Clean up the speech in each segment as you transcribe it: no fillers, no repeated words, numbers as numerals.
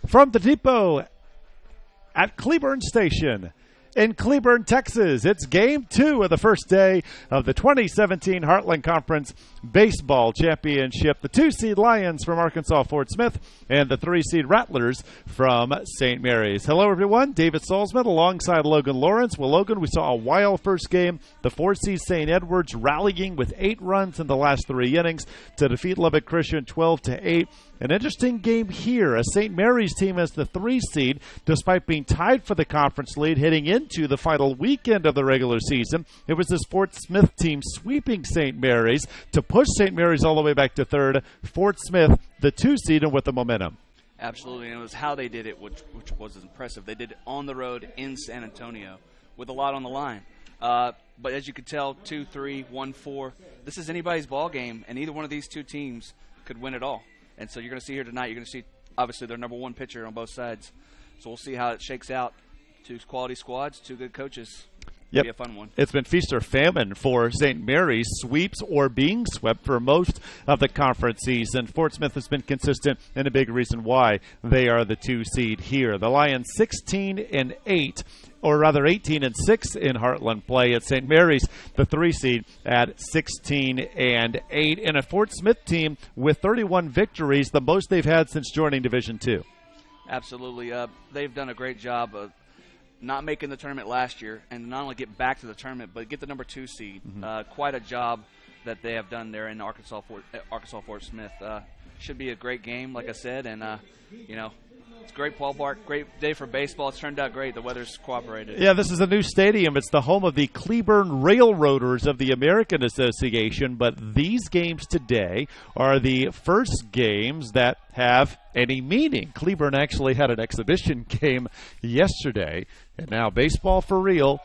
From the depot at Cleburne Station in Cleburne, Texas, it's Game 2 of the first day of the 2017 Heartland Conference Baseball Championship. The 2-seed Lions from Arkansas Fort Smith and the 3-seed Rattlers from St. Mary's. Hello, everyone. David Salzman alongside Logan Lawrence. Well, Logan, we saw a wild first game. The 4-seed St. Edwards rallying with 8 runs in the last 3 innings to defeat Lubbock Christian 12-8. An interesting game here. A St. Mary's team as the 3-seed, despite being tied for the conference lead heading into the final weekend of the regular season. It was this Fort Smith team sweeping St. Mary's to push St. Mary's all the way back to 3rd. Fort Smith, the 2-seed, and with the momentum. Absolutely, and it was how they did it, which was impressive. They did it on the road in San Antonio with a lot on the line. But as you could tell, 2-3, 1-4, this is anybody's ball game, and either one of these two teams could win it all. And so you're going to see here tonight, you're going to see, obviously, their number one pitcher on both sides. So we'll see how it shakes out. 2 quality squads, 2 good coaches. Yep. Be a fun one. It's been feast or famine for St. Mary's, sweeps or being swept for most of the conference season. Fort Smith has been consistent, and a big reason why they are the 2-seed here. The Lions 16-8. Or rather 18-6 in Heartland play at St. Mary's, the 3-seed at 16-8. And a Fort Smith team with 31 victories, the most they've had since joining Division II. Absolutely. They've done a great job of not making the tournament last year and not only get back to the tournament, but get the number 2 seed. Quite a job that they have done there in Arkansas Fort Smith. Should be a great game, like I said, and, it's a great ballpark, great day for baseball. It's turned out great. The weather's cooperated. Yeah, this is a new stadium. It's the home of the Cleburne Railroaders of the American Association, but these games today are the first games that have any meaning. Cleburne actually had an exhibition game yesterday, and now baseball for real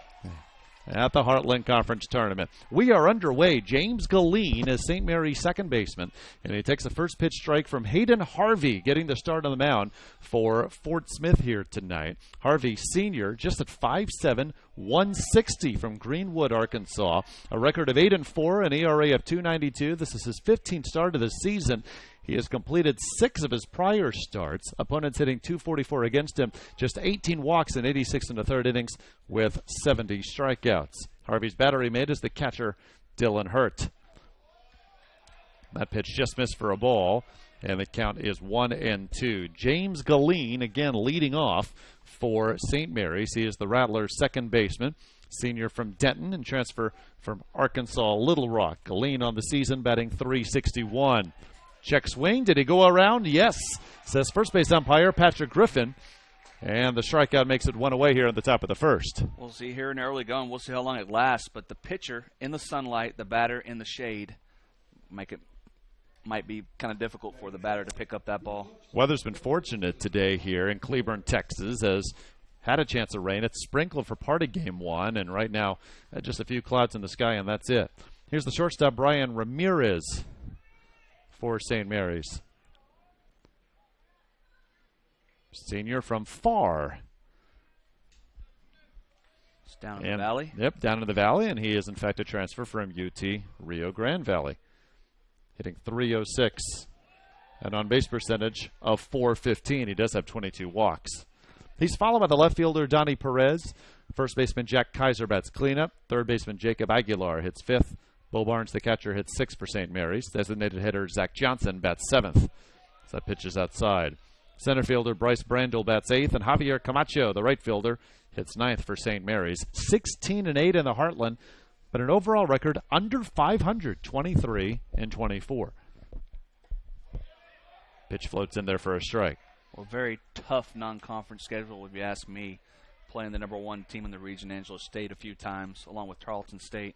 at the Heartland Conference Tournament. We are underway. James Galeen is St. Mary's second baseman, and he takes the first pitch strike from Hayden Harvey, getting the start on the mound for Fort Smith here tonight. Harvey, senior, just at 5'7", 160 from Greenwood, Arkansas. A record of 8-4, an ERA of 2.92. This is his 15th start of the season. He has completed 6 of his prior starts. Opponents hitting .244 against him. Just 18 walks in 86 in the 3rd innings with 70 strikeouts. Harvey's battery mate is the catcher, Dylan Hurt. That pitch just missed for a ball, and the count is 1-2. James Galeen, again, leading off for St. Mary's. He is the Rattlers' second baseman. Senior from Denton and transfer from Arkansas Little Rock. Galeen on the season batting .361. Check swing. Did he go around? Yes, says first base umpire Patrick Griffin. And the strikeout makes it 1 away here at the top of the first. We'll see here in early going. We'll see how long it lasts. But the pitcher in the sunlight, the batter in the shade, might be kind of difficult for the batter to pick up that ball. Weather's been fortunate today here in Cleburne, Texas, has had a chance of rain. It's sprinkled for part of Game 1, and right now just a few clouds in the sky, and that's it. Here's the shortstop, Brian Ramirez, for St. Mary's. Senior from Far. It's down in the valley. Yep, down in the valley, and he is in fact a transfer from UT Rio Grande Valley. Hitting .306, an on-base percentage of .415. He does have 22 walks. He's followed by the left fielder Donnie Perez. First baseman Jack Kaiser bats cleanup. Third baseman Jacob Aguilar hits 5th. Bo Barnes, the catcher, hits 6th for St. Mary's. Designated hitter Zach Johnson bats 7th. So that pitch is outside. Center fielder Bryce Brandel bats 8th, and Javier Camacho, the right fielder, hits 9th for St. Mary's. 16-8 in the Heartland, but an overall record under 500, 23-24. Pitch floats in there for a strike. Well, very tough non-conference schedule, if you ask me. Playing the number 1 team in the region, Angelo State, a few times, along with Tarleton State.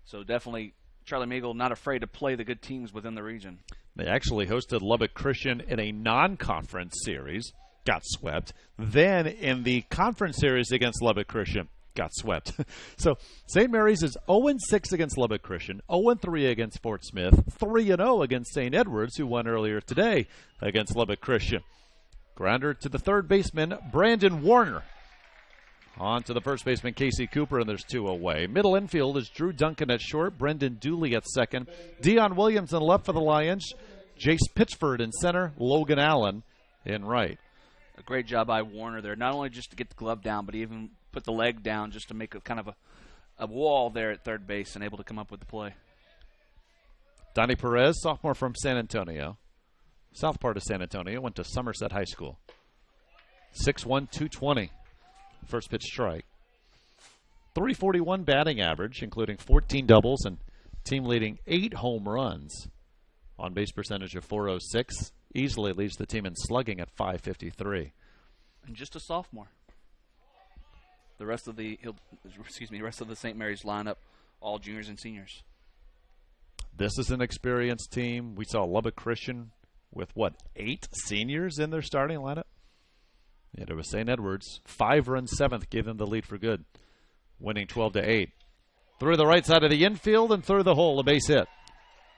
So definitely Charlie Meagle not afraid to play the good teams within the region. They actually hosted Lubbock Christian in a non-conference series, got swept. Then in the conference series against Lubbock Christian, got swept. So St. Mary's is 0-6 against Lubbock Christian, 0-3 against Fort Smith, 3-0 against St. Edwards, who won earlier today against Lubbock Christian. Grounder to the third baseman, Brandon Warner. On to the first baseman, Casey Cooper, and there's 2 away. Middle infield is Drew Duncan at short, Brendan Dooley at second, Dion Williams in left for the Lions, Jace Pitchford in center, Logan Allen in right. great job by Warner there, not only just to get the glove down, but even put the leg down just to make a kind of a wall there at third base and able to come up with the play. Donnie Perez, sophomore from San Antonio. South part of San Antonio, went to Somerset High School. 6'1", 220. First pitch strike. 341 batting average, including 14 doubles and team-leading 8 home runs. On-base percentage of .406. Easily leads the team in slugging at .553. And just a sophomore. The rest of the St. Mary's lineup, all juniors and seniors. This is an experienced team. We saw Lubbock Christian with, 8 seniors in their starting lineup? Yeah, it was St. Edwards. 5 runs 7th gave them the lead for good, winning 12-8. Through the right side of the infield and through the hole, a base hit.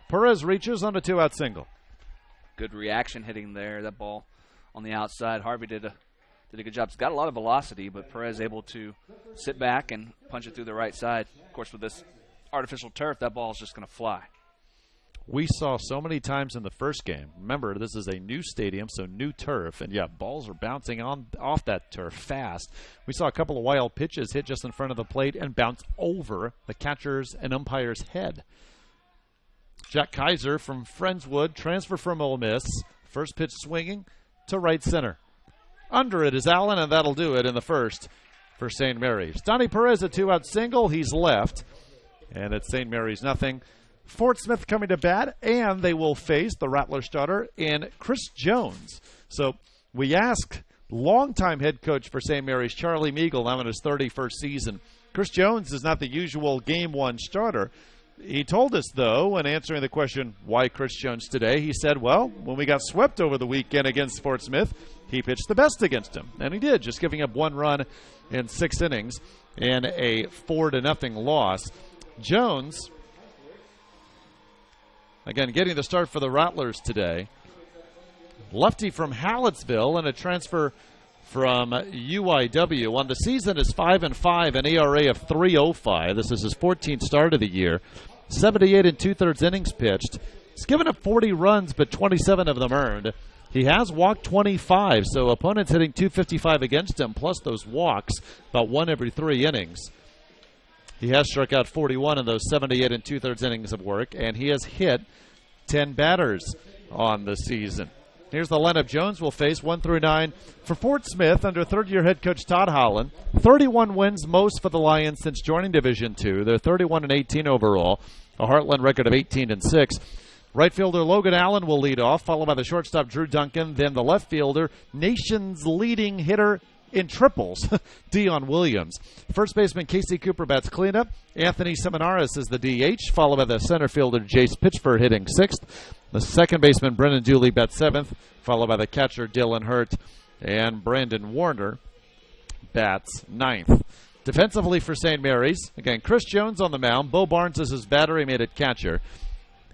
Perez reaches on a 2-out single. Good reaction hitting there. That ball on the outside. Harvey did a good job. It's got a lot of velocity, but Perez able to sit back and punch it through the right side. Of course, with this artificial turf, that ball is just going to fly. We saw so many times in the first game. Remember, this is a new stadium, so new turf. And, yeah, balls are bouncing off that turf fast. We saw a couple of wild pitches hit just in front of the plate and bounce over the catcher's and umpire's head. Jack Kaiser from Friendswood, transfer from Ole Miss. First pitch swinging to right center. Under it is Allen, and that'll do it in the first for St. Mary's. Donnie Perez, a 2-out single. He's left. And it's St. Mary's nothing. Fort Smith coming to bat, and they will face the Rattler starter in Chris Jones. So we asked longtime head coach for St. Mary's, Charlie Meagle, now in his 31st season. Chris Jones is not the usual Game 1 starter. He told us, though, when answering the question, why Chris Jones today, he said, well, when we got swept over the weekend against Fort Smith, he pitched the best against him. And he did, just giving up 1 run in 6 innings and a 4-0 loss. Jones, again, getting the start for the Rattlers today. Lefty from Hallettsville and a transfer from UIW. On the season is 5-5, an ERA of 3.05. This is his 14th start of the year. 78 and 2/3 innings pitched. He's given up 40 runs, but 27 of them earned. He has walked 25, so opponents hitting .255 against him, plus those walks, about 1 every 3 innings. He has struck out 41 in those 78 and 2/3 innings of work, and he has hit 10 batters on the season. Here's the lineup Jones will face 1 through 9 for Fort Smith under third-year head coach Todd Holland. 31 wins, most for the Lions since joining Division II. They're 31 and 18 overall, a Heartland record of 18 and 6. Right fielder Logan Allen will lead off, followed by the shortstop Drew Duncan, then the left fielder, nation's leading hitter in triples, Dion Williams. First baseman Casey Cooper bats cleanup. Anthony Seminaris is the DH, followed by the center fielder Jace Pitchford hitting 6th. The second baseman Brennan Dooley bats 7th, followed by the catcher Dylan Hurt, and Brandon Warner bats 9th. Defensively for St. Mary's, again, Chris Jones on the mound. Bo Barnes is his batter. He made it catcher.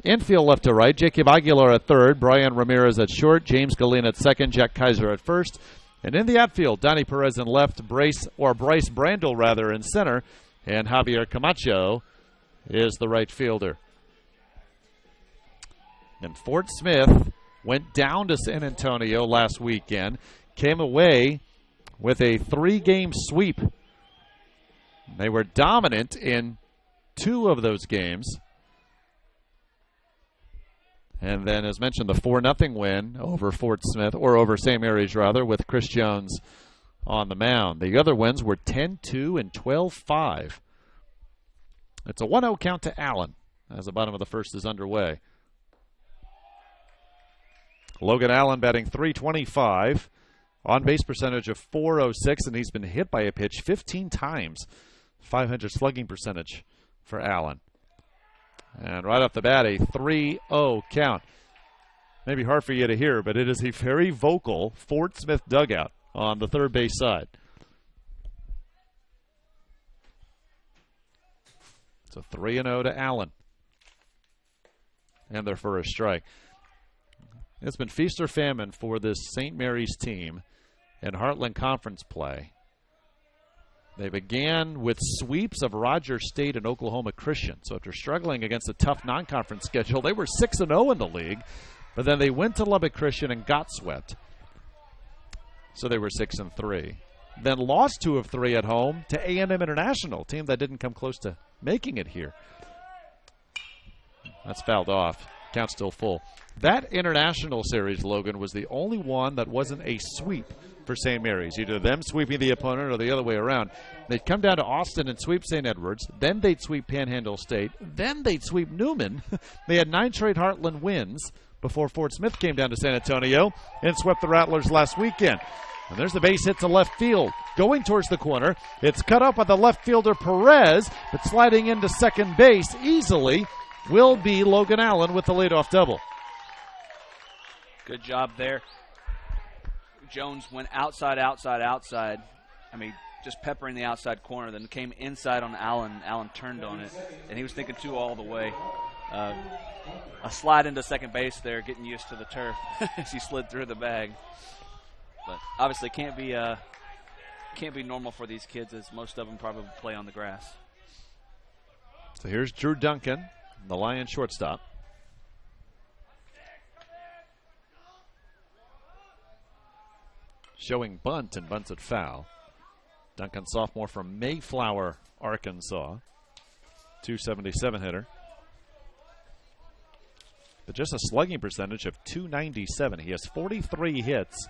Infield left to right, Jacob Aguilar at third, Brian Ramirez at short, James Galena at second, Jack Kaiser at first. And in the outfield, Donnie Perez in left, Bryce Brandel in center, and Javier Camacho is the right fielder. And Fort Smith went down to San Antonio last weekend, came away with a 3-game sweep. They were dominant in 2 of those games. And then, as mentioned, the 4-0 win over Fort Smith, or over St. Mary's, rather, with Chris Jones on the mound. The other wins were 10-2 and 12-5. It's a 1-0 count to Allen as the bottom of the first is underway. Logan Allen batting .325, on-base percentage of .406, and he's been hit by a pitch 15 times. 500 slugging percentage for Allen. And right off the bat, a 3-0 count. Maybe hard for you to hear, but it is a very vocal Fort Smith dugout on the third base side. It's a 3-0 to Allen. And they're for a strike. It's been feast or famine for this St. Mary's team in Heartland Conference play. They began with sweeps of Rogers State and Oklahoma Christian. So after struggling against a tough non-conference schedule, they were 6-0 in the league. But then they went to Lubbock Christian and got swept. so they were 6-3. Then lost 2 of 3 at home to A&M International, team that didn't come close to making it here. That's fouled off. Count still full. That international series, Logan, was the only one that wasn't a sweep for St. Mary's, either them sweeping the opponent or the other way around. They'd come down to Austin and sweep St. Edwards. Then they'd sweep Panhandle State. Then they'd sweep Newman. They had 9 straight Heartland wins before Fort Smith came down to San Antonio and swept the Rattlers last weekend. And there's the base hit to left field. Going towards the corner. It's cut up by the left fielder Perez, but sliding into second base easily will be Logan Allen with the leadoff double. Good job there. Jones went outside. I mean, just peppering the outside corner, then came inside on Allen. Allen turned on it, and he was thinking 2 all the way. A slide into second base there, getting used to the turf as he slid through the bag. But obviously can't be normal for these kids, as most of them probably play on the grass. So here's Drew Duncan, the Lions shortstop. Showing bunt, and bunts at foul. Duncan, sophomore from Mayflower, Arkansas. 277 hitter. But just a slugging percentage of .297. He has 43 hits.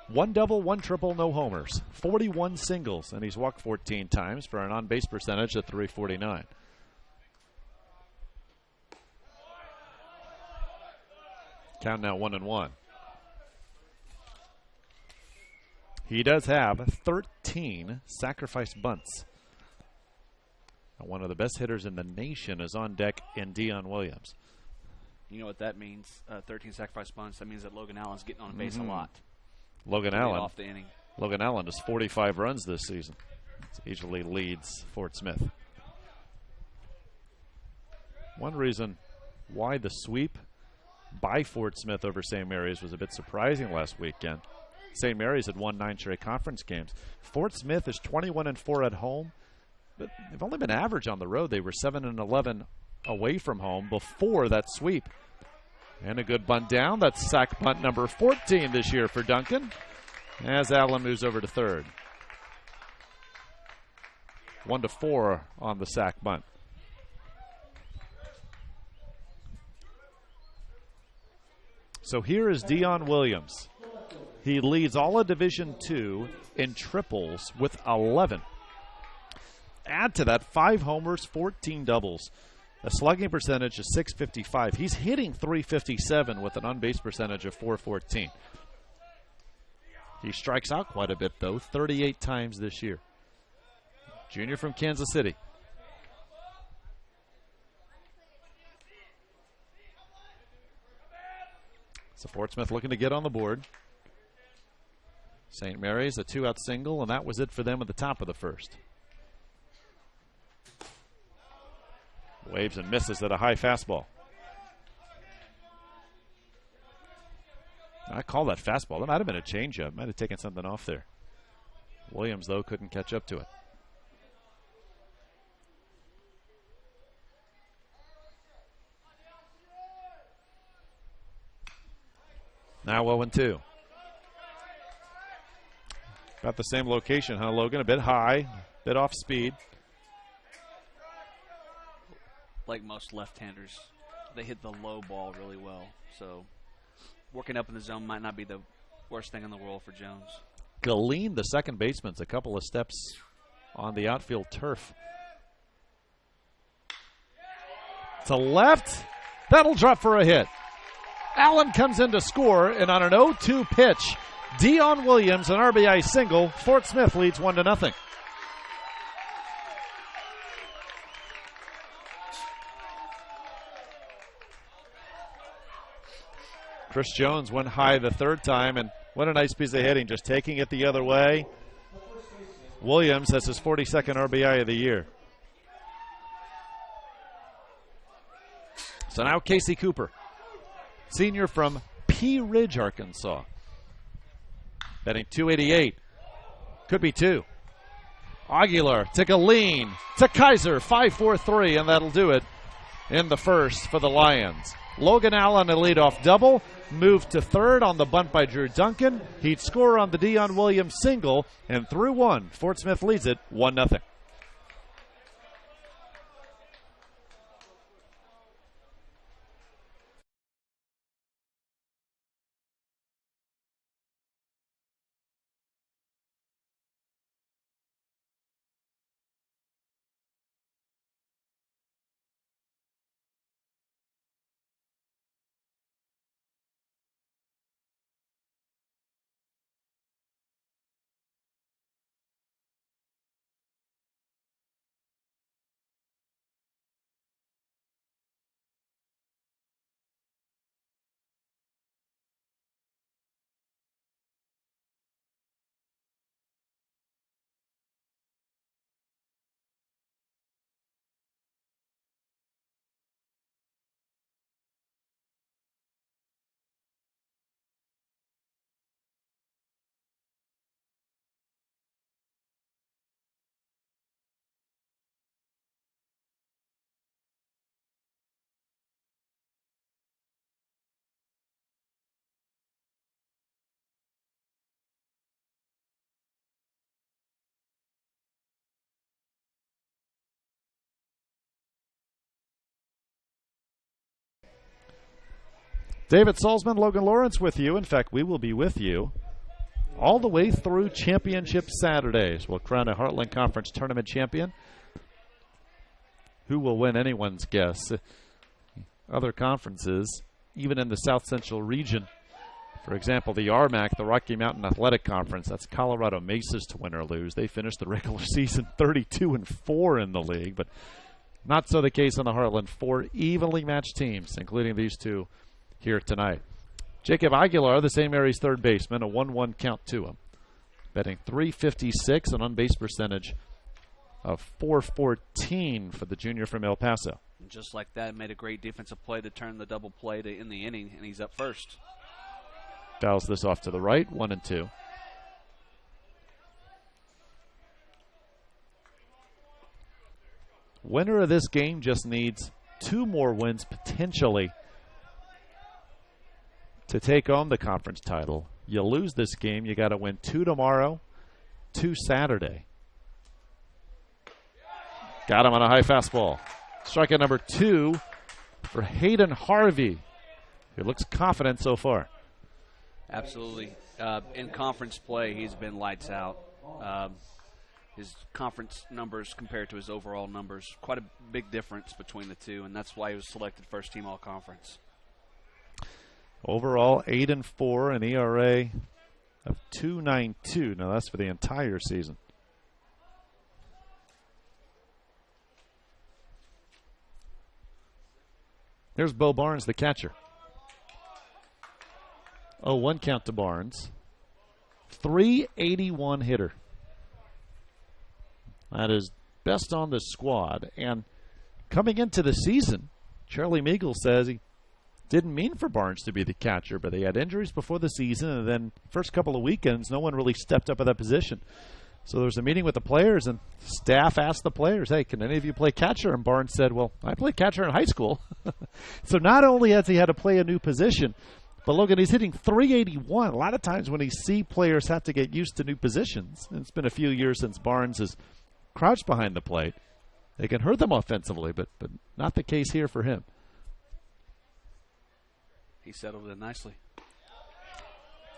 1 double, 1 triple, no homers. 41 singles, and he's walked 14 times for an on-base percentage of .349. Count now 1-1. He does have 13 sacrifice bunts. And one of the best hitters in the nation is on deck in Dion Williams. You know what that means, 13 sacrifice bunts. That means that Logan Allen's getting on base a lot. Logan Allen off the inning. Logan Allen has 45 runs this season. Easily leads Fort Smith. One reason why the sweep by Fort Smith over St. Mary's was a bit surprising last weekend. St. Mary's had won 9 straight conference games. Fort Smith is 21-4 at home, but they've only been average on the road. They were 7-11 away from home before that sweep. And a good bunt down. That's sack bunt number 14 this year for Duncan, as Allen moves over to third. 1-4 on the sack bunt. So here is Dion Williams. He leads all of Division II in triples with 11. Add to that 5 homers, 14 doubles. A slugging percentage of .655. He's hitting .357 with an on-base percentage of .414. He strikes out quite a bit, though, 38 times this year. Junior from Kansas City. So Fort Smith looking to get on the board. St. Mary's a 2-out single, and that was it for them at the top of the first. Waves and misses at a high fastball. I call that fastball. That might have been a changeup. Might have taken something off there. Williams, though, couldn't catch up to it. Now 0-2. About the same location, huh, Logan? A bit high, a bit off speed. Like most left-handers, they hit the low ball really well. So working up in the zone might not be the worst thing in the world for Jones. Galeen, the second baseman's a couple of steps on the outfield turf. To left. That'll drop for a hit. Allen comes in to score, and on an 0-2 pitch, Dion Williams, an RBI single. Fort Smith leads 1-0. Chris Jones went high the third time, and what a nice piece of hitting, just taking it the other way. Williams has his 42nd RBI of the year. So now Casey Cooper, senior from Pea Ridge, Arkansas. Betting 288. Could be 2. Aguilar to Galeen to Kaiser, 5-4-3, and that'll do it in the first for the Lions. Logan Allen, a leadoff double, moved to third on the bunt by Drew Duncan. He'd score on the Dion Williams single, and through one, Fort Smith leads it 1-0. David Salzman, Logan Lawrence with you. In fact, we will be with you all the way through Championship Saturdays. We'll crown a Heartland Conference tournament champion. Who will win? Anyone's guess. Other conferences, even in the South Central region, for example, the RMAC, the Rocky Mountain Athletic Conference, that's Colorado Mesa's to win or lose. They finished the regular season 32-4 in the league, but not so the case on the Heartland. 4 evenly matched teams, including these two here tonight. Jacob Aguilar, the St. Mary's third baseman, a 1-1 count to him. Betting .356, an on-base percentage of .414 for the junior from El Paso. And just like that, made a great defensive play to turn the double play to in the inning, and he's up first. Fouls this off to the right, 1-2. Winner of this game just needs 2 more wins potentially to take on the conference title. You lose this game, you got to win 2 tomorrow, 2 Saturday. Got him on a high fastball. Strikeout number 2 for Hayden Harvey, who looks confident so far. Absolutely. In conference play, he's been lights out. His conference numbers compared to his overall numbers, quite a big difference between the two, and that's why he was selected first team all-conference. Overall, 8-4, an ERA of 2.92. Now that's for the entire season. Here's Bo Barnes, the catcher. 0-1 count to Barnes. .381 hitter. That is best on the squad. And coming into the season, Charlie Meagle says he didn't mean for Barnes to be the catcher, but they had injuries before the season, and then first couple of weekends, no one really stepped up at that position. So there was a meeting with the players, and staff asked the players, hey, can any of you play catcher? And Barnes said, well, I played catcher in high school. So not only has he had to play a new position, but Logan, he's hitting .381. A lot of times when you see players have to get used to new positions, and it's been a few years since Barnes has crouched behind the plate, they can hurt them offensively, but not the case here for him. He settled in nicely.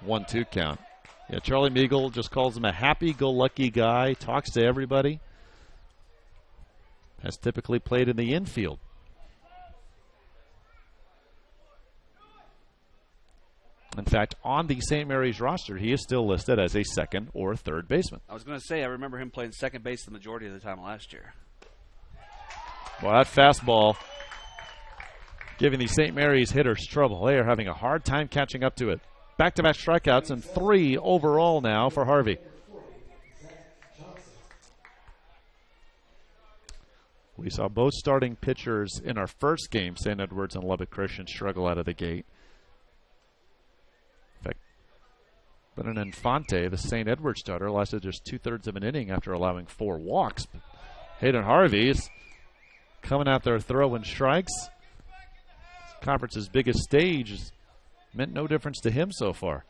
1-2 count. Yeah, Charlie Meagle just calls him a happy-go-lucky guy, talks to everybody. Has typically played in the infield. In fact, on the St. Mary's roster, he is still listed as a second or third baseman. I was going to say, I remember him playing second base the majority of the time last year. Well, that fastball giving the St. Mary's hitters trouble. They are having a hard time catching up to it. Back-to-back strikeouts and 3 overall now for Harvey. We saw both starting pitchers in our first game, St. Edwards and Lubbock Christian, struggle out of the gate. In fact, Brennan Infante, the St. Edwards starter, lasted just 2/3 of an inning after allowing 4 walks. But Hayden Harvey is coming out there throwing strikes. Conference's biggest stage has meant no difference to him so far.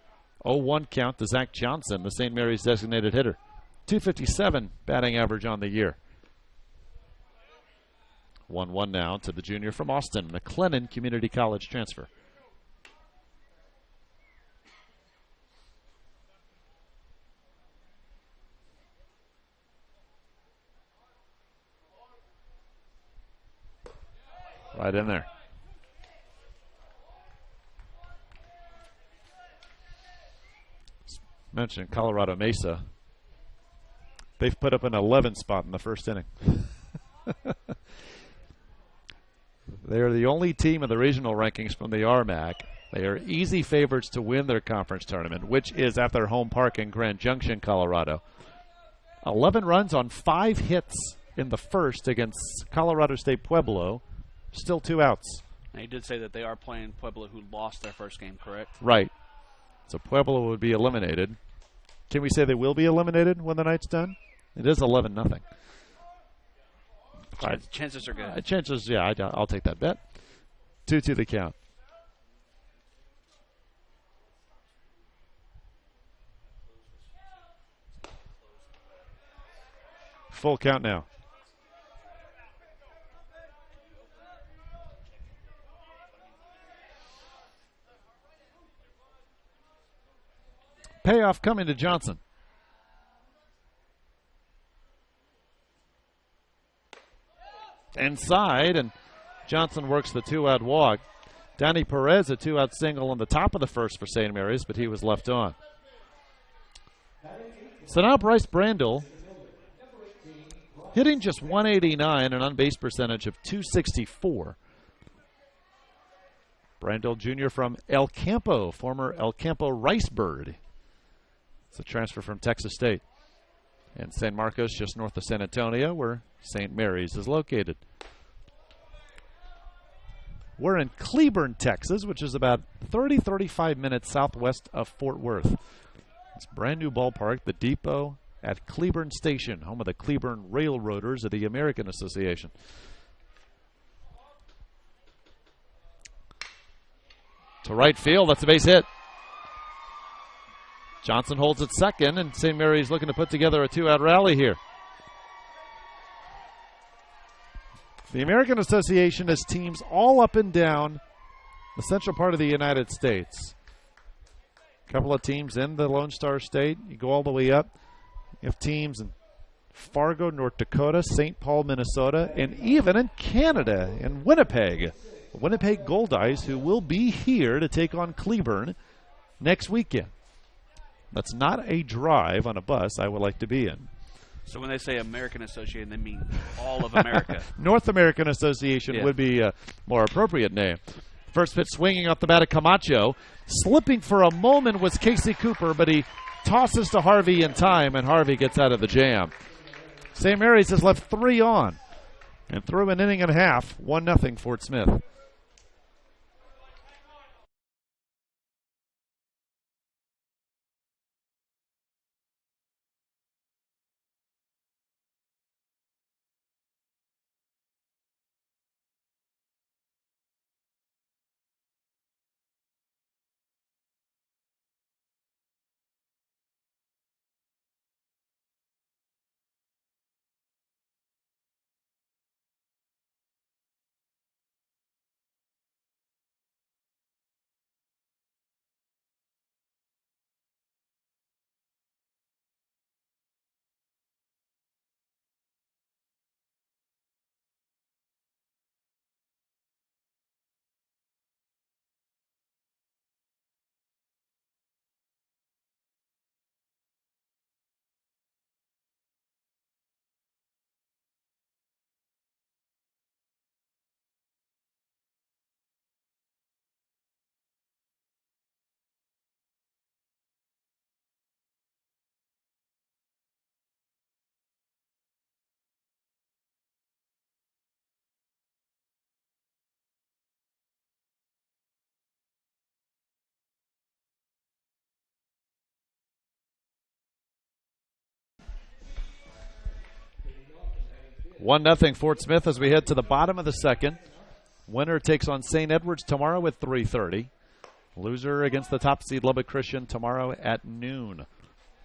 0-1 count to Zach Johnson, the St. Mary's designated hitter. 257 batting average on the year. 1-1 now to the junior from Austin, McLennan Community College transfer. Right in there. Mentioned Colorado Mesa. They've put up an 11 spot in the first inning. They are the only team in the regional rankings from the RMAC. They are easy favorites to win their conference tournament, which is at their home park in Grand Junction, Colorado. 11 runs on 5 hits in the first against Colorado State Pueblo. Still 2 outs. Now, you did say that they are playing Pueblo, who lost their first game, correct? Right. So Pueblo would be eliminated. Can we say they will be eliminated when the night's done? It is 11-0. Chances are good. Chances, yeah, I'll take that bet. 2-2 the count. Full count now. Payoff coming to Johnson. Inside, and Johnson works the 2-out walk. Danny Perez, a 2-out single on the top of the first for St. Mary's, but he was left on. So now Bryce Brandel hitting just 189, an on-base percentage of 264. Brandel Jr. from El Campo, former El Campo Rice Bird. It's a transfer from Texas State. And San Marcos, just north of San Antonio, where St. Mary's is located. We're in Cleburne, Texas, which is about 35 minutes southwest of Fort Worth. It's a brand new ballpark, the Depot at Cleburne Station, home of the Cleburne Railroaders of the American Association. To right field, that's a base hit. Johnson holds it second, and St. Mary's looking to put together a 2-out rally here. The American Association has teams all up and down the central part of the United States. A couple of teams in the Lone Star State. You go all the way up. You have teams in Fargo, North Dakota, St. Paul, Minnesota, and even in Canada, in Winnipeg. The Winnipeg Goldeyes, who will be here to take on Cleburne next weekend. That's not a drive on a bus I would like to be in. So when they say American Association, they mean all of America. North American Association would be a more appropriate name. First pitch swinging off the bat of Camacho. Slipping for a moment was Casey Cooper, but he tosses to Harvey in time, and Harvey gets out of the jam. St. Mary's has left 3 on, and through an inning and a half, 1-0 Fort Smith. 1-0 Fort Smith as we head to the bottom of the second. Winner takes on St. Edwards tomorrow at 3:30. Loser against the top seed Lubbock Christian tomorrow at noon.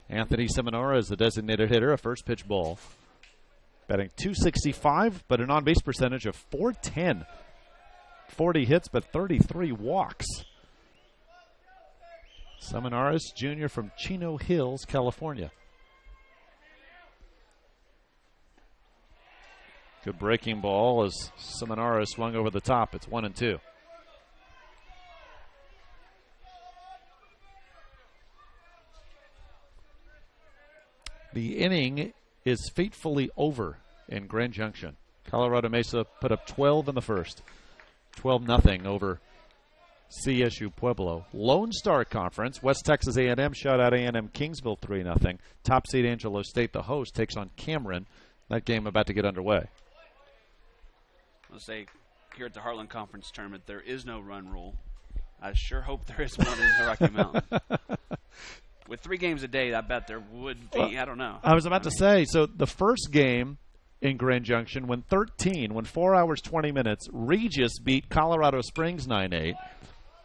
Anthony Seminora is the designated hitter, a first pitch ball. Batting .265, but an on-base percentage of .410. 40 hits, but 33 walks. Seminaris Jr. from Chino Hills, California. Good breaking ball as Seminaris swung over the top. It's 1-2. The inning is fatefully over in Grand Junction. Colorado Mesa put up 12 in the first. 12-0 over CSU Pueblo. Lone Star Conference, West Texas A&M shut out A&M Kingsville 3-0. Top seed Angelo State, the host, takes on Cameron. That game about to get underway. I'll say here at the Heartland Conference tournament, there is no run rule. I sure hope there is one in the Rocky Mountain. With 3 games a day, I bet there would be. I don't know. I was about to say, so the first game in Grand Junction, when 4 hours, 20 minutes, Regis beat Colorado Springs 9-8.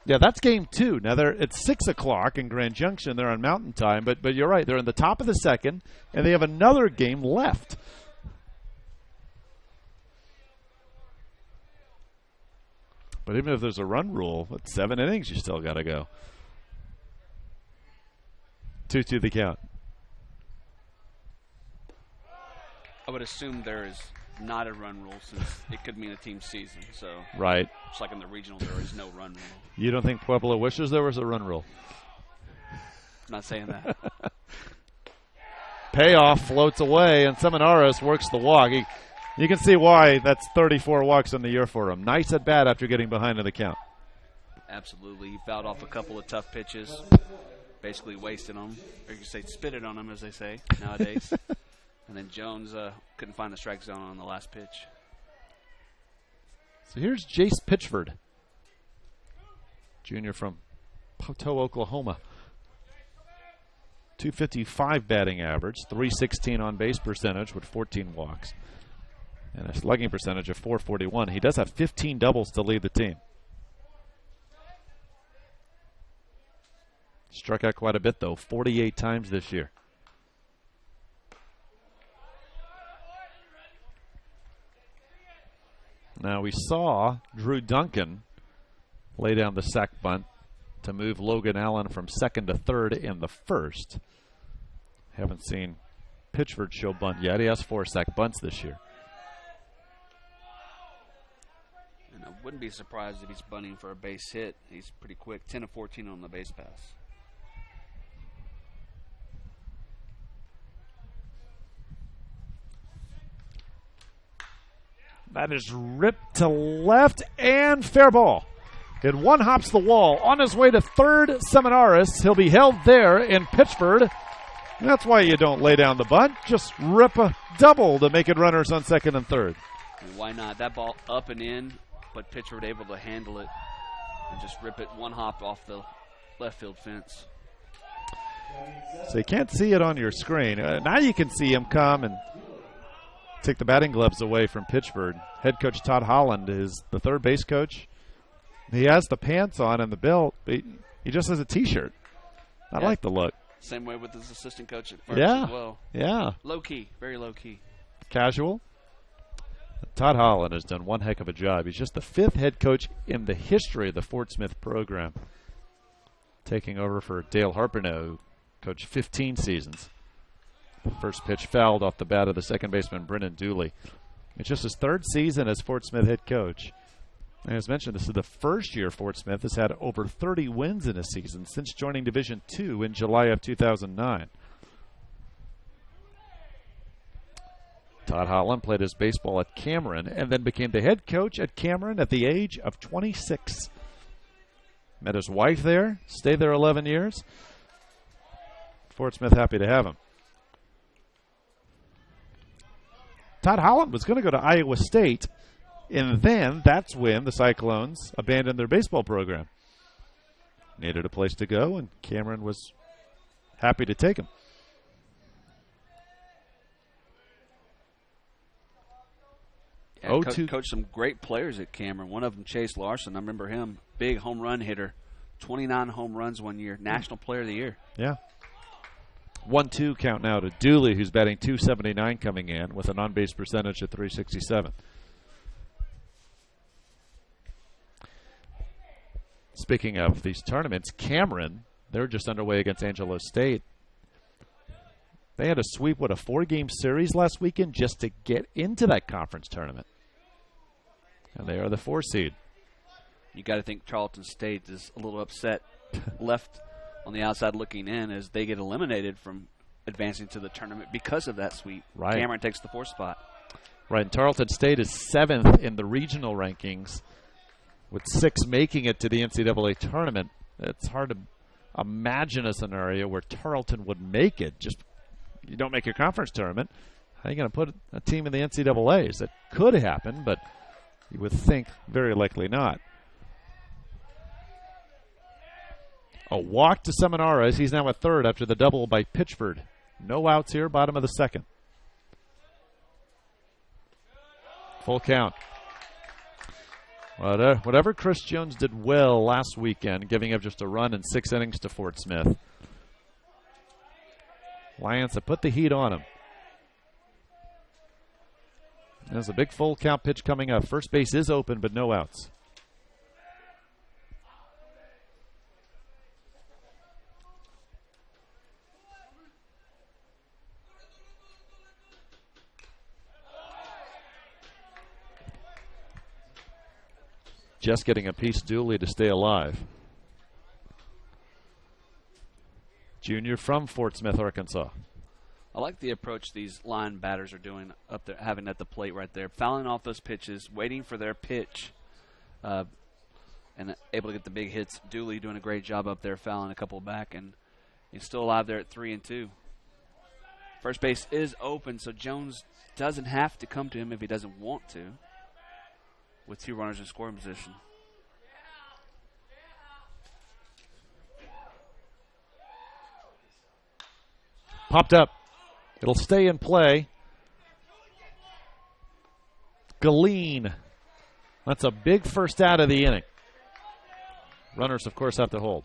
Yeah, that's game 2. Now, it's 6 o'clock in Grand Junction. They're on Mountain Time, but you're right. They're in the top of the second, and they have another game left. But even if there's a run rule, at 7 innings, you still got to go. 2-2 the count. I would assume there is not a run rule since it could mean a team season. So right. Just like in the regional, there is no run rule. You don't think Pueblo wishes there was a run rule? I'm not saying that. Payoff floats away, and Seminaris works the walk. You can see why that's 34 walks in the year for him. Nice at bat after getting behind in the count. Absolutely. He fouled off a couple of tough pitches. Basically wasted them, or you could say spit it on them, as they say nowadays. And then Jones couldn't find the strike zone on the last pitch. So here's Jace Pitchford, junior from Poteau, Oklahoma. .255 batting average, .316 on base percentage with 14 walks, and a slugging percentage of .441. He does have 15 doubles to lead the team. Struck out quite a bit, though, 48 times this year. Now, we saw Drew Duncan lay down the sac bunt to move Logan Allen from second to third in the first. Haven't seen Pitchford show bunt yet. He has 4 sac bunts this year. And I wouldn't be surprised if he's bunting for a base hit. He's pretty quick, 10 of 14 on the base pass. That is ripped to left and fair ball. It one hops the wall. On his way to third, Seminaris. He'll be held there in Pitchford. That's why you don't lay down the bunt. Just rip a double to make it runners on second and third. Why not? That ball up and in, but Pitchford able to handle it and just rip it one hop off the left field fence. So you can't see it on your screen. Now you can see him come and take the batting gloves away from Pitchford. Head coach Todd Holland is the third base coach. He has the pants on and the belt. But he just has a T-shirt. I like the look. Same way with his assistant coach at first as well. Yeah. Low key, very low key. Casual. Todd Holland has done one heck of a job. He's just the 5th head coach in the history of the Fort Smith program, taking over for Dale Harpino, who coached 15 seasons. First pitch fouled off the bat of the second baseman, Brennan Dooley. It's just his 3rd season as Fort Smith head coach. And as mentioned, this is the first year Fort Smith has had over 30 wins in a season since joining Division II in July of 2009. Todd Holland played his baseball at Cameron and then became the head coach at Cameron at the age of 26. Met his wife there, stayed there 11 years. Fort Smith happy to have him. Todd Holland was going to go to Iowa State, and then that's when the Cyclones abandoned their baseball program. Needed a place to go, and Cameron was happy to take him. Yeah, coached some great players at Cameron. One of them, Chase Larson. I remember him. Big home run hitter. 29 home runs one year. National Player of the Year. Yeah. 1-2 count now to Dooley, who's batting .279 coming in with an on-base percentage of .367. Speaking of these tournaments, Cameron, they're just underway against Angelo State. They had to sweep, a 4-game series last weekend just to get into that conference tournament. And they are the 4 seed. You got to think Charlton State is a little upset, left on the outside looking in as they get eliminated from advancing to the tournament because of that sweep. Right. Cameron takes the 4th spot. Right, and Tarleton State is 7th in the regional rankings with 6 making it to the NCAA tournament. It's hard to imagine a scenario where Tarleton would make it. Just you don't make your conference tournament. How are you going to put a team in the NCAAs? That could happen, but you would think very likely not. A walk to Seminara. He's now at 3rd after the double by Pitchford. No outs here, bottom of the 2nd. Full count. Whatever Chris Jones did well last weekend, giving up just a run in 6 innings to Fort Smith. Lions have put the heat on him. There's a big full count pitch coming up. First base is open, but no outs. Just getting a piece Dooley to stay alive. Junior from Fort Smith, Arkansas. I like the approach these line batters are doing up there, having at the plate right there, fouling off those pitches, waiting for their pitch, and able to get the big hits. Dooley doing a great job up there, fouling a couple back, and he's still alive there at 3-2. First base is open, so Jones doesn't have to come to him if he doesn't want to, with 2 runners in scoring position. Popped up. It'll stay in play. Galeen. That's a big first out of the inning. Runners, of course, have to hold.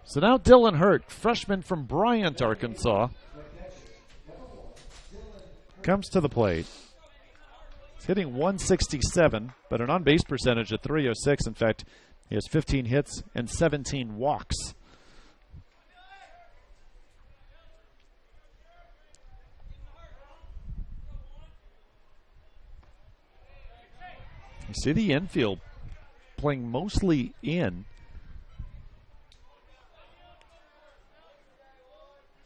So now Dylan Hurt, freshman from Bryant, Arkansas, comes to the plate. He's hitting .167, but an on-base percentage of .306. In fact, he has 15 hits and 17 walks. You see the infield playing mostly in.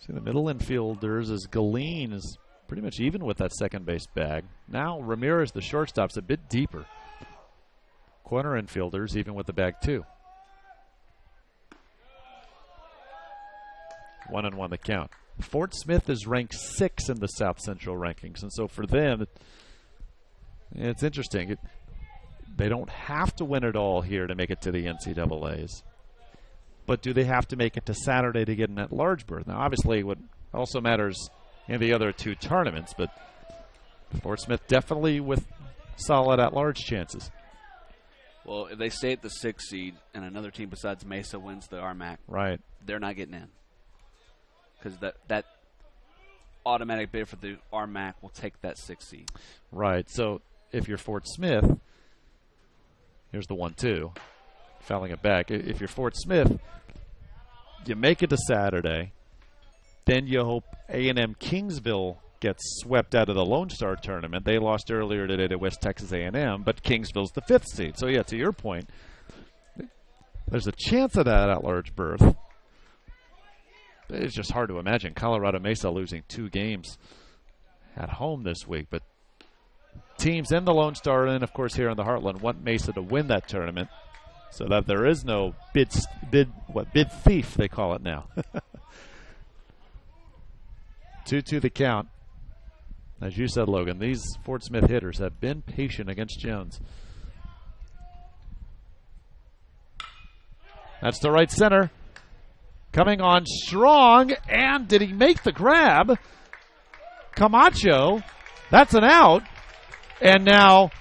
See the middle infielders as Galeen is pretty much even with that second base bag. Now Ramirez, the shortstop's a bit deeper. Corner infielders even with the bag too. 1-1 the count. Fort Smith is ranked 6 in the South Central rankings, and so for them, it's interesting. They don't have to win it all here to make it to the NCAAs. But do they have to make it to Saturday to get an at-large berth? Now, obviously, what also matters in the other 2 tournaments, but Fort Smith definitely with solid at-large chances. Well, if they stay at the 6th seed and another team besides Mesa wins the RMAC, right, they're not getting in. Because that automatic bid for the RMAC will take that 6th seed. Right. So if you're Fort Smith, here's the 1-2, fouling it back. If you're Fort Smith, you make it to Saturday, then you hope A&M Kingsville gets swept out of the Lone Star tournament. They lost earlier today to West Texas A&M, but Kingsville's the 5th seed. So, yeah, to your point, there's a chance of that at-large berth. It's just hard to imagine Colorado Mesa losing 2 games at home this week. But teams in the Lone Star and, of course, here in the Heartland want Mesa to win that tournament so that there is no bid thief, they call it now. 2-2 the count. As you said, Logan, these Fort Smith hitters have been patient against Jones. That's to right center. coming on strong, and did he make the grab? Camacho, that's an out. And now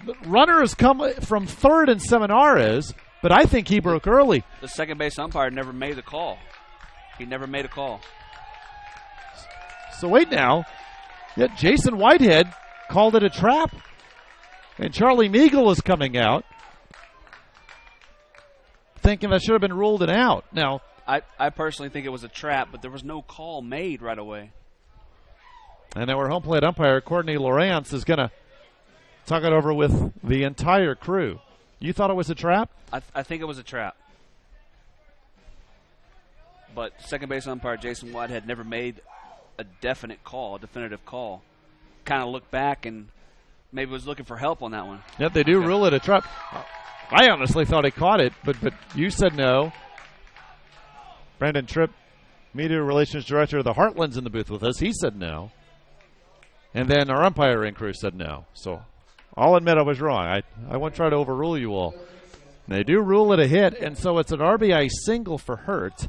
the runner has come from third in Seminares, but I think he broke early. The second base umpire never made the call. He never made a call. So wait now. Yet Jason Whitehead called it a trap. And Charlie Meagle is coming out, thinking that should have been ruled an out. Now, I personally think it was a trap, but there was no call made right away. And our home plate umpire, Courtney Lawrence, is going to talk it over with the entire crew. You thought it was a trap? I think it was a trap. But second base umpire Jason Whitehead never made a definite call, a definitive call. Kind of looked back and maybe was looking for help on that one. Yep, they do rule it a trap. I honestly thought he caught it, but you said no. Brandon Tripp, Media Relations Director of the Heartland's in the booth with us. He said no. And then our umpiring crew said no. So I'll admit I was wrong. I won't try to overrule you all. They do rule it a hit, and so it's an RBI single for Hurt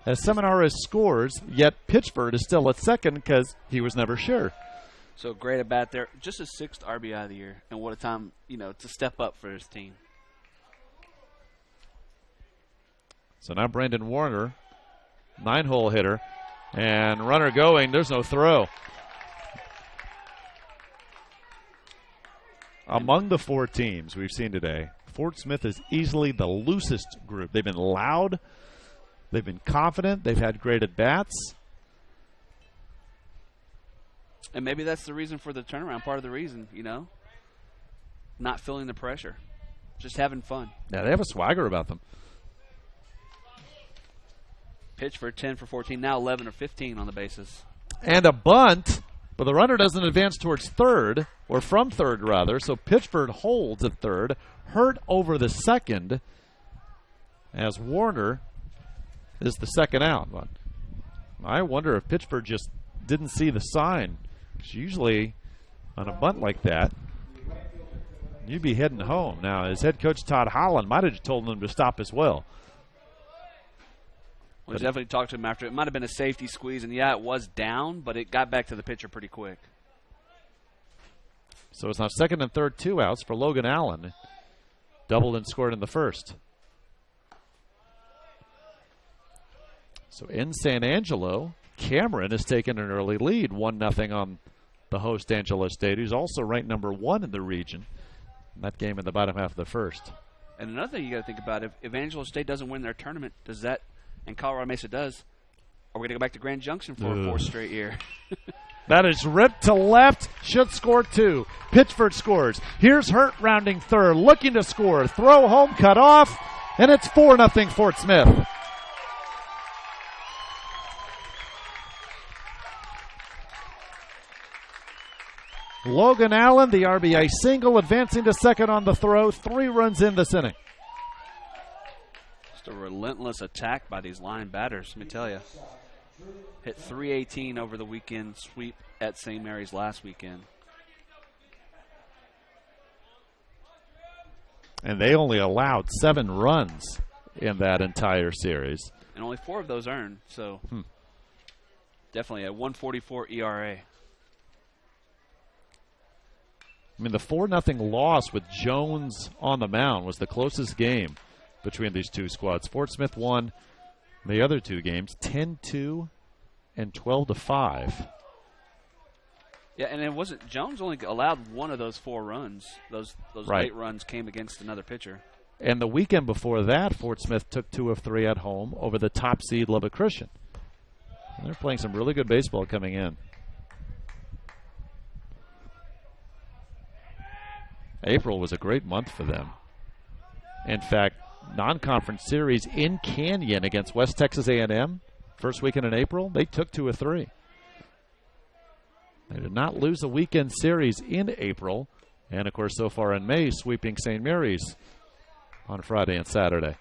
as Seminares scores, yet Pitchford is still at second because he was never sure. So great at bat there. Just his 6th RBI of the year, and what a time, to step up for his team. So now Brandon Warner, 9-hole hitter, and runner going. There's no throw. Among the 4 teams we've seen today, Fort Smith is easily the loosest group. They've been loud. They've been confident. They've had great at-bats. And maybe that's the reason for the turnaround, part of the reason, not feeling the pressure, just having fun. Yeah, they have a swagger about them. Pitch for 10 for 14, now 11 or 15 on the bases. And a bunt, but the runner doesn't advance towards third, or from third, rather, so Pitchford holds at third, Hurt over the second, as Warner is the second out. But I wonder if Pitchford just didn't see the sign. Because usually on a bunt like that, you'd be heading home. Now, his head coach, Todd Holland, might have told him to stop as well. We definitely talked to him after. It might have been a safety squeeze, and yeah, it was down, but it got back to the pitcher pretty quick. So it's now second and third, 2 outs for Logan Allen. Doubled and scored in the first. So in San Angelo, Cameron has taken an early lead, 1-0 on the host Angelo State, who's also ranked number 1 in the region. In that game in the bottom half of the first. And another thing you got to think about, if Angelo State doesn't win their tournament, does that, and Colorado Mesa does, are we going to go back to Grand Junction for a 4th straight year? That is ripped to left. Should score 2. Pitchford scores. Here's Hurt rounding third, looking to score. Throw home, cut off, and it's 4-0 Fort Smith. Logan Allen, the RBI single, advancing to second on the throw. 3 runs in this inning. Just a relentless attack by these line batters, let me tell you. Hit 318 over the weekend sweep at St. Mary's last weekend. And they only allowed 7 runs in that entire series. And only 4 of those earned, so definitely a 1.44 ERA. I mean, the 4-0 loss with Jones on the mound was the closest game between these two squads. Fort Smith won the other 2 games, 10-2 and 12-5. Yeah, and it wasn't, Jones only allowed 1 of those 4 runs. Those right. late runs came against another pitcher. And the weekend before that, Fort Smith took 2 of 3 at home over the top seed Lubbock Christian. And they're playing some really good baseball coming in. April was a great month for them. In fact, non-conference series in Canyon against West Texas A&M, first weekend in April, they took 2 of 3. They did not lose a weekend series in April, and of course so far in May, sweeping St. Mary's on Friday and Saturday.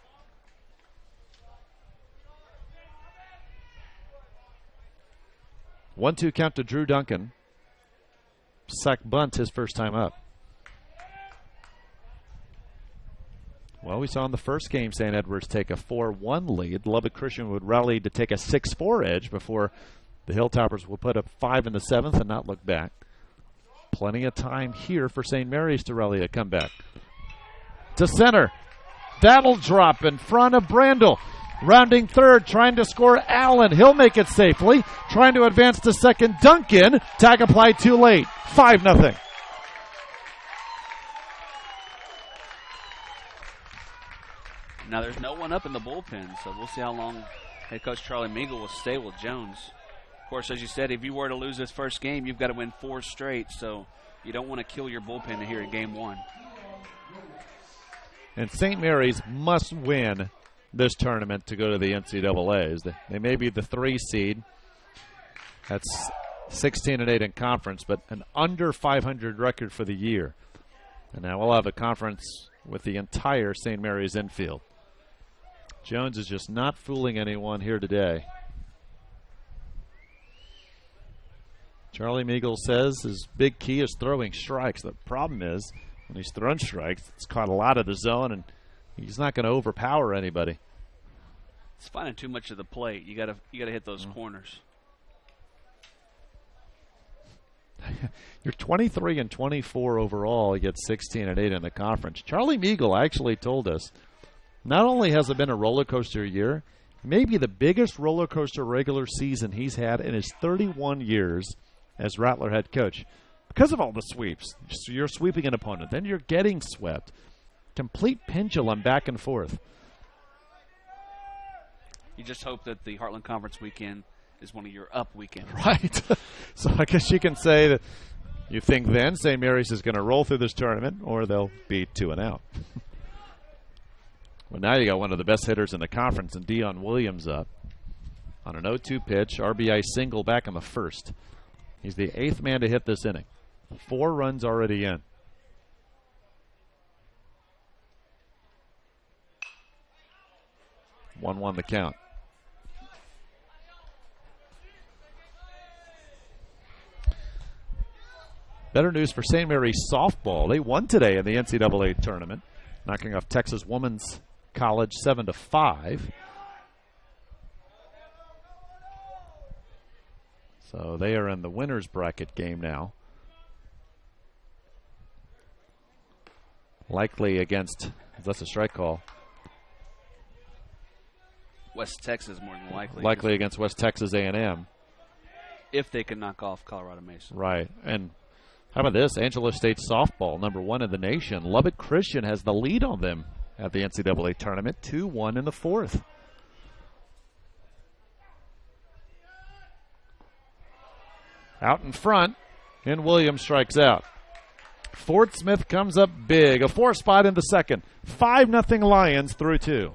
1-2 count to Drew Duncan. Sack bunt his first time up. Well, Well, we saw in the first game St. Edward's take a 4-1 lead. Lubbock Christian would rally to take a 6-4 edge before the Hilltoppers will put up 5 in the 7th and not look back. Plenty of time here for St. Mary's to rally a comeback. To center. That'll drop in front of Brandel. Rounding third, trying to score Allen. He'll make it safely. Trying to advance to second, Duncan. Tag applied too late. 5-0. Now there's no one up in the bullpen, so we'll see how long head coach Charlie Meagle will stay with Jones. Of course, as you said, if you were to lose this first game, you've got to win 4 straight, so you don't want to kill your bullpen here in game 1. And St. Mary's must win this tournament to go to the NCAAs. They may be the 3 seed. That's 16-8 in conference, but an under 500 record for the year. And now we'll have a conference with the entire St. Mary's infield. Jones is just not fooling anyone here today. Charlie Meagle says his big key is throwing strikes. The problem is when he's thrown strikes, it's caught a lot of the zone, and he's not going to overpower anybody. It's finding too much of the plate. You got to hit those corners. You're 23 and 24 overall. You get 16 and 8 in the conference. Charlie Meagle actually told us not only has it been a roller coaster year, maybe the biggest roller coaster regular season he's had in his 31 years as Rattler head coach. Because of all the sweeps. So you're sweeping an opponent, then you're getting swept. Complete pendulum back and forth. You just hope that the Heartland Conference weekend is one of your up weekends. Right. So I guess you can say that you think then St. Mary's is going to roll through this tournament, or they'll be 2 and out. Well, now you got one of the best hitters in the conference, and Dion Williams up on an 0-2 pitch, RBI single back in the first. He's the 8th man to hit this inning. 4 runs already in. One the count. Better news for St. Mary's softball. They won today in the NCAA tournament, knocking off Texas Women's College 7-5. So they are in the winner's bracket game now. Likely against, that's a strike call. West Texas more than likely. Likely against West Texas A&M. If they can knock off Colorado Mesa. Right. And how about this? Angelo State softball, number 1 in the nation. Lubbock Christian has the lead on them at the NCAA tournament, 2-1 in the 4th. Out in front, and Williams strikes out. Fort Smith comes up big. A 4 spot in the second. 5-0 Lions through 2.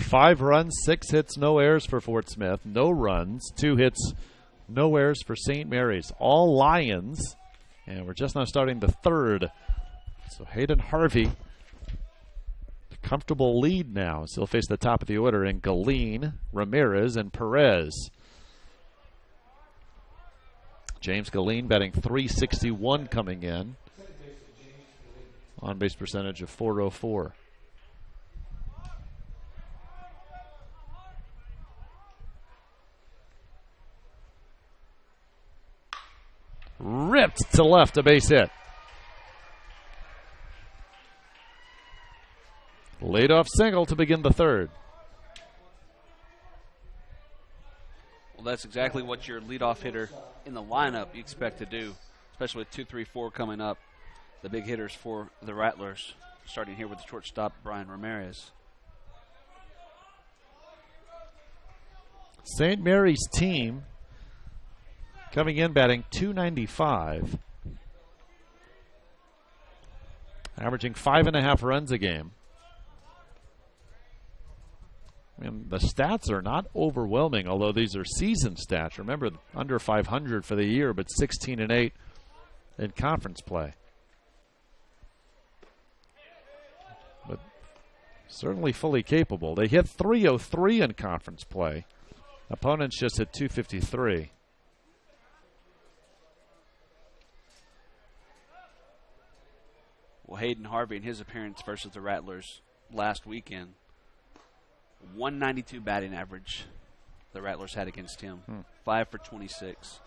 Five runs, 6 hits, no errors for Fort Smith. No runs, 2 hits, no errors for St. Mary's. All Lions. And we're just now starting the 3rd. So Hayden Harvey to comfortable lead now. Still face the top of the order in Galeen, Ramirez, and Perez. James Galeen batting .361 coming in. On-base percentage of .404. Ripped to left, a base hit. Leadoff single to begin the third. Well, that's exactly what your leadoff hitter in the lineup you expect to do, especially with 2, 3, 4 coming up. The big hitters for the Rattlers, starting here with the shortstop, Brian Ramirez. St. Mary's team coming in batting .295, averaging 5.5 runs a game. And the stats are not overwhelming, although these are season stats. Remember, under 500 for the year, but 16-8 in conference play. But certainly fully capable. They hit .303 in conference play. Opponents just hit .253. Well, Hayden Harvey in his appearance versus the Rattlers last weekend, 192 batting average the Rattlers had against him. 5 for 26.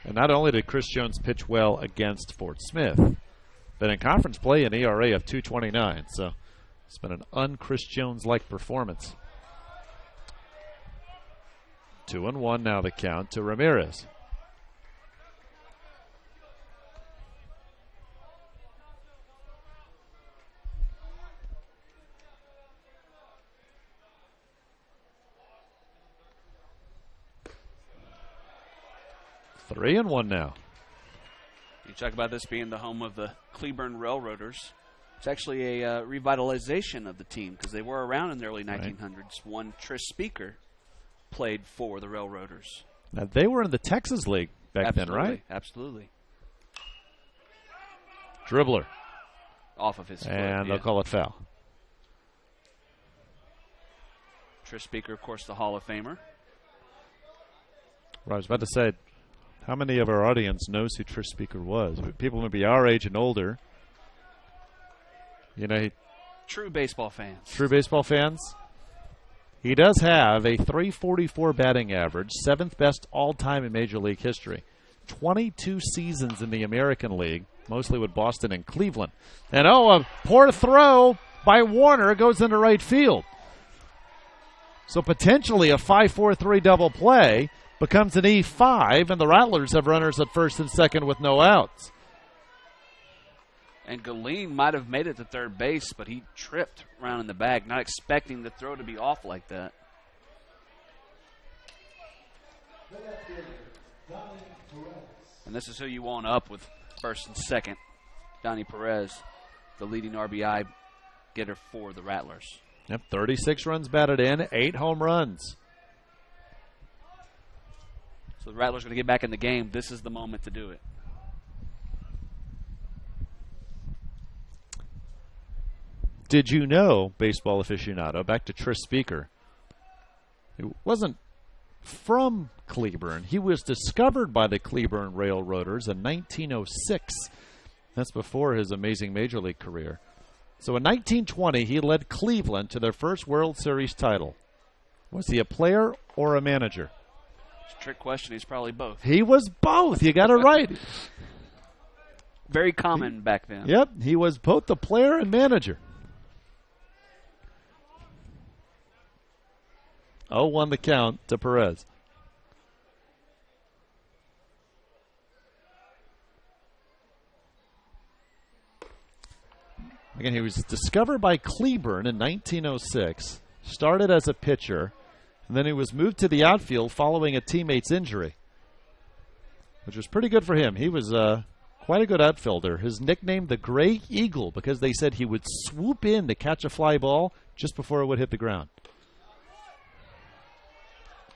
And not only did Chris Jones pitch well against Fort Smith, but in conference play an ERA of .229. So it's been an un-Chris Jones-like performance. 2-1 now the count to Ramirez. Three and one now. You talk about this being the home of the Cleburne Railroaders. It's actually a revitalization of the team because they were around in the early 1900s. Right. One Tris Speaker played for the Railroaders. Now, they were in the Texas League back then, right? Absolutely. Dribbler. Off of his foot. And they'll call it foul. Tris Speaker, of course, the Hall of Famer. Well, I was about to say, how many of our audience knows who Tris Speaker was? People maybe our age and older. You know, true baseball fans. True baseball fans. He does have a .344 batting average, 7th best all-time in Major League history. 22 seasons in the American League, mostly with Boston and Cleveland. And a poor throw by Warner goes into right field. So potentially a 5-4-3 double play becomes an E5, and the Rattlers have runners at first and second with no outs. And Galeen might have made it to third base, but he tripped around in the bag, not expecting the throw to be off like that. And this is who you want up with first and second. Donnie Perez, the leading RBI getter for the Rattlers. Yep, 36 runs batted in, 8 home runs. So the Rattlers are going to get back in the game. This is the moment to do it. Did you know, baseball aficionado, back to Tris Speaker, he wasn't from Cleburne. He was discovered by the Cleburne Railroaders in 1906. That's before his amazing Major League career. So in 1920, he led Cleveland to their first World Series title. Was he a player or a manager? It's a trick question. He's probably both. He was both. You got it right. Very common back then. Yep, he was both the player and manager. 0-1 the count to Perez. Again, he was discovered by Cleburne in 1906, started as a pitcher, and then he was moved to the outfield following a teammate's injury, which was pretty good for him. He was quite a good outfielder. His nickname, the Gray Eagle, because they said he would swoop in to catch a fly ball just before it would hit the ground.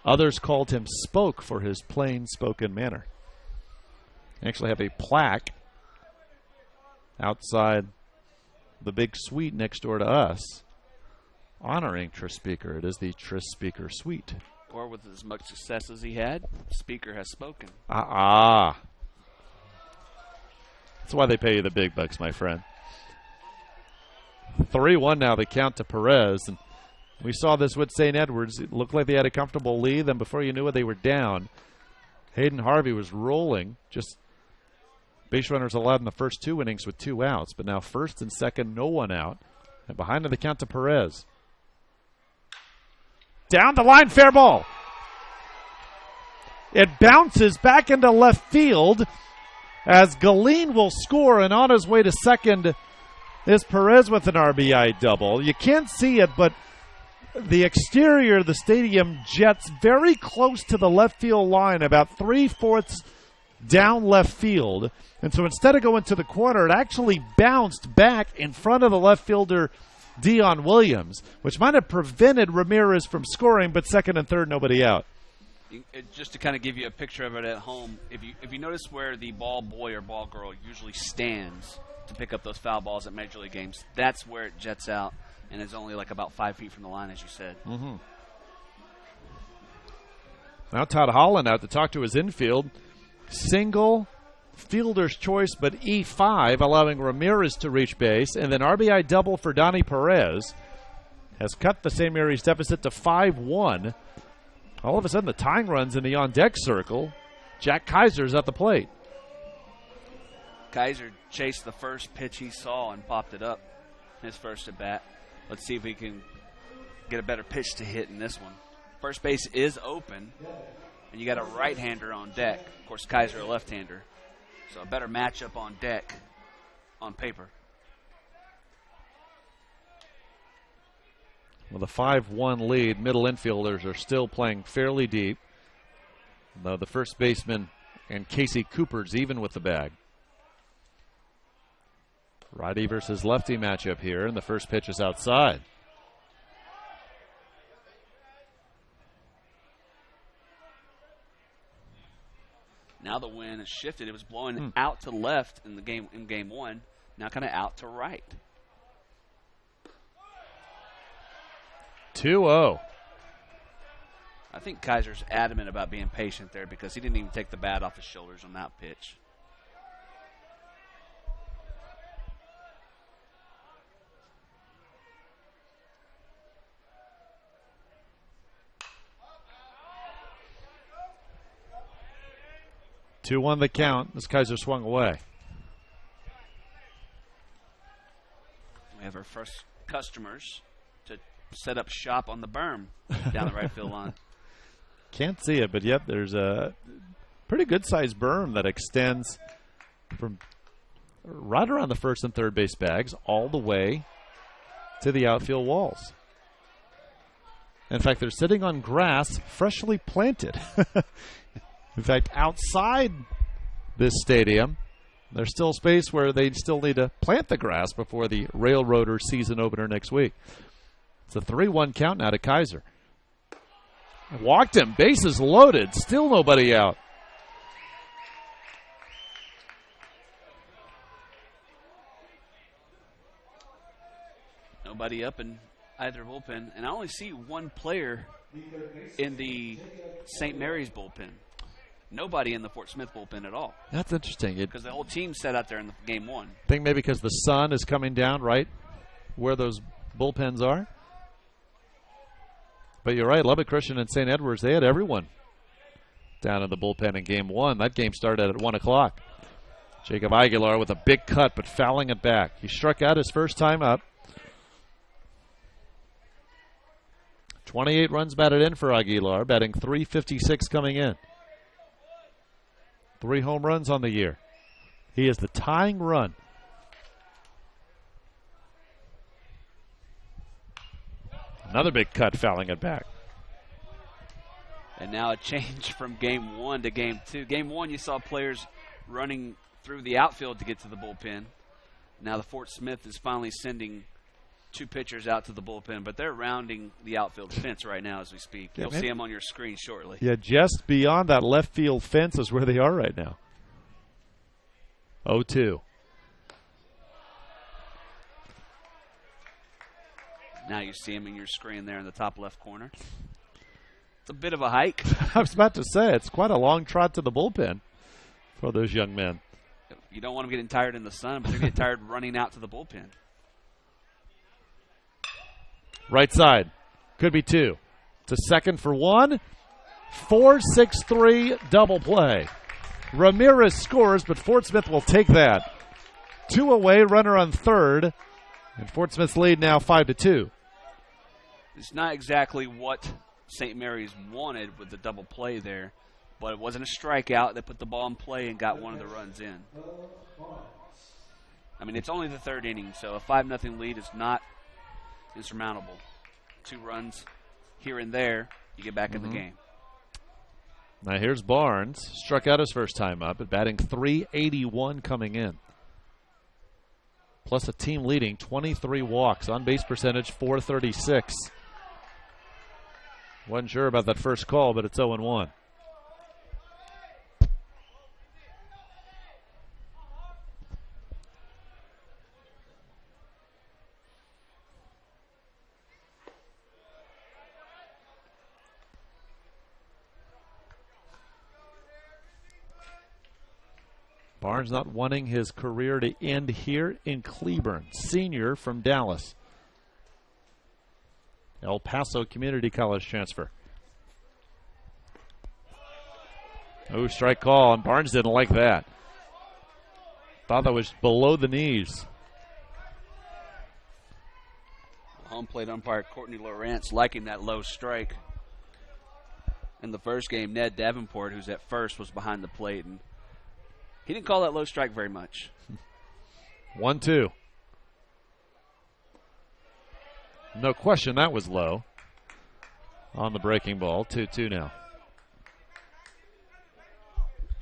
Others called him Spoke for his plain-spoken manner. They actually have a plaque outside the big suite next door to us, honoring Tris Speaker. It is the Tris Speaker Suite. Or with as much success as he had, Speaker has spoken. That's why they pay you the big bucks, my friend. 3-1 now, the count to Perez. And we saw this with St. Edwards. It looked like they had a comfortable lead. Then before you knew it, they were down. Hayden Harvey was rolling. Just base runners allowed in the first 2 innings with 2 outs. But now first and second, no one out. And behind the count to Perez. Down the line, fair ball. It bounces back into left field as Galeen will score, and on his way to second is Perez with an RBI double. You can't see it, but the exterior of the stadium jets very close to the left field line, about 3/4 down left field. And so instead of going to the corner, it actually bounced back in front of the left fielder, Dion Williams, which might have prevented Ramirez from scoring, but second and third, nobody out. Just to kind of give you a picture of it at home, if you notice where the ball boy or ball girl usually stands to pick up those foul balls at Major League games, that's where it jets out and is only like about 5 feet from the line, as you said. Mm-hmm. Now Todd Holland out to talk to his infield. Single, fielder's choice, but E5, allowing Ramirez to reach base, and then RBI double for Donnie Perez has cut the St. Mary's deficit to 5-1. All of a sudden, the tying run's in the on-deck circle. Jack Kaiser's at the plate. Kaiser chased the first pitch he saw and popped it up, his first at bat. Let's see if we can get a better pitch to hit in this one. First base is open, and you got a right-hander on deck. Of course, Kaiser a left-hander, so a better matchup on deck on paper. With a 5-1 lead, middle infielders are still playing fairly deep, though the first baseman and Casey Cooper's even with the bag. Righty versus lefty matchup here, and the first pitch is outside. Now the wind has shifted. It was blowing out to left in game one. Now kind of out to right. 2-0. I think Kaiser's adamant about being patient there because he didn't even take the bat off his shoulders on that pitch. Two on the count as Kaiser swung away. We have our first customers to set up shop on the berm down the right field line. Can't see it, but yep, there's a pretty good-sized berm that extends from right around the first and third base bags all the way to the outfield walls. In fact, they're sitting on grass freshly planted. In fact, outside this stadium, there's still space where they still need to plant the grass before the Railroaders season opener next week. It's a 3-1 count now to Kaiser. Walked him, bases loaded, still nobody out. Nobody up in either bullpen, and I only see one player in the St. Mary's bullpen. Nobody in the Fort Smith bullpen at all. That's interesting. Because the whole team sat out there in the game one. I think maybe because the sun is coming down right where those bullpens are. But you're right, Lubbock Christian and St. Edwards, they had everyone down in the bullpen in game one. That game started at 1 o'clock. Jacob Aguilar with a big cut, but fouling it back. He struck out his first time up. 28 runs batted in for Aguilar, batting .356 coming in. 3 home runs on the year. He is the tying run. Another big cut, fouling it back. And now a change from game one to game two. Game one, you saw players running through the outfield to get to the bullpen. Now the Fort Smith is finally sending 2 pitchers out to the bullpen, but they're rounding the outfield fence right now as we speak. You'll see them on your screen shortly. Yeah, just beyond that left field fence is where they are right now. 0-2. Now you see him in your screen there in the top left corner. It's a bit of a hike. I was about to say, it's quite a long trot to the bullpen for those young men. You don't want them getting tired in the sun, but they're getting tired running out to the bullpen. Right side. Could be two. To second for one. 4-6-3 double play. Ramirez scores, but Fort Smith will take that. 2 away, runner on third. And Fort Smith's lead now 5-2. It's not exactly what St. Mary's wanted with the double play there, but it wasn't a strikeout. They put the ball in play and got one of the runs in. I mean, it's only the third inning, so a 5-0 lead is not insurmountable. 2 runs here and there, you get back in the game. Now here's Barnes. Struck out his first time up, but batting .381 coming in. Plus a team leading 23 walks. On base percentage .436. Wasn't sure about that first call, but it's 0-1. Barnes not wanting his career to end here in Cleburne. Senior from Dallas. El Paso Community College transfer. Oh, strike call, and Barnes didn't like that. Thought that was below the knees. Home plate umpire Courtney Lawrence liking that low strike. In the first game, Ned Davenport, who's at first, was behind the plate, and he didn't call that low strike very much. 1-2. No question that was low on the breaking ball. 2-2 now.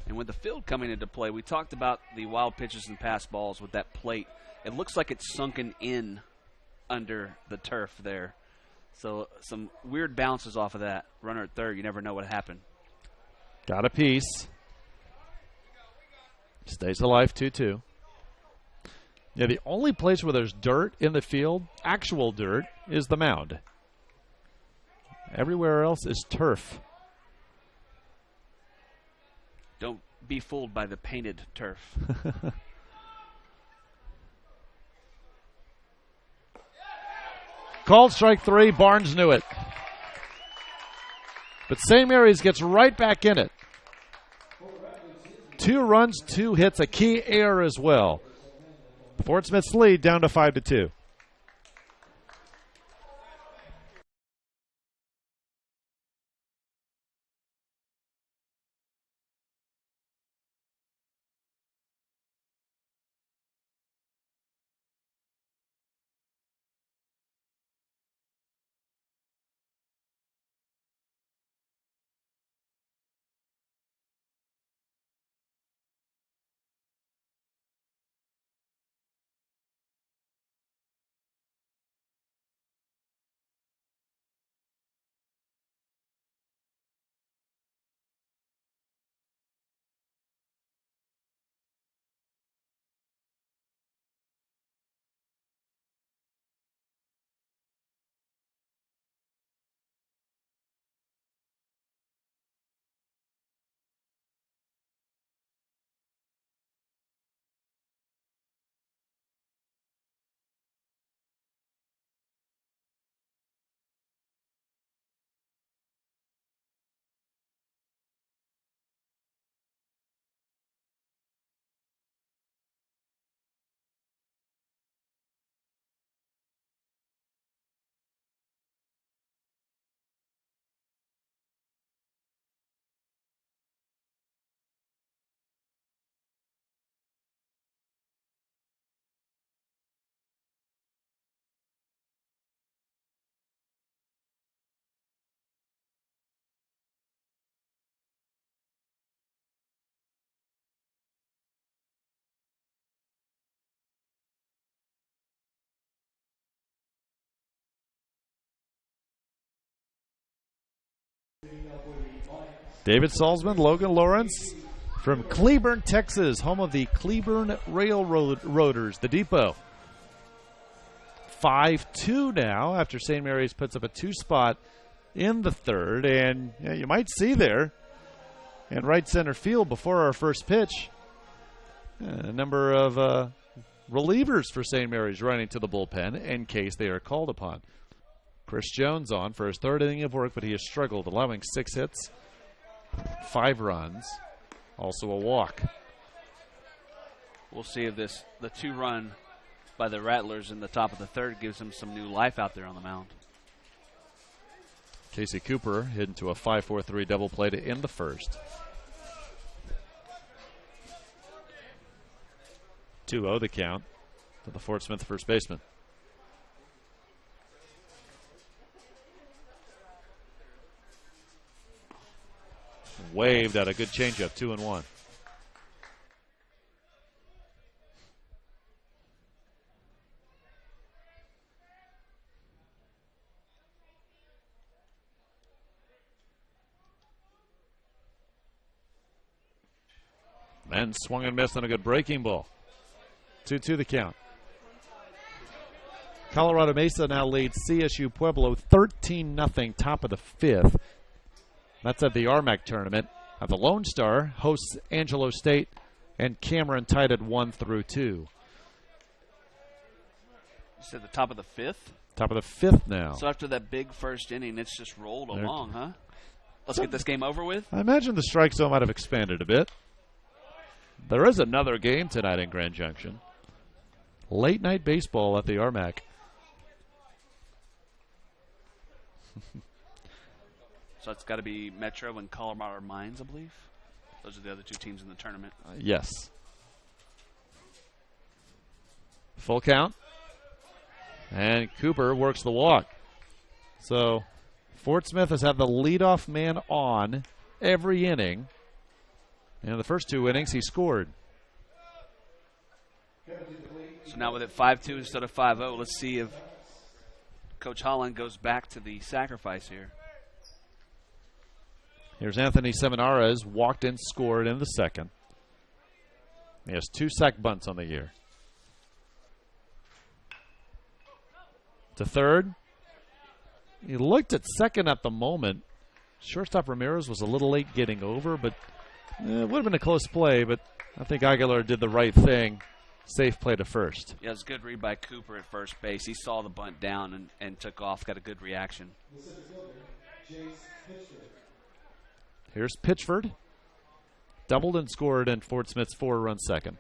And with the field coming into play, we talked about the wild pitches and pass balls with that plate. It looks like it's sunken in under the turf there. So some weird bounces off of that. Runner at third, you never know what happened. Got a piece. Stays alive, 2-2. Yeah, the only place where there's dirt in the field, actual dirt, is the mound. Everywhere else is turf. Don't be fooled by the painted turf. Called strike 3. Barnes knew it. But St. Mary's gets right back in it. 2 runs, 2 hits, a key error as well. Fort Smith's lead down to 5-2. David Salzman, Logan Lawrence from Cleburne, Texas, home of the Cleburne Railroaders, the depot. 5-2 now after St. Mary's puts up a 2-spot in the third. And you might see there in right center field before our first pitch a number of relievers for St. Mary's running to the bullpen in case they are called upon. Chris Jones on for his third inning of work, but he has struggled, allowing 6 hits, 5 runs, also a walk. We'll see if the 2-run by the Rattlers in the top of the third gives him some new life out there on the mound. Casey Cooper hit into a 5-4-3 double play to end the first. 2-0 the count to the Fort Smith first baseman. Waved at a good changeup, 2-1. And swung and missed on a good breaking ball. 2-2 the count. Colorado Mesa now leads CSU Pueblo 13-0, top of the 5th. That's at the RMAC tournament. The Lone Star hosts Angelo State and Cameron tied at 1-2. You said the top of the 5th? Top of the 5th now. So after that big first inning, it's just rolled along, huh? Let's get this game over with. I imagine the strike zone might have expanded a bit. There is another game tonight in Grand Junction. Late night baseball at the RMAC. So it's got to be Metro and Colorado Mines, I believe. Those are the other 2 teams in the tournament. Yes. Full count. And Cooper works the walk. So Fort Smith has had the leadoff man on every inning. And in the first 2 innings, he scored. So now with it 5-2 instead of 5-0, let's see if Coach Holland goes back to the sacrifice here. Here's Anthony Seminarez, walked and scored in the second. He has 2 sack bunts on the year. To third. He looked at second at the moment. Shortstop Ramirez was a little late getting over, but it would have been a close play, but I think Aguilar did the right thing. Safe play to first. Yeah, it was a good read by Cooper at first base. He saw the bunt down and took off, got a good reaction. Here's Pitchford. Doubled and scored in Fort Smith's 4-run second.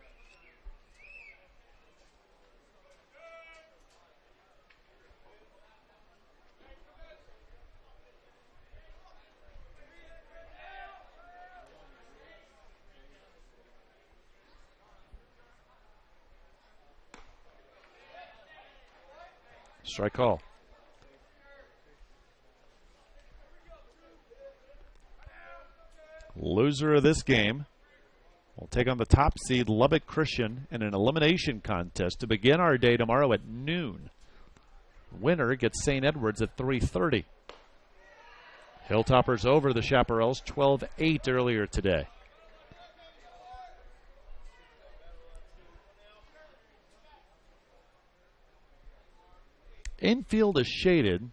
Strike call. Loser of this game will take on the top seed Lubbock Christian in an elimination contest to begin our day tomorrow at noon. Winner gets St. Edwards at 3:30. Hilltoppers over the Chaparrals 12-8 earlier today. Infield is shaded,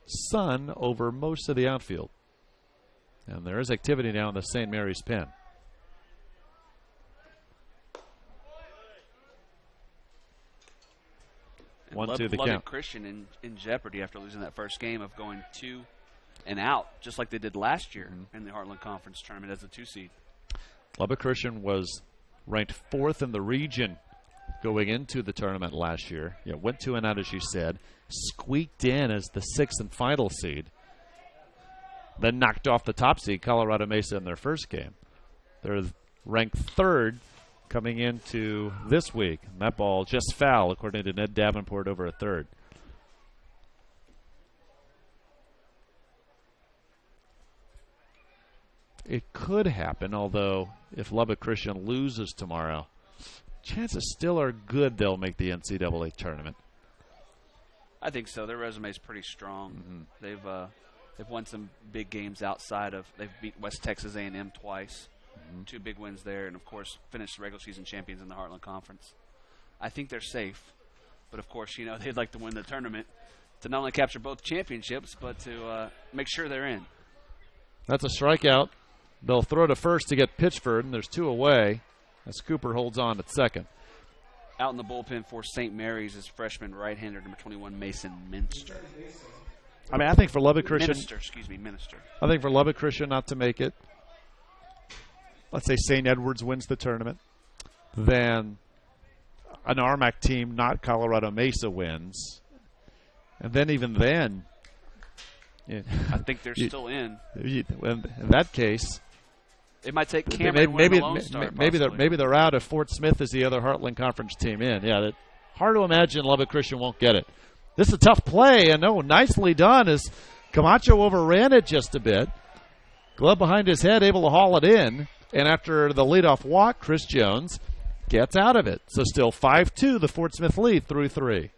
sun over most of the outfield. And there is activity now in the St. Mary's pen. One, two, the count. Lubbock Christian in jeopardy after losing that first game of going 2 and out, just like they did last year in the Heartland Conference tournament as a 2 seed. Lubbock Christian was ranked 4th in the region going into the tournament last year. Yeah, went 2 and out, as you said. Squeaked in as the 6th and final seed. Then knocked off the top seed, Colorado Mesa, in their first game. They're ranked 3rd coming into this week. And that ball just foul, according to Ned Davenport, over a third. It could happen, although if Lubbock Christian loses tomorrow, chances still are good they'll make the NCAA tournament. I think so. Their resume is pretty strong. They've won some big games outside of. They've beat West Texas A&M twice, 2 big wins there, and of course finished regular season champions in the Heartland Conference. I think they're safe. But, of course, they'd like to win the tournament to not only capture both championships, but to make sure they're in. That's a strikeout. They'll throw to first to get Pitchford, and there's 2 away as Cooper holds on at second. Out in the bullpen for St. Mary's is freshman right-hander number 21, Mason Minster. I think for Lubbock Christian. Minister. I think for Lubbock Christian not to make it, let's say St. Edwards wins the tournament, then an Armac team, not Colorado Mesa, wins. And then even then, I think they're still in. In that case, it might take Cameron maybe they're out if Fort Smith is the other Heartland Conference team in. Yeah, hard to imagine Lubbock Christian won't get it. This is a tough play, and nicely done as Camacho overran it just a bit. Glove behind his head, able to haul it in. And after the leadoff walk, Chris Jones gets out of it. So still 5-2, the Fort Smith lead through 3.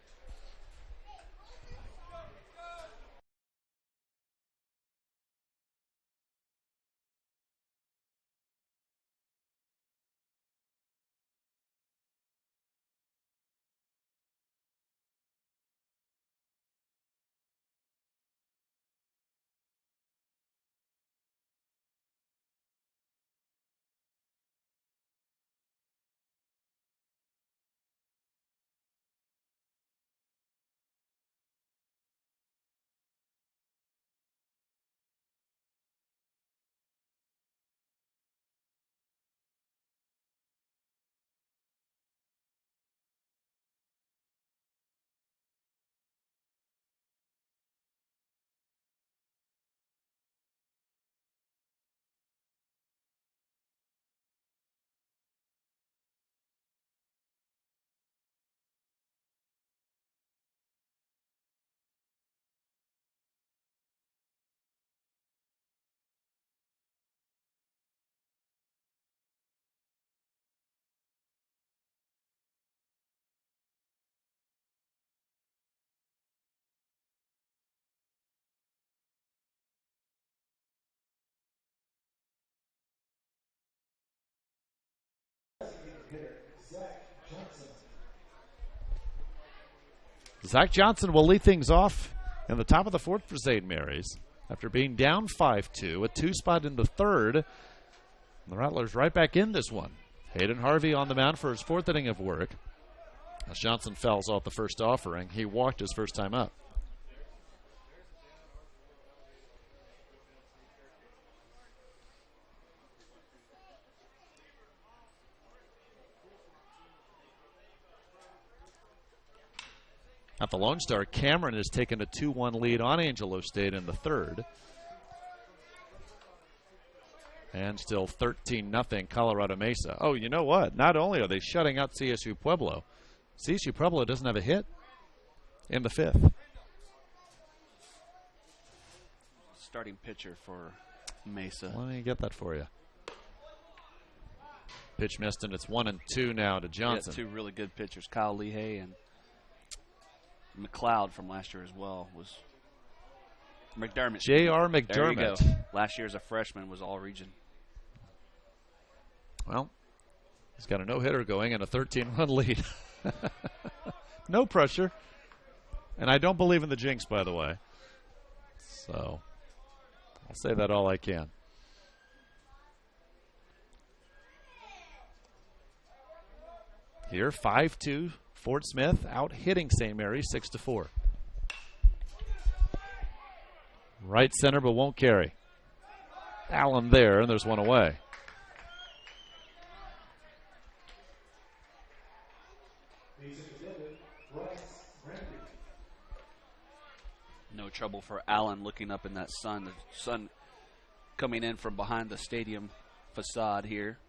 Zach Johnson will lead things off in the top of the 4th for St. Mary's after being down 5-2, a 2-spot in the 3rd. The Rattlers right back in this one. Hayden Harvey on the mound for his 4th inning of work. As Johnson fouls off the first offering, he walked his first time up. At the Lone Star, Cameron has taken a 2-1 lead on Angelo State in the 3rd. And still 13-0 Colorado Mesa. Oh, you know what? Not only are they shutting out CSU Pueblo, CSU Pueblo doesn't have a hit in the 5th. Starting pitcher for Mesa. Let me get that for you. Pitch missed, and it's 1-2 now to Johnson. Yeah, 2 really good pitchers, Kyle Lehey and McLeod from last year as well was McDermott. J.R. McDermott. There you go. Last year as a freshman was all region. Well, he's got a no-hitter going and a 13-run lead. No pressure. And I don't believe in the jinx, by the way. So I'll say that all I can. Here, 5-2. Fort Smith out hitting St. Mary's 6-4. Right center, but won't carry. Allen there, and there's one away. No trouble for Allen looking up in that sun. The sun coming in from behind the stadium facade here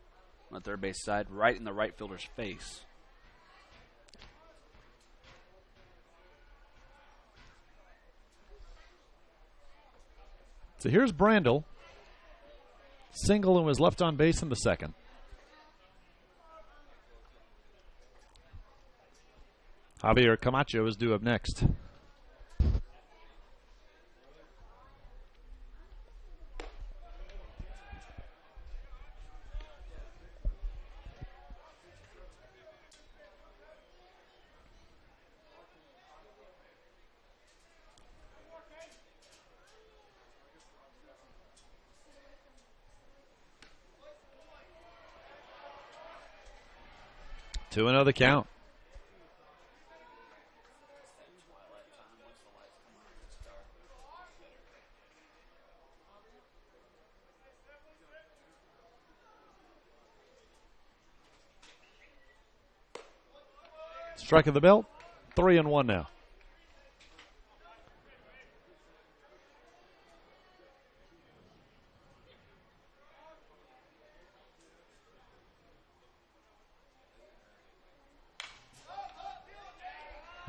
on the third base side, right in the right fielder's face. So here's Brandel. Single and was left on base in the 2nd. Javier Camacho is due up next. 2-0 the count. Striking the belt, 3-1 now.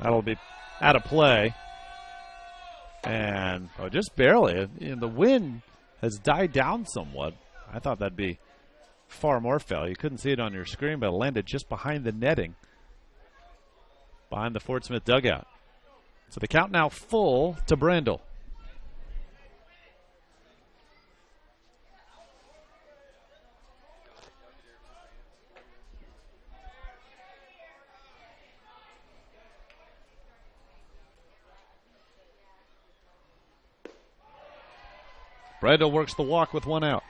That'll be out of play. And just barely. The wind has died down somewhat. I thought that'd be far more foul. You couldn't see it on your screen, but it landed just behind the netting, behind the Fort Smith dugout. So the count now full to Brandel. Brandel works the walk with 1 out.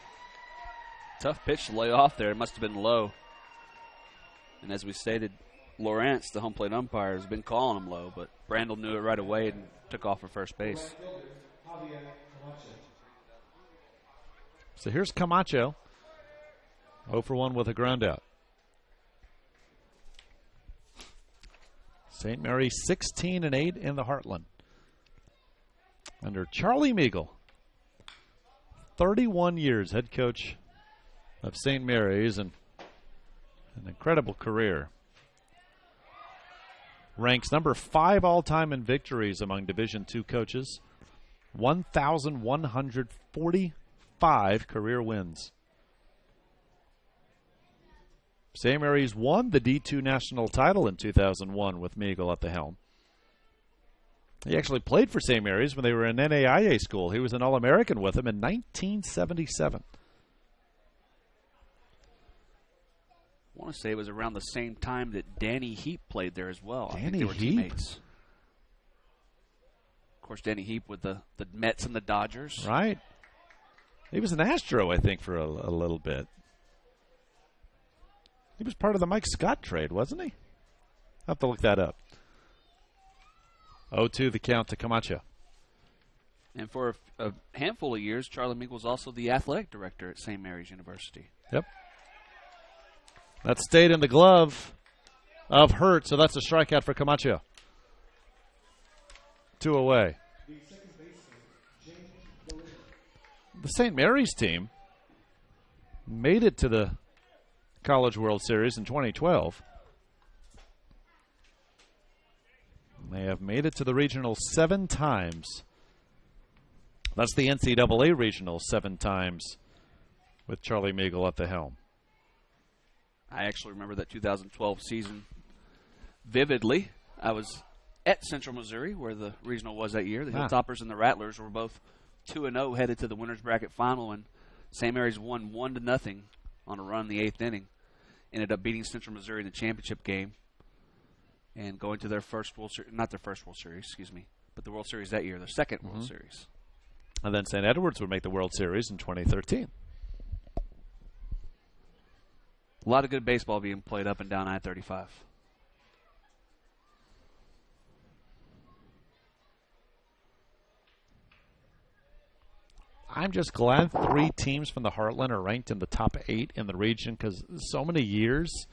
Tough pitch to lay off there. It must have been low. And as we stated, Lawrence, the home plate umpire, has been calling him low, but Brandel knew it right away and took off for first base. So here's Camacho, 0 for 1 with a ground out. St. Mary's 16-8 in the Heartland. Under Charlie Meagle, 31 years head coach of St. Mary's, and an incredible career. Ranks number 5 all-time in victories among Division II coaches. 1,145 career wins. St. Mary's won the D2 national title in 2001 with Meagle at the helm. He actually played for St. Mary's when they were in NAIA school. He was an All-American with them in 1977. I want to say it was around the same time that Danny Heap played there as well. I think Danny they were Heap? teammates. Of course, Danny Heap with the Mets and the Dodgers. Right. He was an Astro, I think, for a little bit. He was part of the Mike Scott trade, wasn't he? I'll have to look that up. 0-2 the count to Camacho. And for a handful of years, Charlie Meagle was also the athletic director at St. Mary's University. Yep. That stayed in the glove of Hurt, so that's a strikeout for Camacho. 2 away. The St. Mary's team made it to the College World Series in 2012. They have made it to the regional 7 times. That's the NCAA regional 7 times with Charlie Meagle at the helm. I actually remember that 2012 season vividly. I was at Central Missouri, where the regional was that year. The Hilltoppers and the Rattlers were both 2-0 headed to the winner's bracket final, and St. Mary's won 1-0 on a run in the 8th inning. Ended up beating Central Missouri in the championship game and going to their first World Series, not their first World Series, excuse me, but the World Series that year, their second World Series. And then St. Edwards would make the World Series in 2013. A lot of good baseball being played up and down I-35. I'm just glad 3 teams from the Heartland are ranked in the top 8 in the region, because so many years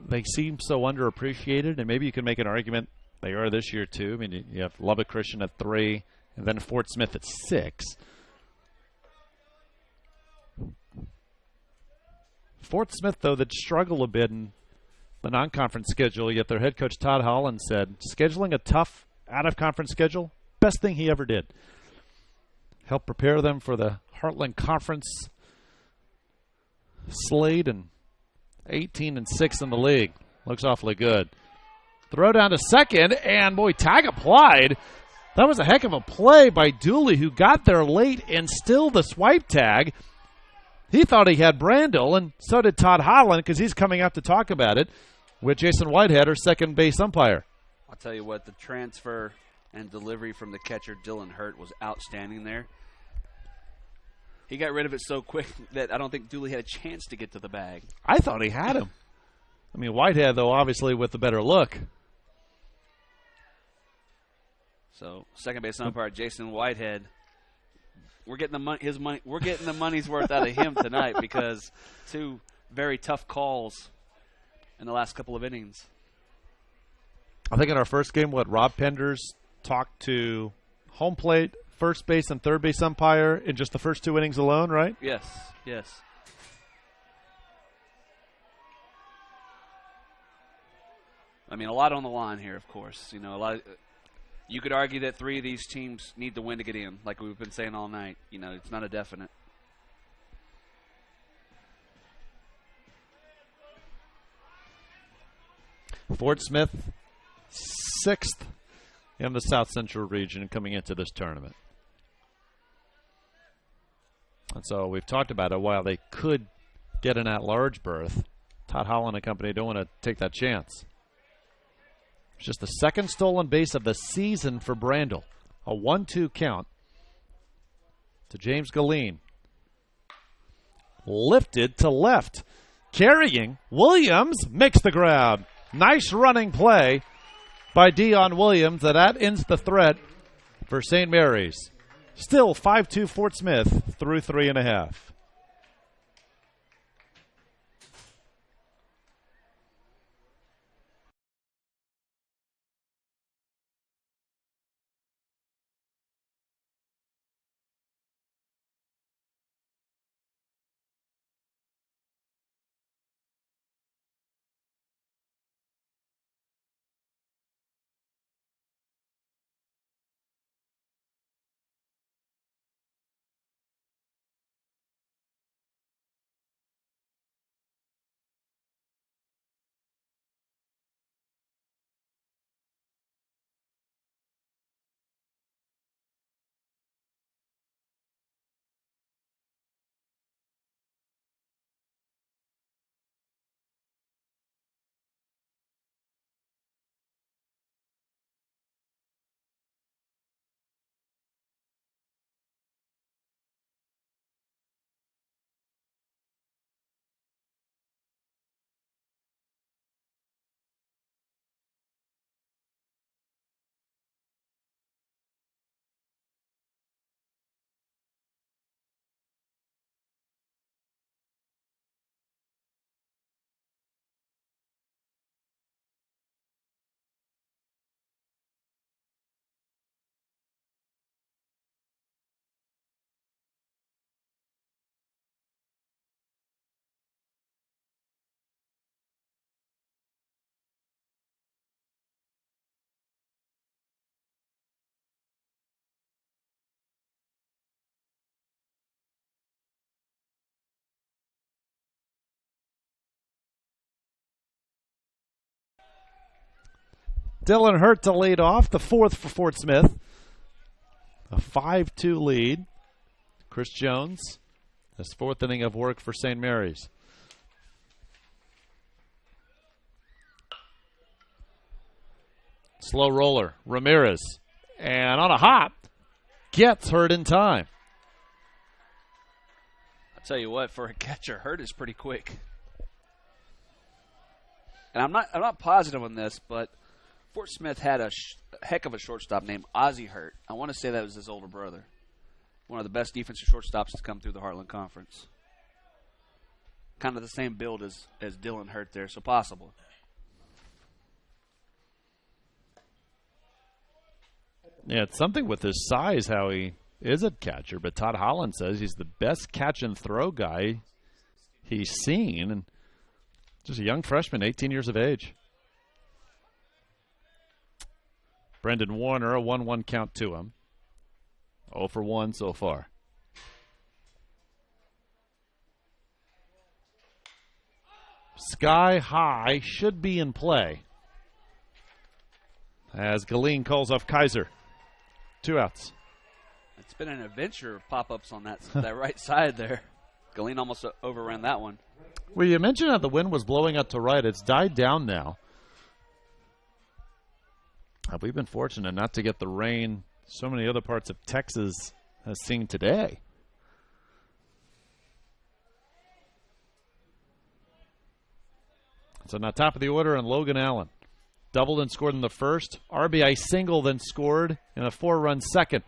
they seem so underappreciated, and maybe you can make an argument they are this year too. I mean, you have Lubbock Christian at 3, and then Fort Smith at 6. Fort Smith, though, that struggle a bit in the non-conference schedule, yet their head coach Todd Holland said scheduling a tough out-of-conference schedule, best thing he ever did. Help prepare them for the Heartland Conference slate, and 18-6 in the league. Looks awfully good. Throw down to second, and boy, tag applied. That was a heck of a play by Dooley, who got there late and still the swipe tag. He thought he had Brandel, and so did Todd Holland, because he's coming up to talk about it with Jason Whitehead, our second base umpire. I'll tell you what, the transfer and delivery from the catcher, Dylan Hurt, was outstanding there. He got rid of it so quick that I don't think Dooley had a chance to get to the bag. I thought he had him. I mean, Whitehead, though, obviously with the better look. So, second base umpire Jason Whitehead. We're getting We're getting the money's worth out of him tonight because two very tough calls in the last couple of innings. I think in our first game, Rob Penders talked to home plate, first base, and third base umpire in just the first 2 innings alone, right? Yes, yes. I mean, a lot on the line here, of course. You know, you could argue that 3 of these teams need to win to get in, like we've been saying all night. You know, it's not a definite. Fort Smith, 6th in the South Central region coming into this tournament. And so we've talked about it. While they could get an at-large berth, Todd Holland and company don't want to take that chance. It's just the second stolen base of the season for Brandel. A 1-2 count to James Galeen. Lifted to left. Carrying, Williams makes the grab. Nice running play by Dion Williams. That ends the threat for St. Mary's. Still 5-2 Fort Smith through 3.5. Dylan Hurt to lead off, the 4th for Fort Smith. A 5-2 lead. Chris Jones, his 4th inning of work for St. Mary's. Slow roller, Ramirez. And on a hop, gets Hurt in time. I'll tell you what, for a catcher, Hurt is pretty quick. And I'm not positive on this, but Fort Smith had a heck of a shortstop named Ozzie Hurt. I want to say that was his older brother. One of the best defensive shortstops to come through the Heartland Conference. Kind of the same build as Dylan Hurt there, so possible. Yeah, it's something with his size how he is a catcher, but Todd Holland says he's the best catch and throw guy he's seen. And just a young freshman, 18 years of age. Brendan Warner, a 1-1 count to him. 0 for 1 so far. Sky high should be in play as Galeen calls off Kaiser. 2 outs. It's been an adventure of pop-ups on that right side there. Galeen almost overran that one. Well, you mentioned how the wind was blowing out to right. It's died down now. We've been fortunate not to get the rain so many other parts of Texas has seen today. So now top of the order and Logan Allen. Doubled and scored in the first. RBI single then scored in a 4-run second.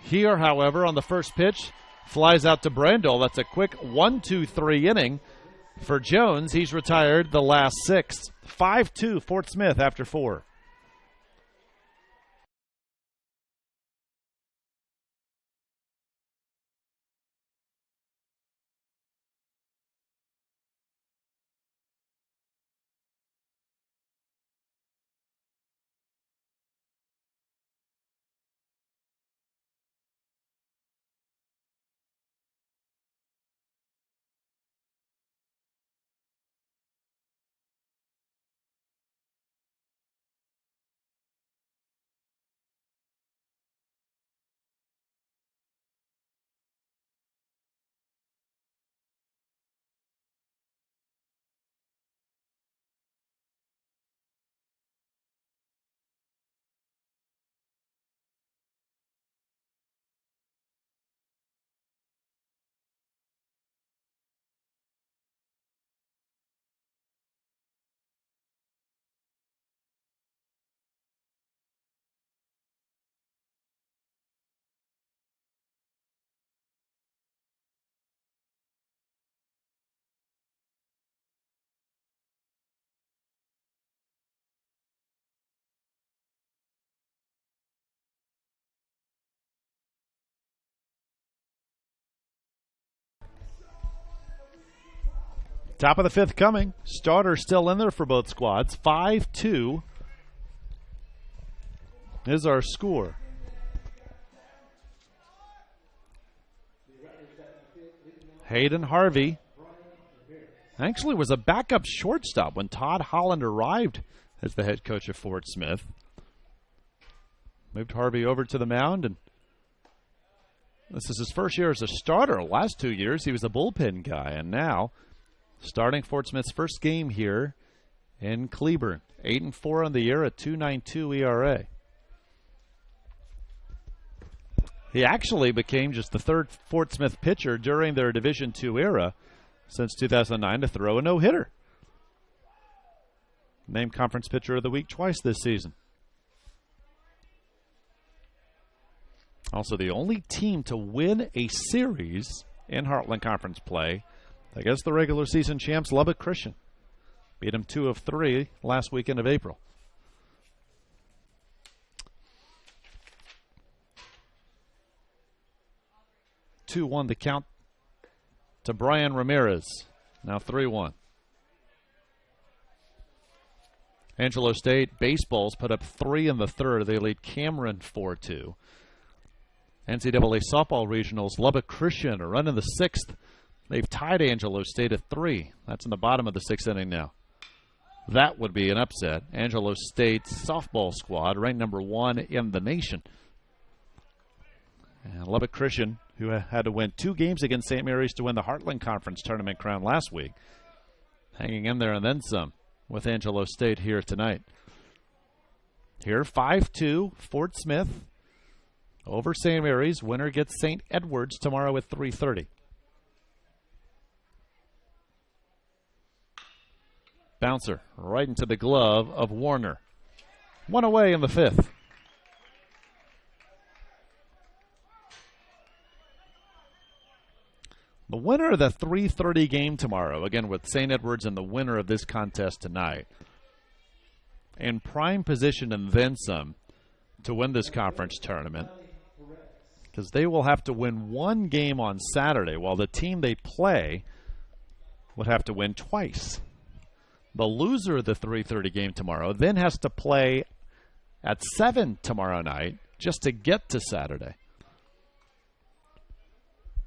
Here, however, on the first pitch, flies out to Brandel. That's a quick 1-2-3 inning for Jones. He's retired the last 6. 5-2 Fort Smith after 4. Top of the 5th coming. Starter still in there for both squads. 5-2 is our score. Hayden Harvey actually was a backup shortstop when Todd Holland arrived as the head coach of Fort Smith. Moved Harvey over to the mound, and this is his first year as a starter. Last 2 years, he was a bullpen guy, and now starting Fort Smith's first game here in Cleburne. 8-4 on the year, a 2.92 ERA. He actually became just the 3rd Fort Smith pitcher during their Division II era since 2009 to throw a no-hitter. Named Conference Pitcher of the Week twice this season. Also the only team to win a series in Heartland Conference play against the regular season champs, Lubbock Christian. Beat them 2 of 3 last weekend of April. Two won the count to Brian Ramirez. Now 3-1. Angelo State Baseballs put up 3 in the 3rd. They lead Cameron 4-2. NCAA softball regionals, Lubbock Christian are running the 6th. They've tied Angelo State at 3. That's in the bottom of the 6th inning now. That would be an upset. Angelo State's softball squad ranked number 1 in the nation. And Lubbock Christian, who had to win 2 games against St. Mary's to win the Heartland Conference tournament crown last week, hanging in there and then some with Angelo State here tonight. Here, 5-2, Fort Smith over St. Mary's. Winner gets St. Edward's tomorrow at 3:30. Bouncer right into the glove of Warner. 1 away in the 5th. The winner of the 3:30 game tomorrow, again with St. Edward's and the winner of this contest tonight, in prime position and then some to win this conference tournament, because they will have to win 1 game on Saturday, while the team they play would have to win twice. The loser of the 3:30 game tomorrow then has to play at 7 tomorrow night just to get to Saturday.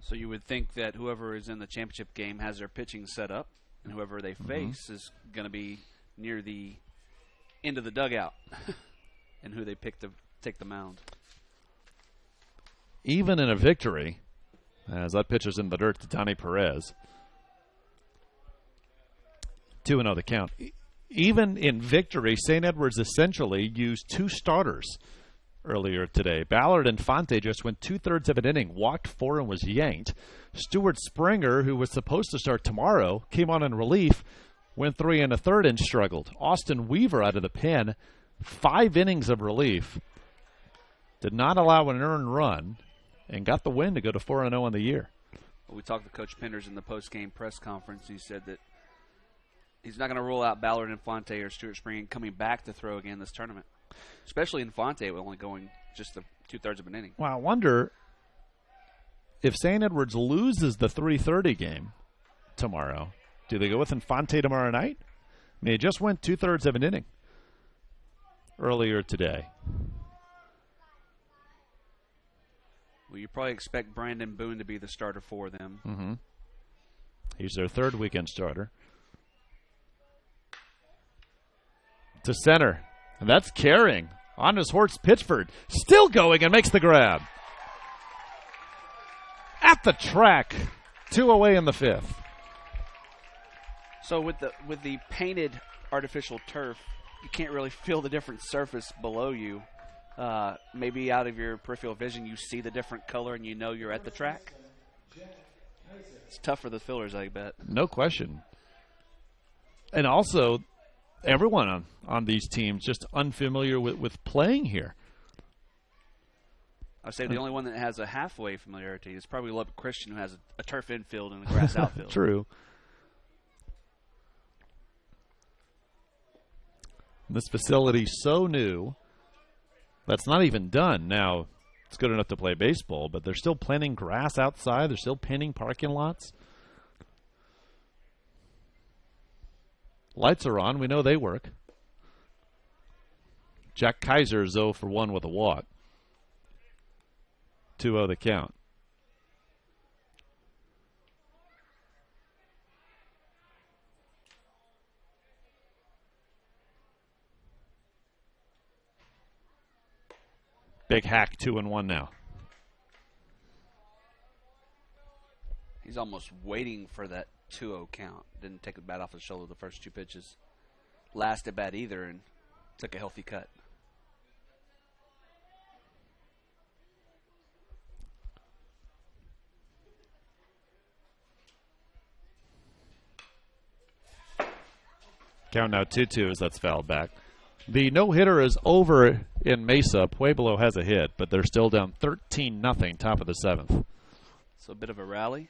So you would think that whoever is in the championship game has their pitching set up, and whoever they face is going to be near the end of the dugout, and who they pick to take the mound. Even in a victory, as that pitcher's in the dirt to Donnie Perez, 2-0 the count. Even in victory, St. Edward's essentially used 2 starters earlier today. Ballard and Fonte just went 2/3 of an inning, walked 4 and was yanked. Stuart Springer, who was supposed to start tomorrow, came on in relief, Went 3 1/3 and struggled. Austin Weaver out of the pen, 5 innings of relief. Did not allow an earned run and got the win to go to 4-0 on the year. Well, we talked to Coach Penders in the post-game press conference. He said that he's not going to rule out Ballard Infante or Stuart Spring coming back to throw again this tournament, especially Infante with only going just the 2/3 of an inning. Well, I wonder if St. Edwards loses the 3:30 game tomorrow, do they go with Infante tomorrow night? I mean, he just went 2/3 of an inning earlier today. Well, you probably expect Brandon Boone to be the starter for them. Mm-hmm. He's their third weekend starter. To center. And that's carrying. On his horse, Pitchford. Still going and makes the grab. At the track. 2 away in the 5th. So with the painted artificial turf, you can't really feel the different surface below you. Maybe out of your peripheral vision, you see the different color and you know you're at the track. It's tough for the fielders, I bet. No question. And also, everyone on these teams just unfamiliar with playing here. I'd say the only one that has a halfway familiarity is probably Lubbock Christian, who has a turf infield and a grass outfield. True. This facility's so new that's not even done. Now, it's good enough to play baseball, but they're still planting grass outside. They're still painting parking lots. Lights are on. We know they work. Jack Kaiser is 0 for 1 with a walk. 2-0 the count. Big hack, 2-1 now. He's almost waiting for that 2-0 count. Didn't take the bat off his shoulder the first 2 pitches. Last at bat either, and took a healthy cut. Count now 2-2 as that's fouled back. The no-hitter is over in Mesa. Pueblo has a hit, but they're still down 13-0, top of the 7th. So a bit of a rally.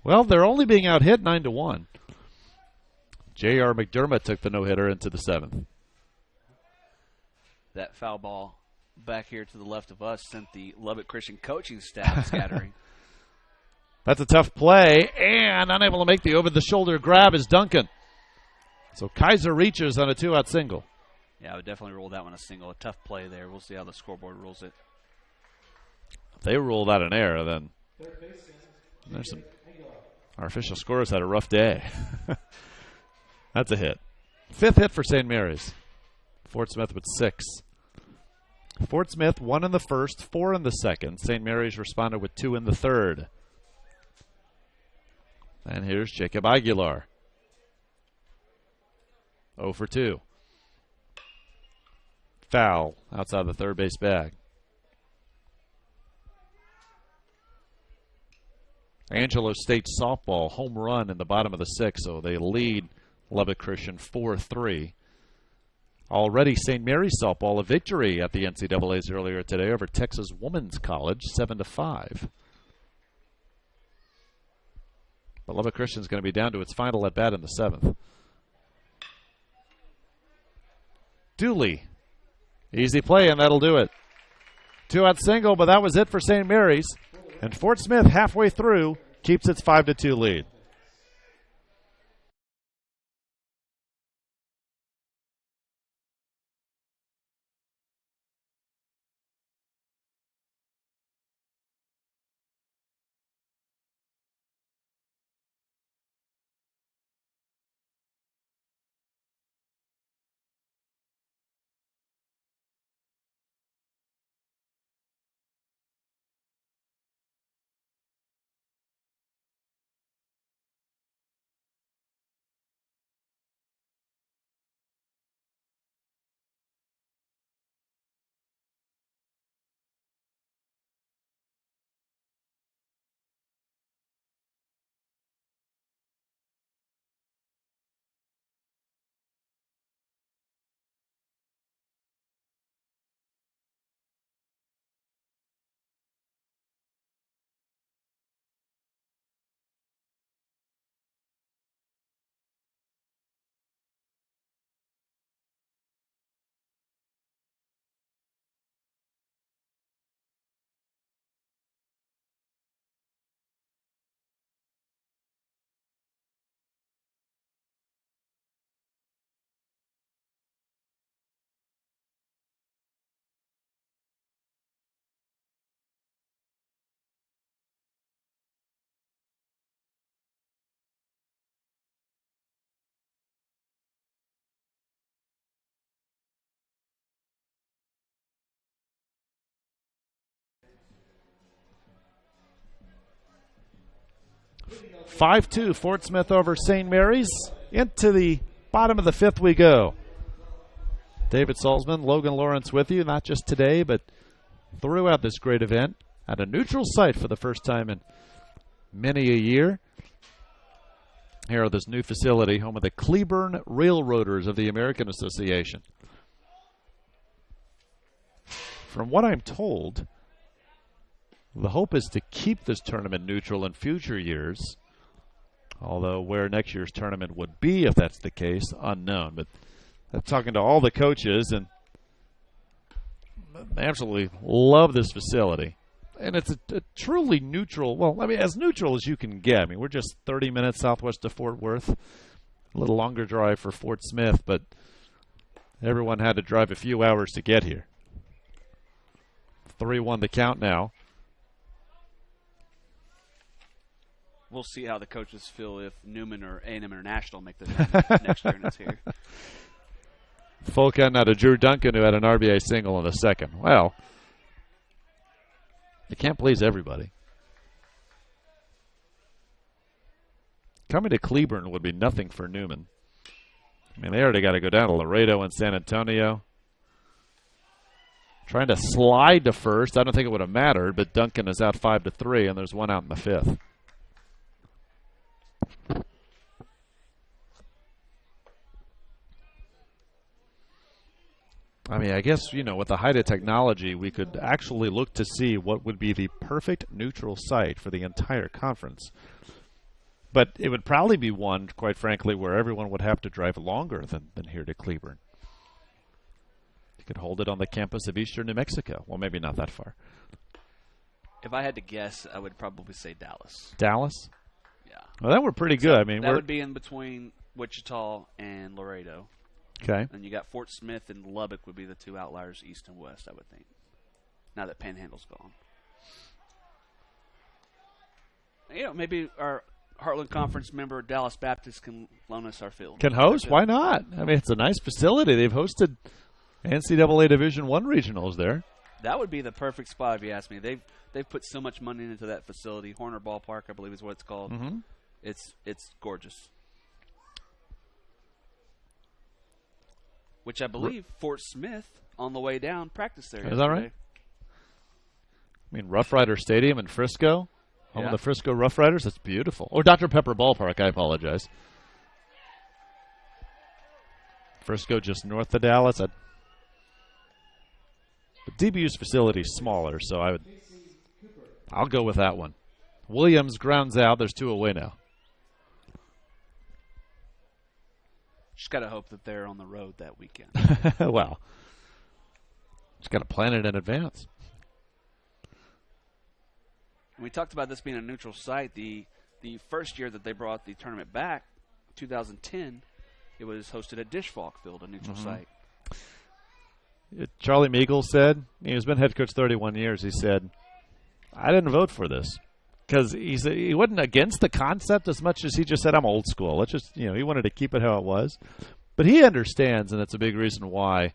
Well, they're only being out-hit 9-1. J.R. McDermott took the no-hitter into the 7th. That foul ball back here to the left of us sent the Lubbock Christian coaching staff scattering. That's a tough play, and unable to make the over-the-shoulder grab is Duncan. So Kaiser reaches on a 2-out single. Yeah, I would definitely rule that one a single. A tough play there. We'll see how the scoreboard rules it. If they rule that an error, then there's some. Our official scorers had a rough day. That's a hit. 5th hit for St. Mary's. Fort Smith with 6. Fort Smith 1 in the 1st, 4 in the 2nd. St. Mary's responded with 2 in the 3rd. And here's Jacob Aguilar. 0 for 2. Foul outside the third base bag. Angelo State softball home run in the bottom of the 6th, so they lead Lubbock Christian 4-3. Already St. Mary's softball a victory at the NCAA's earlier today over Texas Women's College 7-5. But Lubbock Christian is going to be down to its final at bat in the 7th. Dooley. Easy play, and that'll do it. 2-out single, but that was it for St. Mary's. And Fort Smith, halfway through, keeps its 5-2 lead. 5-2 Fort Smith over St. Mary's. Into the bottom of the fifth we go. David Salzman, Logan Lawrence with you, not just today, but throughout this great event at a neutral site for the first time in many a year. Here at this new facility, home of the Cleburne Railroaders of the American Association. From what I'm told, the hope is to keep this tournament neutral in future years, although where next year's tournament would be, if that's the case, unknown. But I'm talking to all the coaches, and they absolutely love this facility. And it's a truly neutral, well, I mean, as neutral as you can get. I mean, we're just 30 minutes southwest of Fort Worth. A little longer drive for Fort Smith, but everyone had to drive a few hours to get here. 3-1 the count now. We'll see how the coaches feel if Newman or A&M International make the next year and it's here. Full count now to Drew Duncan, who had an RBI single in the second. Well, you can't please everybody. Coming to Cleburne would be nothing for Newman. I mean, they already got to go down to Laredo and San Antonio. Trying to slide to first. I don't think it would have mattered, but Duncan is out 5-3, and there's one out in the fifth. I mean, I guess, you know, with the height of technology, we could actually look to see what would be the perfect neutral site for the entire conference. But it would probably be one, quite frankly, where everyone would have to drive longer than here to Cleburne. You could hold it on the campus of Eastern New Mexico. Well, maybe not that far. If I had to guess, I would probably say Dallas. Dallas? Yeah. Well, that were pretty good. I mean, that would be in between Wichita and Laredo. Okay. And you got Fort Smith and Lubbock would be the two outliers, east and west, I would think, now that Panhandle's gone. You know, maybe our Heartland Conference member, Dallas Baptist, can loan us our field. Can host? Why not? I mean, it's a nice facility. They've hosted NCAA Division I regionals there. That would be the perfect spot, if you ask me. They've put so much money into that facility. Horner Ballpark, I believe is what it's called. Mm-hmm. It's gorgeous. Which I believe Fort Smith, on the way down, practiced there. Is that right? I mean, Rough Rider Stadium in Frisco, home of the Frisco Rough Riders. That's beautiful. Or Dr. Pepper Ballpark, I apologize. Frisco just north of Dallas. But DBU's facility is smaller, so I'll go with that one. Williams grounds out. There's 2 away now. Just got to hope that they're on the road that weekend. Well, just got to plan it in advance. We talked about this being a neutral site. The first year that they brought the tournament back, 2010, it was hosted at Dishfalk Field, a neutral site. Charlie Meagle said, he's been head coach 31 years, he said, I didn't vote for this. Because he wasn't against the concept as much as he just said, I'm old school. Let's just, he wanted to keep it how it was. But he understands, and that's a big reason why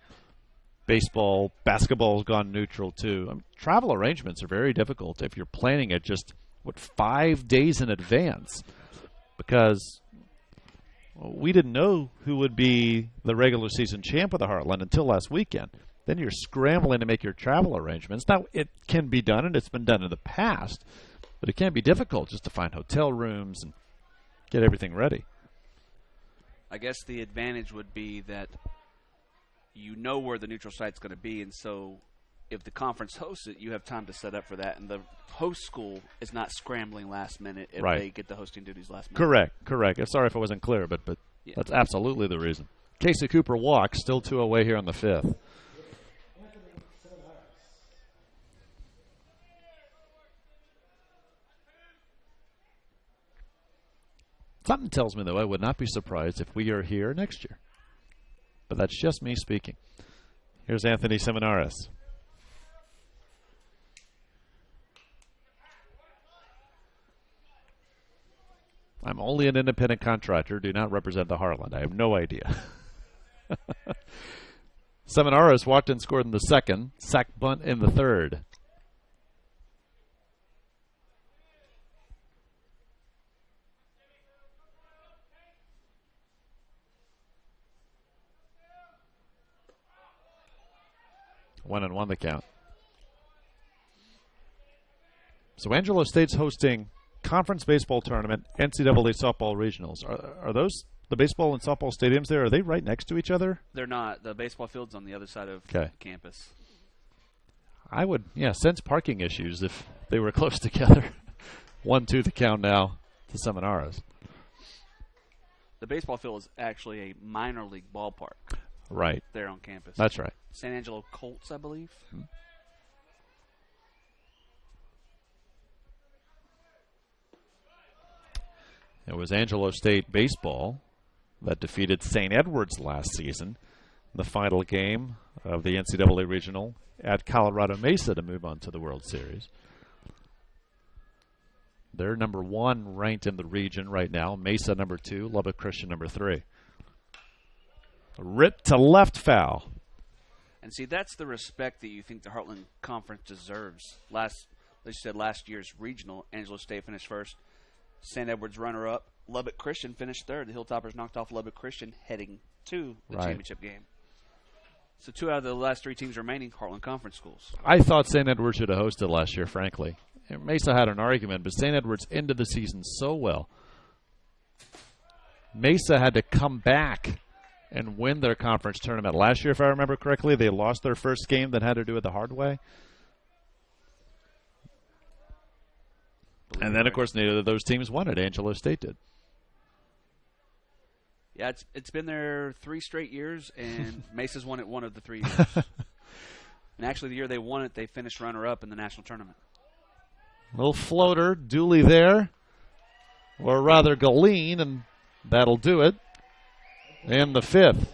baseball, basketball has gone neutral too. I mean, travel arrangements are very difficult if you're planning it just, 5 days in advance. Because we didn't know who would be the regular season champ of the Heartland until last weekend. Then you're scrambling to make your travel arrangements. Now, it can be done, and it's been done in the past. But it can be difficult just to find hotel rooms and get everything ready. I guess the advantage would be that you know where the neutral site's going to be, and so if the conference hosts it, you have time to set up for that, and the host school is not scrambling last minute if they get the hosting duties last minute. Correct. I'm sorry if I wasn't clear, but that's absolutely the reason. Casey Cooper walks, still 2 away here on the 5th. Something tells me, though, I would not be surprised if we are here next year. But that's just me speaking. Here's Anthony Seminaris. I'm only an independent contractor, do not represent the Heartland. I have no idea. Seminaris walked and scored in the second, sack bunt in the third. 1-1 the count. So Angelo State's hosting conference baseball tournament, NCAA softball regionals. Are those the baseball and softball stadiums there? Are they right next to each other? They're not. The baseball field's on the other side of campus. I would, sense parking issues if they were close together. 1-2 the count now to Seminaros. The baseball field is actually a minor league ballpark. Right. There on campus. That's right. San Angelo Colts, I believe. It was Angelo State baseball that defeated St. Edward's last season in the final game of the NCAA Regional at Colorado Mesa to move on to the World Series. They're number 1 ranked in the region right now. Mesa number 2, Lubbock Christian number 3. Rip to left foul. And see, that's the respect that you think the Heartland Conference deserves. Like you said, last year's regional, Angelo State finished first. St. Edward's runner-up. Lubbock Christian finished third. The Hilltoppers knocked off Lubbock Christian heading to the championship game. So 2 out of the last 3 teams remaining, Heartland Conference schools. I thought St. Edward should have hosted last year, frankly. Mesa had an argument, but St. Edward's ended the season so well. Mesa had to come back and win their conference tournament. Last year, if I remember correctly, they lost their first game that had to do it the hard way. And then, of course, neither of those teams won it. Angelo State did. Yeah, it's been there 3 straight years, and Mesa's won it 1 of the 3 years. And actually, the year they won it, they finished runner-up in the national tournament. Little floater, Dooley there, or rather Galeen, and that'll do it in the 5th.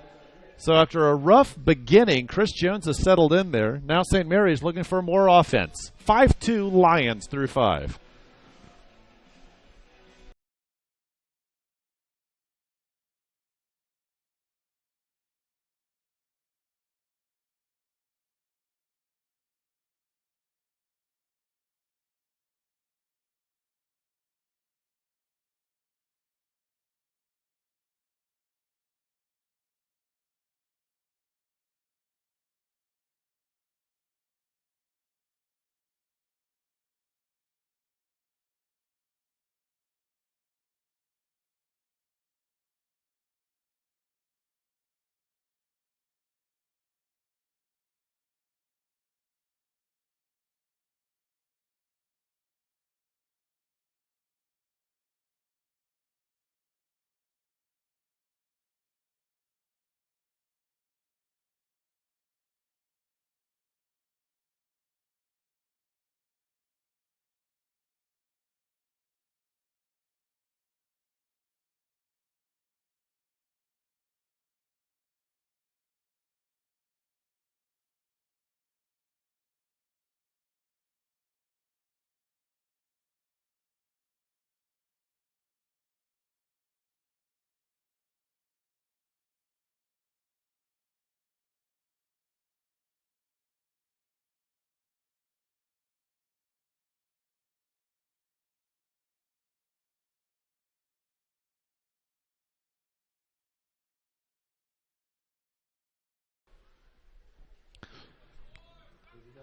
So after a rough beginning, Chris Jones has settled in there. Now St. Mary's looking for more offense. 5-2 Lions through 5.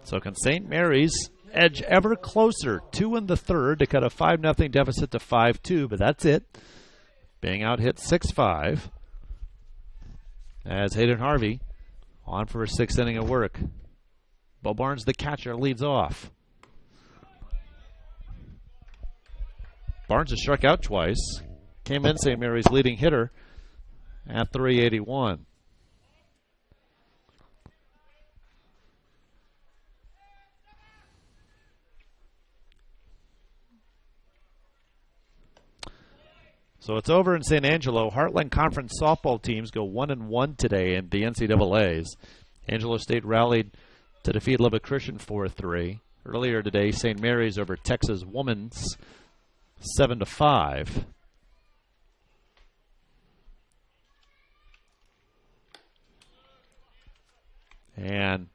So can St. Mary's edge ever closer? 2 in the 3rd to cut a 5-0 deficit to 5-2, but that's it. Being out hit 6-5 as Hayden Harvey on for a 6th inning of work. Bo Barnes, the catcher, leads off. Barnes has struck out twice. Came in St. Mary's leading hitter at 381. So it's over in San Angelo. Heartland Conference softball teams go 1-1 today in the NCAAs. Angelo State rallied to defeat Lubbock Christian 4-3. Earlier today, St. Mary's over Texas Women's 7-5. And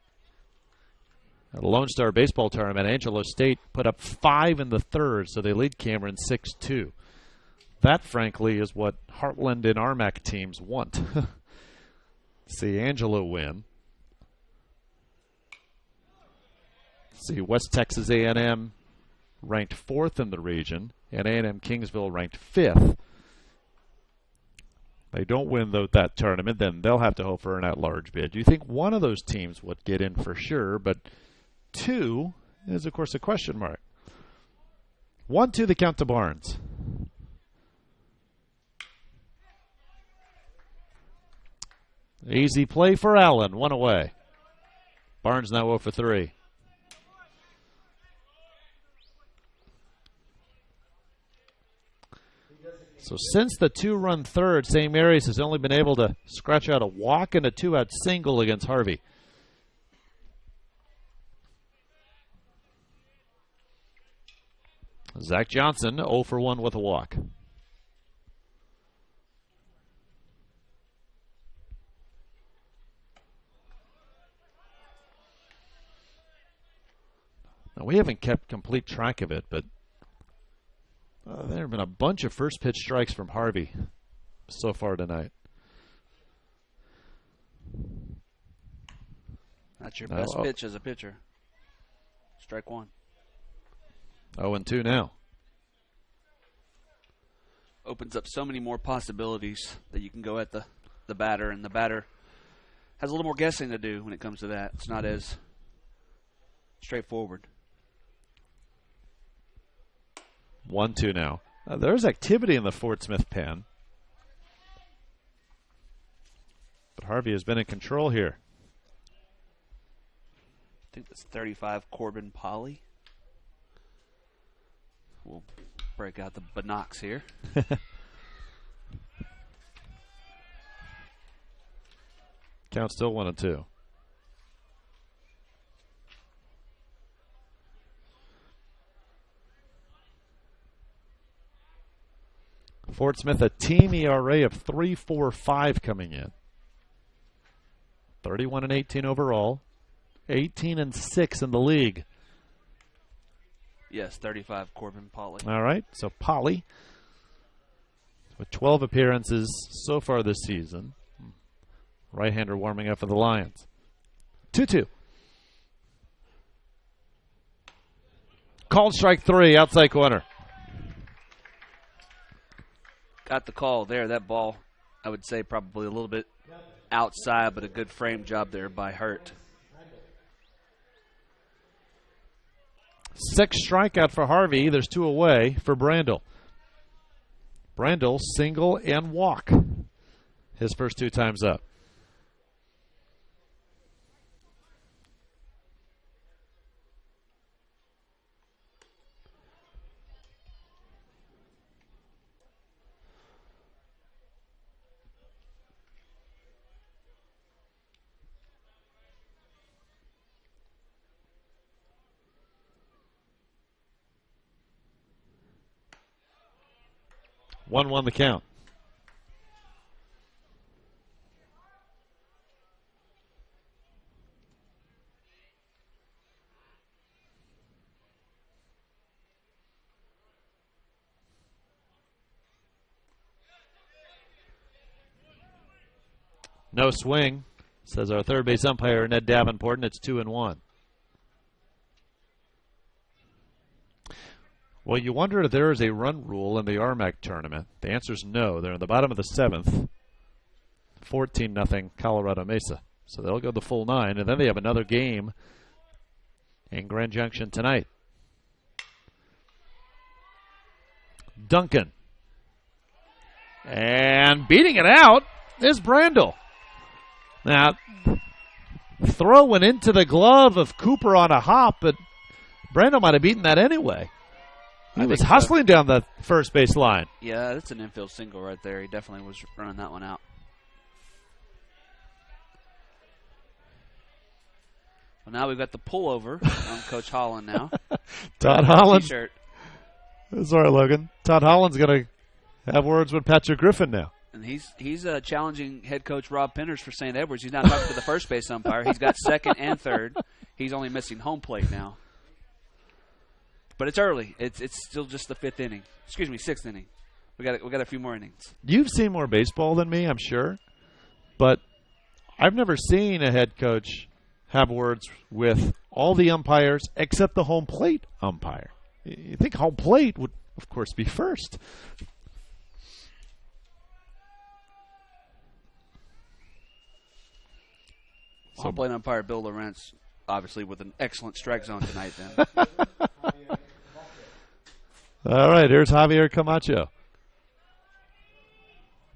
at the Lone Star Baseball Tournament, Angelo State put up 5 in the 3rd, so they lead Cameron 6-2. That, frankly, is what Heartland and RMAC teams want. See Angelo win. Let's see, West Texas A&M ranked 4th in the region, and A&M Kingsville ranked 5th. They don't win that tournament, then they'll have to hope for an at-large bid. You think one of those teams would get in for sure, but 2 is, of course, a question mark. 1-2 the count to Barnes. Easy play for Allen, 1 away. Barnes now 0 for 3. So since the 2-run third, St. Mary's has only been able to scratch out a walk and a 2-out single against Harvey. Zach Johnson 0 for 1 with a walk. Now, we haven't kept complete track of it, but there have been a bunch of first pitch strikes from Harvey so far tonight. That's your best pitch as a pitcher. Strike 1. 0-2 now. Opens up so many more possibilities that you can go at the batter, and the batter has a little more guessing to do when it comes to that. It's not as straightforward. 1-2 now. There's activity in the Fort Smith pen. But Harvey has been in control here. I think that's 35 Corbin Polly. We'll break out the binocs here. Count still 1-2. Fort Smith, a team ERA of 3.45 coming in. 31-18 overall. 18-6 in the league. Yes, 35 Corbin Polly. All right, so Polly with 12 appearances so far this season. Right-hander warming up for the Lions. 2-2. Called strike 3, outside corner. Got the call there. That ball, I would say probably a little bit outside, but a good frame job there by Hurt. 6th strikeout for Harvey. There's 2 away for Brandel. Brandel single and walk his first 2 times up. One the count. No swing, says our third base umpire, Ned Davenport, and it's 2-1. Well, you wonder if there is a run rule in the RMAC tournament. The answer is no. They're in the bottom of the 7th. 14-0 Colorado Mesa. So they'll go the full 9, and then they have another game in Grand Junction tonight. Duncan. And beating it out is Brandel. Now, throw went into the glove of Cooper on a hop, but Brandel might have beaten that anyway. He was hustling down the first base line. Yeah, that's an infield single right there. He definitely was running that one out. Well, now we've got the pullover on Coach Holland now. Todd Holland. T-shirt. Sorry, Logan. Todd Holland's going to have words with Patrick Griffin now. And he's challenging head coach Rob Penders for St. Edwards. He's not talking to the first base umpire. He's got second and third. He's only missing home plate now. But it's early. It's still just the 5th inning. Excuse me, 6th inning. We got a few more innings. You've seen more baseball than me, I'm sure. But I've never seen a head coach have words with all the umpires except the home plate umpire. You think home plate would, of course, be first. Home plate umpire Bill Lawrence, obviously with an excellent strike zone tonight then. All right, here's Javier Camacho.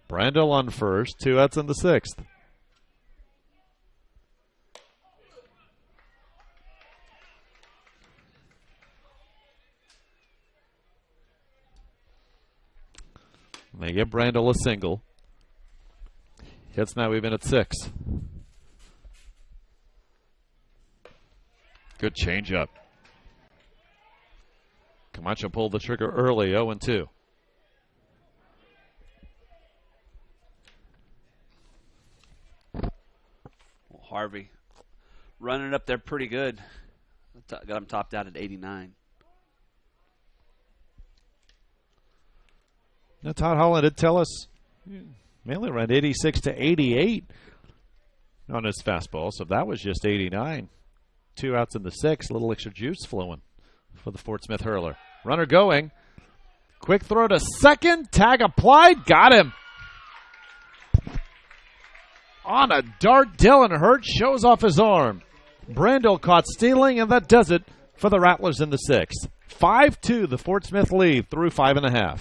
Brandel on first, 2 outs in the 6th. They give Brandel a single. Hits now even at 6. Good changeup. Camacho pulled the trigger early, 0-2. Well, Harvey running up there pretty good. Got him topped out at 89. Now, Todd Holland did tell us mainly around 86 to 88 on his fastball, so that was just 89. 2 outs in the 6th, a little extra juice flowing for the Fort Smith hurler. Runner going. Quick throw to second. Tag applied. Got him. On a dart, Dylan Hurt shows off his arm. Brandel caught stealing, and that does it for the Rattlers in the 6th. 5-2, the Fort Smith lead through 5.5.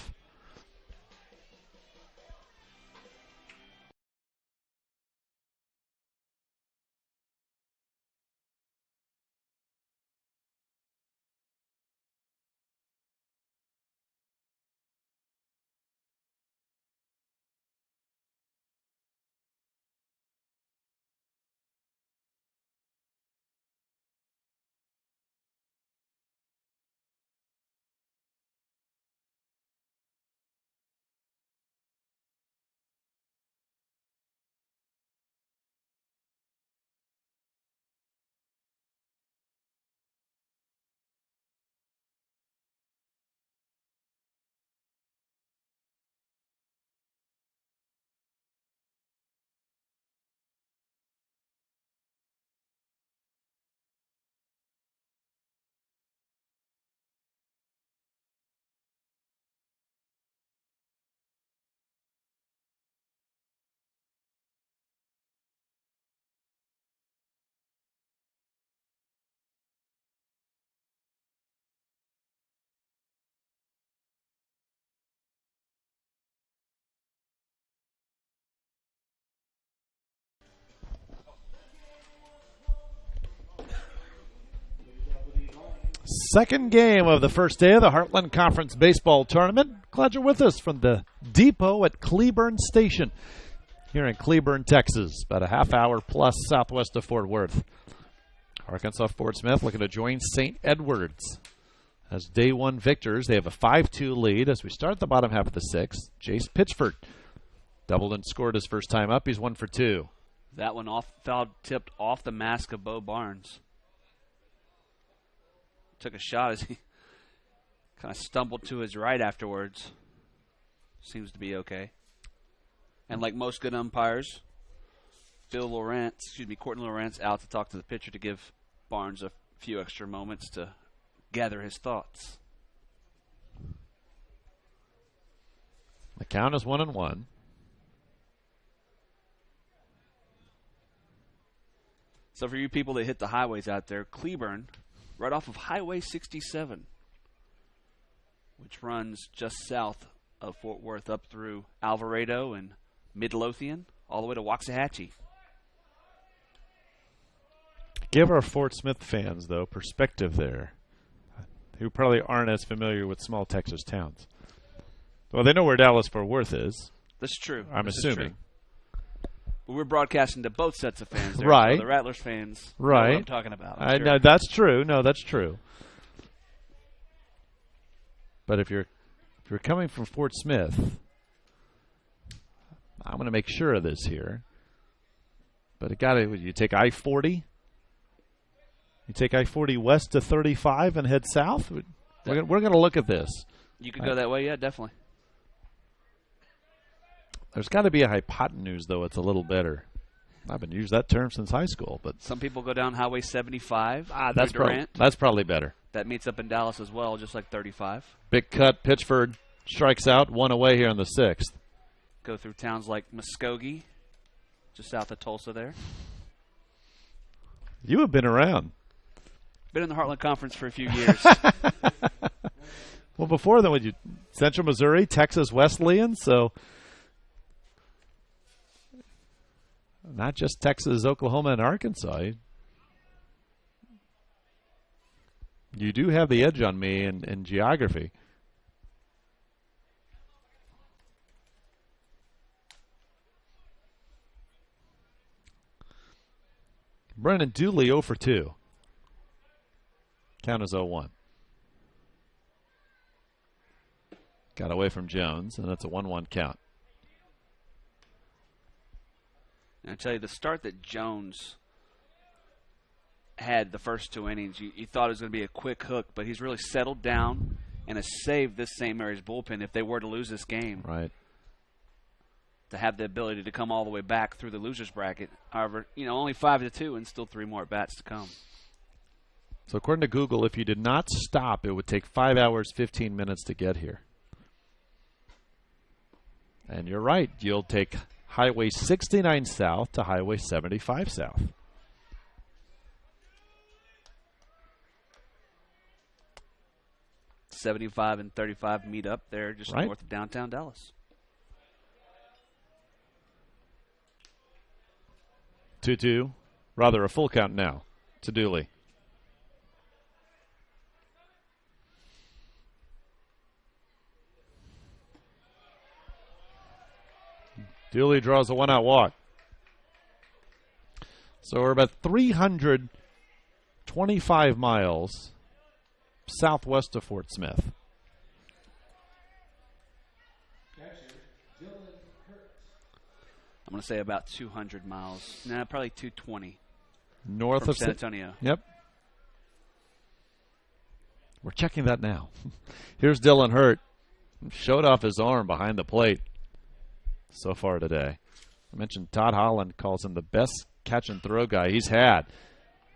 Second game of the first day of the Heartland Conference Baseball Tournament. Glad you're with us from the depot at Cleburne Station here in Cleburne, Texas, about a half hour plus southwest of Fort Worth. Arkansas Fort Smith looking to join St. Edwards as day one victors. They have a 5-2 lead as we start the bottom half of the 6th. Jace Pitchford doubled and scored his first time up. He's 1 for 2. That one foul tipped off the mask of Bo Barnes. Took a shot as he kind of stumbled to his right afterwards. Seems to be okay. And like most good umpires, Courtney Lawrence out to talk to the pitcher to give Barnes a few extra moments to gather his thoughts. The count is 1-1. So for you people that hit the highways out there, Cleburne, right off of Highway 67, which runs just south of Fort Worth up through Alvarado and Midlothian, all the way to Waxahachie. Give our Fort Smith fans, though, perspective there, who probably aren't as familiar with small Texas towns. Well, they know where Dallas-Fort Worth is. That's true. I'm assuming. But we're broadcasting to both sets of fans there. Right. So the Rattlers fans know right. what I'm talking about. I know that's true. No, that's true. But if you're coming from Fort Smith, I'm going to make sure of this here. But you take I-40. You take I-40 west to 35 and head south. We're going to look at this. You could go that way, yeah, definitely. There's got to be a hypotenuse, though. It's a little better. I've been using that term since high school, but some people go down Highway 75. That's probably better. That meets up in Dallas as well, just like 35. Big cut. Pitchford strikes out, 1 away here in the 6th. Go through towns like Muskogee, just south of Tulsa there. You have been around. Been in the Heartland Conference for a few years. Well, before then, Central Missouri, Texas Wesleyan, so not just Texas, Oklahoma, and Arkansas. You do have the edge on me in geography. Brennan Dooley 0 for 2. Count is 0-1. Got away from Jones, and that's a 1-1 count. And I tell you, the start that Jones had the first 2 innings, you thought it was going to be a quick hook, but he's really settled down and has saved this St. Mary's bullpen if they were to lose this game. Right. To have the ability to come all the way back through the loser's bracket. However, only 5-2 and still 3 more at-bats to come. So according to Google, if you did not stop, it would take 5 hours, 15 minutes to get here. And you're right. You'll take Highway 69 south to Highway 75 south. .75 and 35 meet up there just north of downtown Dallas. 2-2. Rather, a full count now to Dooley. Dooley draws a 1-out walk. So we're about 325 miles southwest of Fort Smith. I'm going to say about 200 miles. Probably 220. North of San Antonio. Yep. We're checking that now. Here's Dylan Hurt. Showed off his arm behind the plate so far today. I mentioned Todd Holland calls him the best catch and throw guy he's had.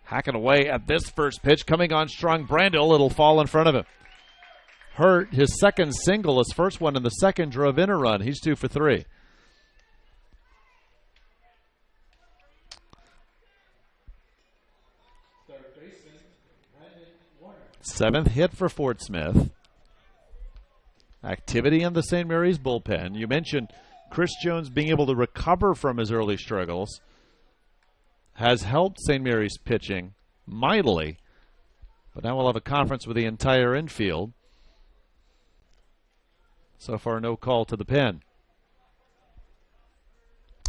Hacking away at this first pitch, coming on strong. Brandel, it'll fall in front of him. Hurt, his second single, his first one in the second, drove in a run. He's 2 for 3. Seventh hit for Fort Smith. Activity in the St. Mary's bullpen. You mentioned Chris Jones being able to recover from his early struggles has helped St. Mary's pitching mightily. But now we'll have a conference with the entire infield. So far, no call to the pen.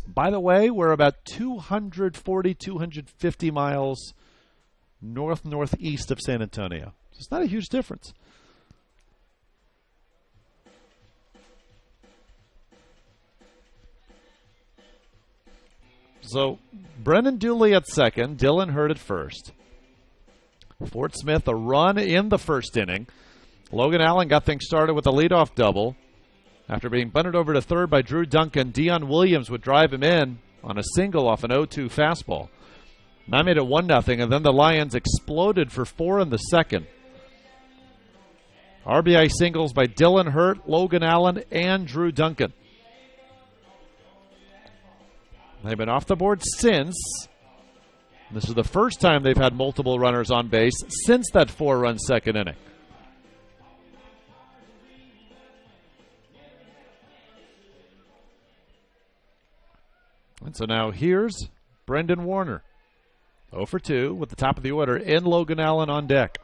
By the way, we're about 240, 250 miles northeast of San Antonio. So it's not a huge difference. So Brennan Dooley at second, Dylan Hurt at first. Fort Smith a run in the first inning. Logan Allen got things started with a leadoff double. After being bunted over to third by Drew Duncan, Dion Williams would drive him in on a single off an 0-2 fastball. And I made it 1-0, and then the Lions exploded for 4 in the second. RBI singles by Dylan Hurt, Logan Allen, and Drew Duncan. They've been off the board since. This is the first time they've had multiple runners on base since that 4-run second inning. And so now here's Brendan Warner. 0 for 2 with the top of the order and Logan Allen on deck.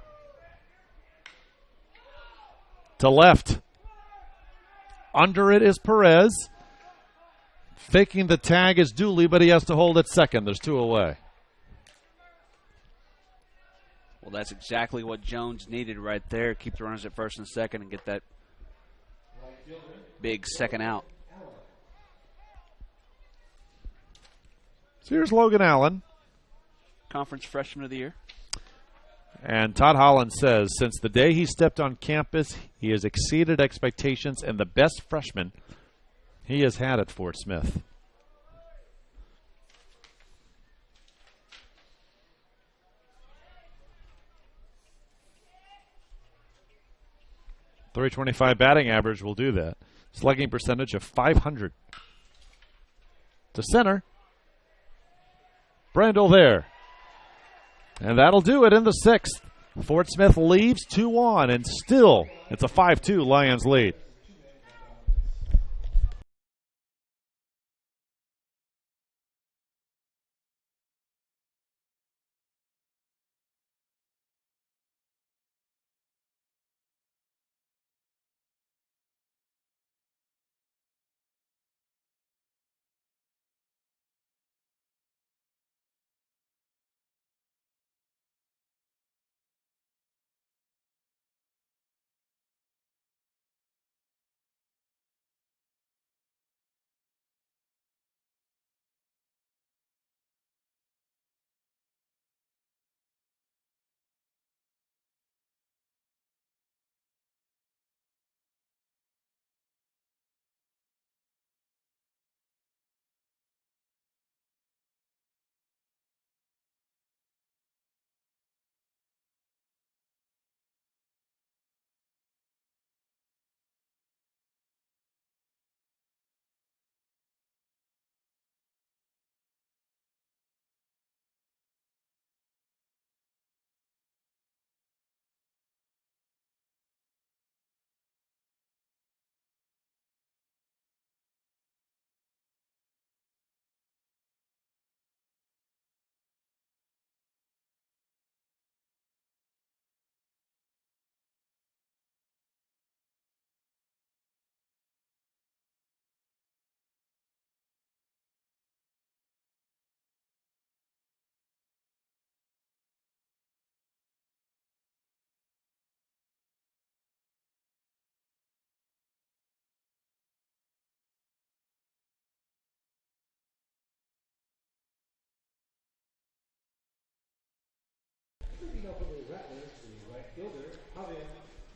To left. Under it is Perez. Faking the tag is Dooley, but he has to hold at second. There's 2 away. Well, that's exactly what Jones needed right there. Keep the runners at first and second and get that big second out. So here's Logan Allen. Conference Freshman of the Year. And Todd Holland says, since the day he stepped on campus, he has exceeded expectations and the best freshman he has had at Fort Smith. .325 batting average will do that. Slugging percentage of .500. To center. Brandel there. And that'll do it in the 6th. Fort Smith leaves 2 on, and still it's a 5-2 Lions lead.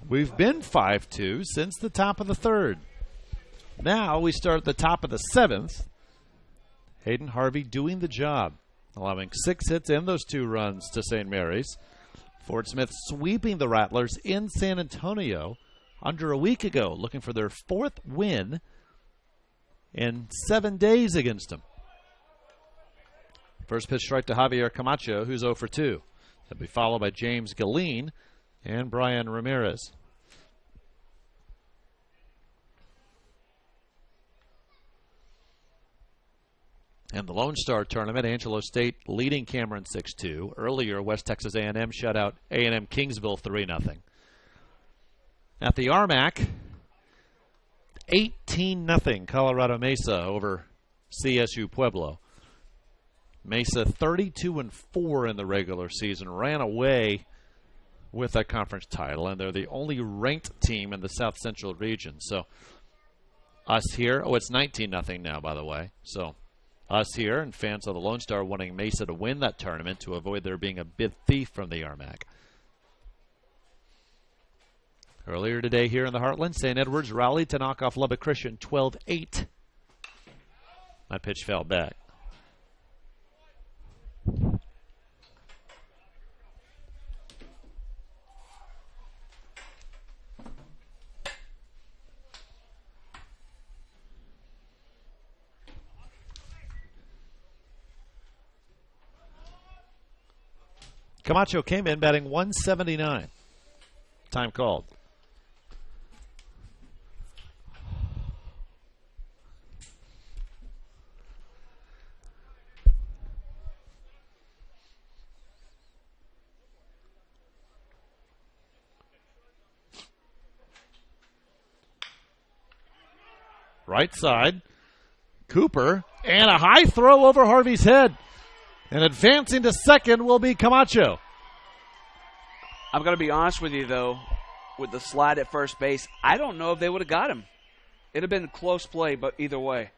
We've been 5-2 since the top of the 3rd. Now we start at the top of the 7th. Hayden Harvey doing the job, allowing 6 hits and those 2 runs to St. Mary's. Fort Smith sweeping the Rattlers in San Antonio under a week ago, looking for their 4th win in 7 days against them. First pitch strike to Javier Camacho, who's 0 for 2. That'll be followed by James Galeen and Brian Ramirez. And the Lone Star Tournament, Angelo State leading Cameron 6-2. Earlier, West Texas A&M shut out A&M Kingsville 3-0. At the RMAC, 18-0 Colorado Mesa over CSU Pueblo. Mesa 32-4 in the regular season, ran away with that conference title, and they're the only ranked team in the South Central region. So us here, it's 19-0 now, by the way. So us here and fans of the Lone Star wanting Mesa to win that tournament to avoid there being a bid thief from the RMAC. Earlier today here in the Heartland, St. Edwards rallied to knock off Lubbock Christian 12-8. That pitch fell back. Camacho came in batting 179. Time called. Right side. Cooper, and a high throw over Harvey's head. And advancing to second will be Camacho. I'm going to be honest with you, though, with the slide at first base, I don't know if they would have got him. It'd have been close play, but either way.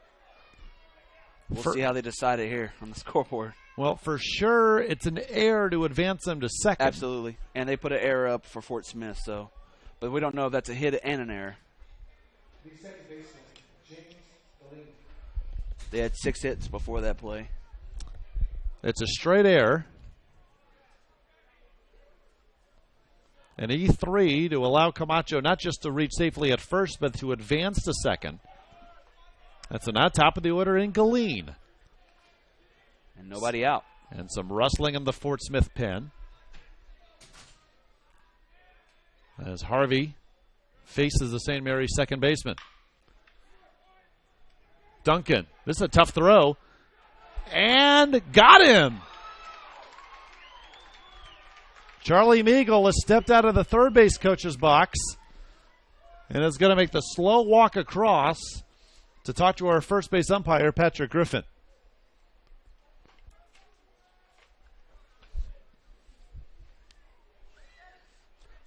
We'll see how they decide it here on the scoreboard. Well, for sure, it's an error to advance them to second. Absolutely. And they put an error up for Fort Smith, so. But we don't know if that's a hit and an error. They had 6 hits before that play. It's a straight error. An E3 to allow Camacho not just to reach safely at first, but to advance to second. That's a now top of the order in Galeen. And nobody out. And some rustling in the Fort Smith pen. As Harvey faces the St. Mary's second baseman. Duncan, this is a tough throw. And got him! Charlie Meagle has stepped out of the third base coach's box and is going to make the slow walk across to talk to our first base umpire, Patrick Griffin.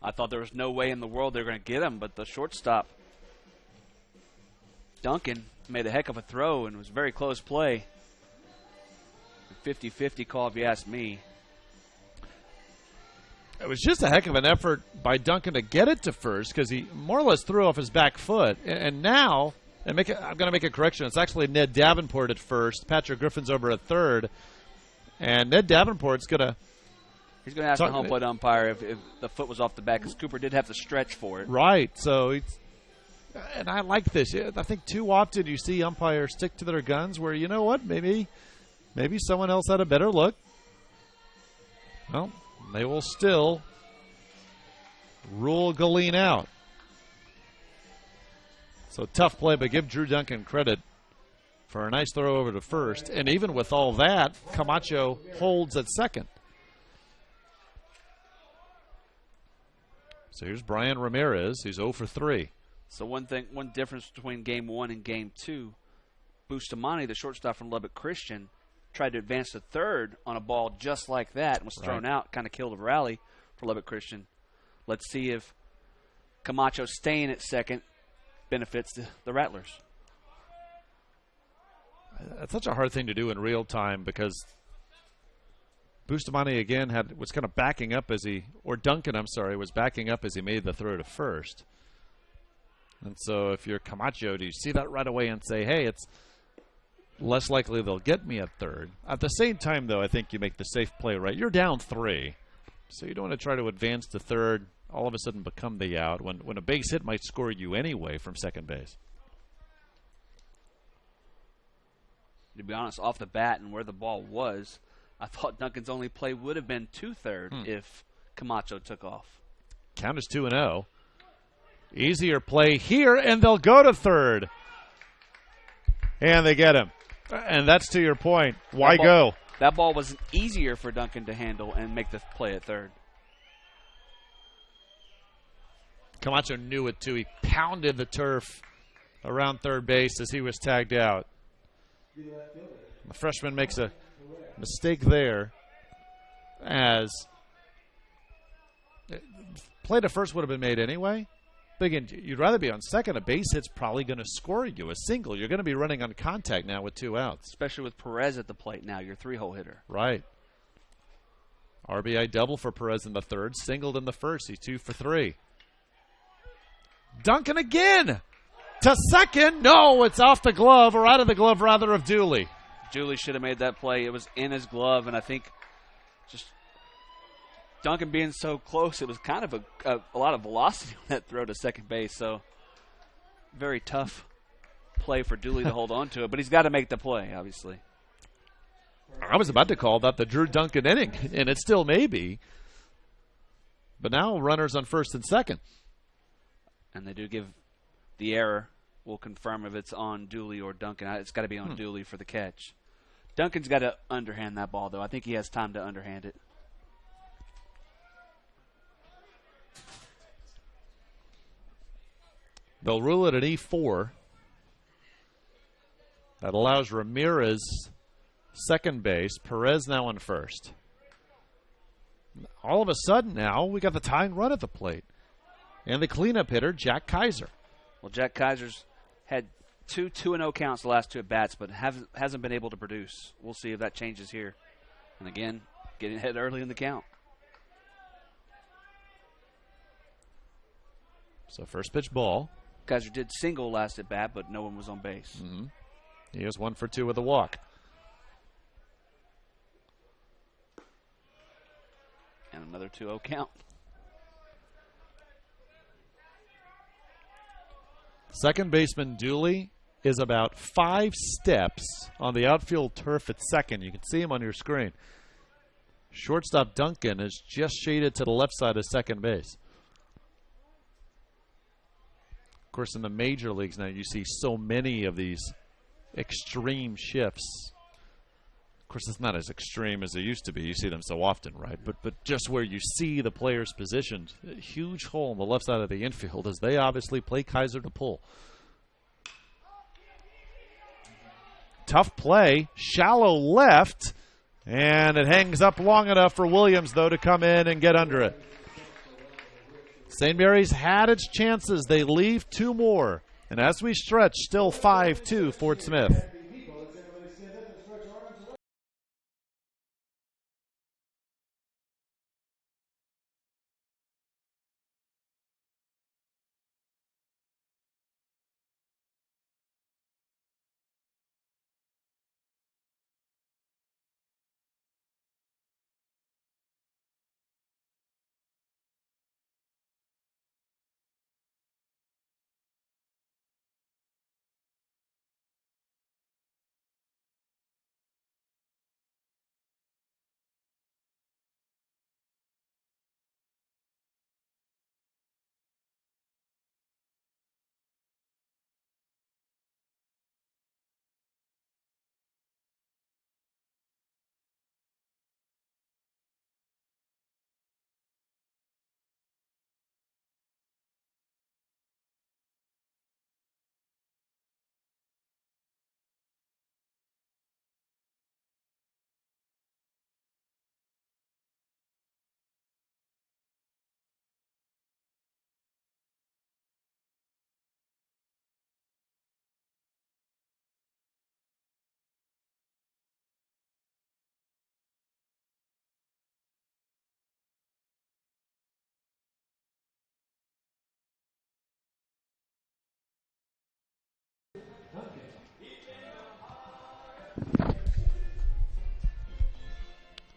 I thought there was no way in the world they were going to get him, but the shortstop, Duncan, made a heck of a throw and was very close play. 50-50 call, if you ask me. It was just a heck of an effort by Duncan to get it to first because he more or less threw off his back foot. And now, I'm going to make a correction. It's actually Ned Davenport at first. Patrick Griffin's over at third. And Ned Davenport's going to... He's going to ask the home plate umpire if the foot was off the back because Cooper did have to stretch for it. Right. So, and I like this. I think too often you see umpires stick to their guns where, you know what, maybe someone else had a better look. Well, they will still rule Galeen out. So tough play, but give Drew Duncan credit for a nice throw over to first. And even with all that, Camacho holds at second. So here's Brian Ramirez. He's 0 for 3. So one difference between Game 1 and Game 2, Bustamante, the shortstop from Lubbock Christian, tried to advance to third on a ball just like that and was thrown out, kind of killed a rally for Lubbock Christian. Let's see if Camacho staying at second benefits the Rattlers. That's such a hard thing to do in real time because Bustamante again was kind of backing up Duncan, was backing up as he made the throw to first. And so if you're Camacho, do you see that right away and say, hey, it's less likely they'll get me at third? At the same time, though, I think you make the safe play, right? You're down 3, so you don't want to try to advance to third, all of a sudden become the out when a base hit might score you anyway from second base. To be honest, off the bat and where the ball was, I thought Duncan's only play would have been to third if Camacho took off. Count is 2-0. Easier play here, and they'll go to third. And they get him. And that's to your point. Why go? That ball was easier for Duncan to handle and make the play at third. Camacho knew it, too. He pounded the turf around third base as he was tagged out. The freshman makes a mistake there as play to first would have been made anyway. But again, you'd rather be on second. A base hit's probably going to score you a single. You're going to be running on contact now with 2 outs. Especially with Perez at the plate now, your 3-hole hitter. Right. RBI double for Perez in the third. Singled in the first. He's 2 for 3. Duncan again to second. No, it's off the glove, or out of the glove rather, of Dooley. Dooley should have made that play. It was in his glove, and I think just Duncan being so close, it was kind of a lot of velocity on that throw to second base. So very tough play for Dooley to hold on to it, but he's got to make the play, obviously. I was about to call that the Drew Duncan inning, and it still may be. But now runners on first and second. And they do give the error. We'll confirm if it's on Dooley or Duncan. It's got to be on Dooley for the catch. Duncan's got to underhand that ball, though. I think he has time to underhand it. They'll rule it at E4. That allows Ramirez second base. Perez now on first. All of a sudden now, we got the tying run at the plate. And the cleanup hitter, Jack Kaiser. Well, Jack Kaiser's had 2-0 counts the last 2 at-bats, but hasn't been able to produce. We'll see if that changes here. And again, getting ahead early in the count. So first pitch ball. Kaiser did single last at-bat, but no one was on base. Mm-hmm. He is 1 for 2 with a walk. And another 2-0 count. Second baseman Dooley is about 5 steps on the outfield turf at second. You can see him on your screen. Shortstop Duncan is just shaded to the left side of second base. Of course, in the major leagues now, you see so many of these extreme shifts. Of course, it's not as extreme as it used to be. You see them so often, right? But just where you see the players positioned, a huge hole on the left side of the infield as they obviously play Kaiser to pull. Tough play, shallow left, and it hangs up long enough for Williams, though, to come in and get under it. St. Mary's had its chances. They leave 2 more. And as we stretch, still 5-2 Fort Smith.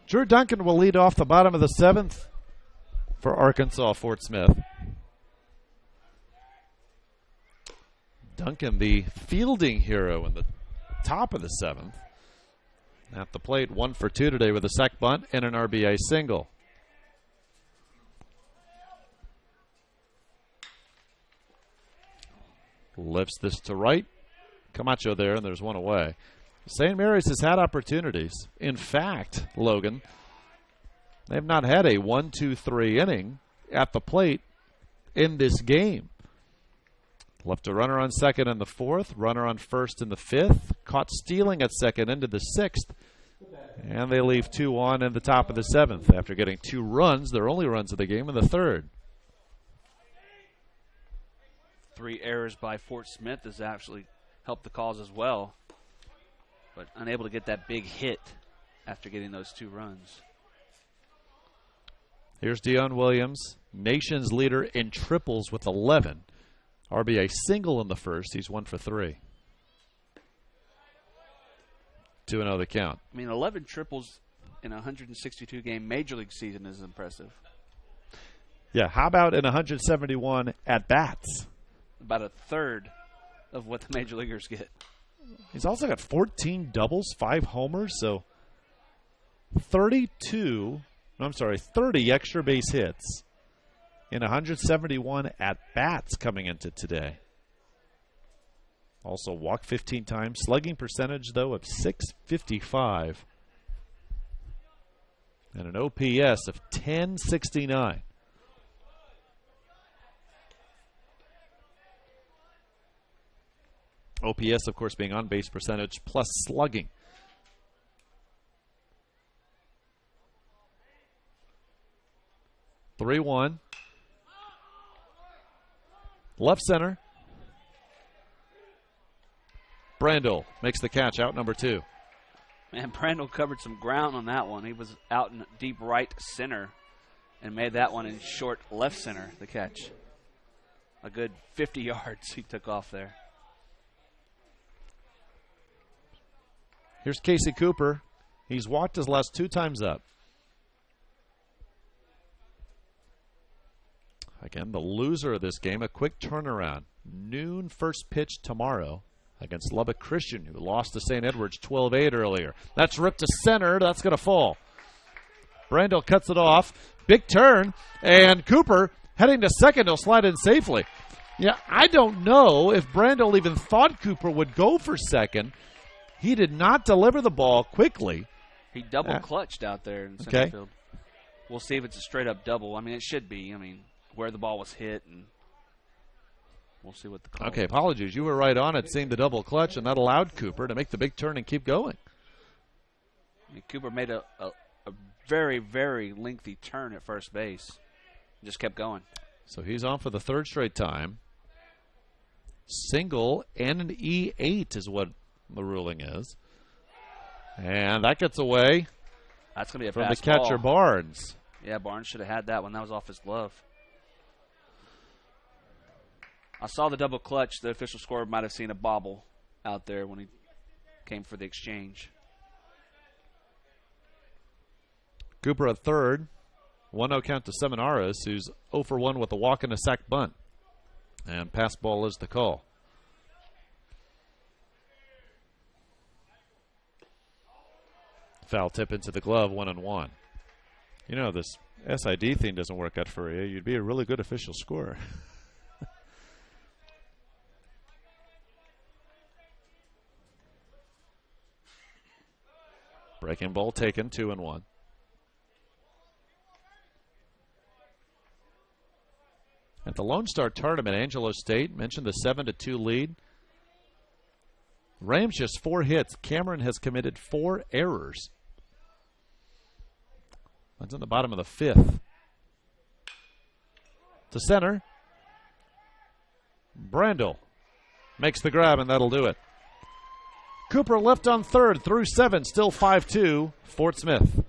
Drew Duncan will lead off the bottom of the 7th for Arkansas Fort Smith. Duncan, the fielding hero in the top of the 7th. At the plate, 1 for 2 today with a sac bunt and an RBI single. Lifts this to right. Camacho there, and there's one away. St. Mary's has had opportunities. In fact, Logan, they have not had a 1-2-3 inning at the plate in this game. Left a runner on second in the 4th, runner on first in the 5th, caught stealing at second into the 6th, and they leave 2 on in the top of the 7th after getting 2 runs, their only runs of the game, in the 3rd. 3 errors by Fort Smith has actually helped the cause as well, but unable to get that big hit after getting those 2 runs. Here's Dion Williams, nation's leader in triples with 11. RBI single in the 1st. He's 1 for 3. 2-0 the count. I mean, 11 triples in a 162-game Major League season is impressive. Yeah, how about in 171 at-bats? About a third of what the Major Leaguers get. He's also got 14 doubles, 5 homers, so 30 extra base hits in 171 at-bats coming into today. Also walked 15 times. Slugging percentage, though, of .655. And an OPS of .1069. OPS, of course, being on-base percentage plus slugging. (3-1). Left center. Brandel makes the catch, out number 2. Man, Brandel covered some ground on that one. He was out in deep right center and made that one in short left center, the catch. A good 50 yards he took off there. Here's Casey Cooper. He's walked his last 2 times up. Again, the loser of this game, a quick turnaround. Noon first pitch tomorrow against Lubbock Christian, who lost to St. Edward's 12-8 earlier. That's ripped to center. That's going to fall. Brandel cuts it off. Big turn. And Cooper heading to second. He'll slide in safely. Yeah, I don't know if Brandel even thought Cooper would go for second. He did not deliver the ball quickly. He double-clutched out there in center field. We'll see if it's a straight-up double. I mean, it should be. I mean, where the ball was hit, and we'll see what the call is. Apologies. You were right on it, seeing the double clutch, and that allowed Cooper to make the big turn and keep going. I mean, Cooper made a very, very lengthy turn at first base. Just kept going. So he's on for the third straight time. Single and an E8 is what the ruling is. And that gets away. That's going to be a from the fast catcher, ball. Barnes. Yeah, Barnes should have had that one. That was off his glove. I saw the double clutch. The official scorer might have seen a bobble out there when he came for the exchange. Cooper at third. 1-0 count to Seminaris, who's 0 for 1 with a walk and a sac bunt. And pass ball is the call. Foul tip into the glove, 1-1. You know, this SID thing doesn't work out for you. You'd be a really good official scorer. Breaking ball taken, 2-1. At the Lone Star Tournament, Angelo State mentioned the 7-2 lead. Rams just 4 hits. Cameron has committed 4 errors. That's in the bottom of the 5th. To center. Brandel makes the grab, and that'll do it. Cooper left on third through 7, still 5-2, Fort Smith.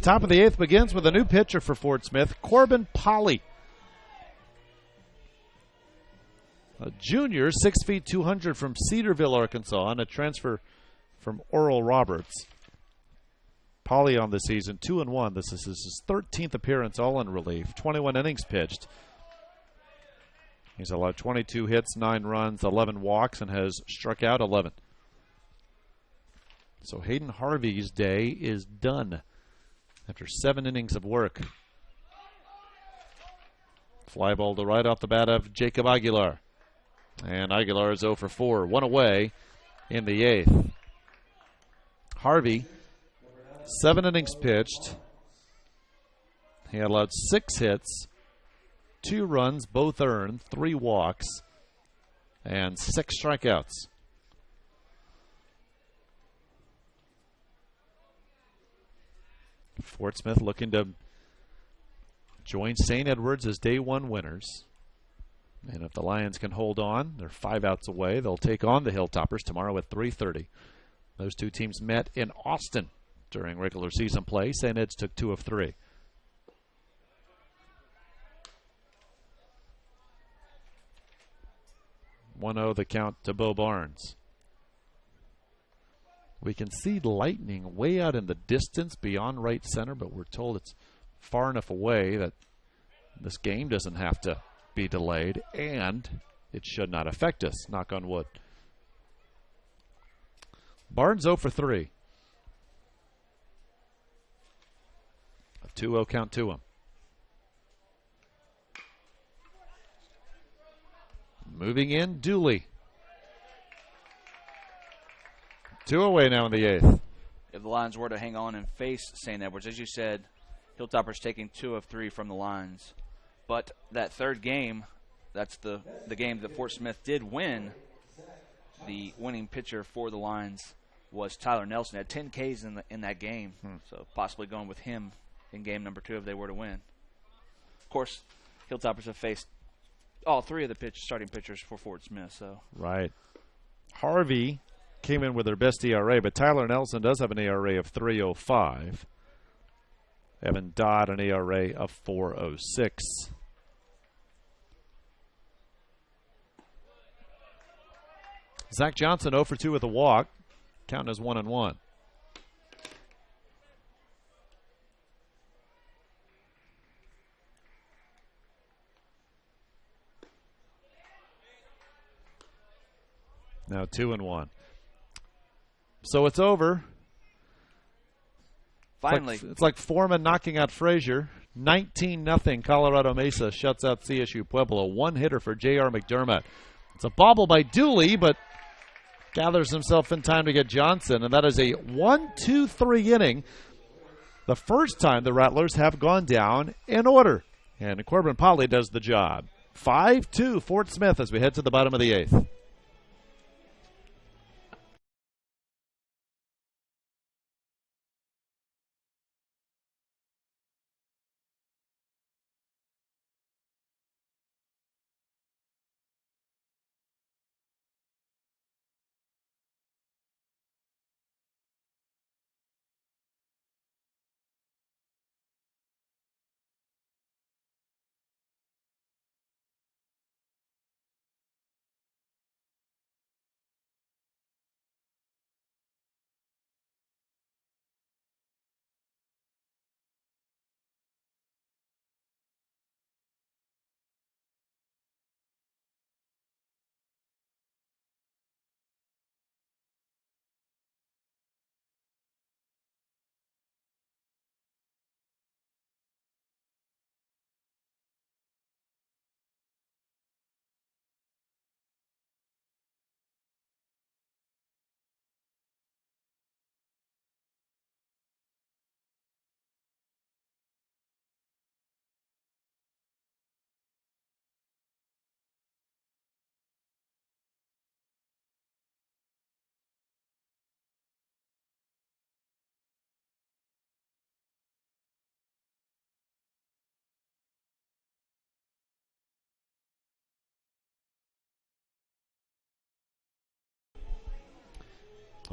Top of the 8th begins with a new pitcher for Fort Smith, Corbin Polly. A junior, 6 feet 200 from Cedarville, Arkansas, and a transfer from Oral Roberts. Polly on the season, 2-1. This is his 13th appearance, all in relief. 21 innings pitched. He's allowed 22 hits, 9 runs, 11 walks, and has struck out 11. So Hayden Harvey's day is done after 7 innings of work. Fly ball to right off the bat of Jacob Aguilar. And Aguilar is 0 for 4, 1 away in the 8th. Harvey, 7 innings pitched. He allowed 6 hits, 2 runs, both earned, 3 walks, and 6 strikeouts. Fort Smith looking to join St. Edwards as day 1 winners. And if the Lions can hold on, they're 5 outs away. They'll take on the Hilltoppers tomorrow at 3:30. Those two teams met in Austin during regular season play. St. Ed's took 2 of 3. (1-0) the count to Bo Barnes. We can see lightning way out in the distance beyond right center, but we're told it's far enough away that this game doesn't have to be delayed, and it should not affect us, knock on wood. Barnes 0 for 3. A 2-0 count to him. Moving in, Dooley. 2 away now in the 8th. If the Lions were to hang on and face St. Edwards, as you said, Hilltoppers taking 2 of 3 from the Lions. But that third game, that's the game that Fort Smith did win. The winning pitcher for the Lions was Tyler Nelson. Had 10 Ks in that game, so possibly going with him in game number 2 if they were to win. Of course, Hilltoppers have faced all 3 of the starting pitchers for Fort Smith. So right. Harvey came in with their best ERA, but Tyler Nelson does have an ERA of 3.05. Evan Dodd an ERA of 4.06. Zach Johnson 0 for 2 with a walk, counting as 1-1. Now 2-1. So it's over. Finally. It's like Foreman knocking out Frazier. 19-0 Colorado Mesa shuts out CSU Pueblo. 1-hitter for J.R. McDermott. It's a bobble by Dooley, but gathers himself in time to get Johnson, and that is a 1-2-3 inning. The first time the Rattlers have gone down in order. And Corbin Polly does the job. 5-2 Fort Smith as we head to the bottom of the 8th.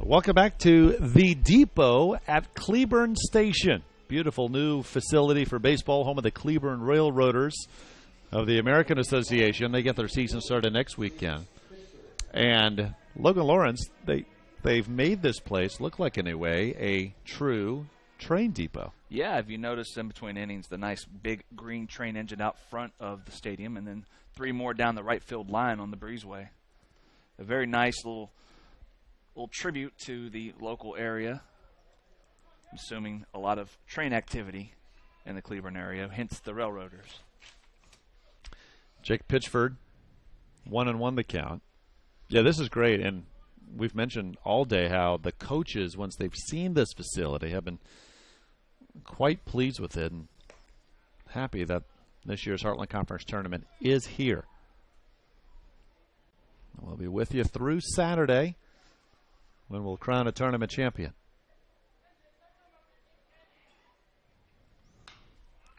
Welcome back to the Depot at Cleburne Station. Beautiful new facility for baseball, home of the Cleburne Railroaders. of the American Association. They get their season started next weekend. And Logan Lawrence, they've made this place look like, in a way, a true train depot. Yeah, if you notice in between innings, the nice big green train engine out front of the stadium, and then 3 more down the right field line on the breezeway. A very nice little tribute to the local area. I'm assuming a lot of train activity in the Cleburne area, hence the Railroaders. Jake Pitchford, 1-1 the count. Yeah, this is great, and we've mentioned all day how the coaches, once they've seen this facility, have been quite pleased with it and happy that this year's Heartland Conference Tournament is here. We'll be with you through Saturday when we'll crown a tournament champion.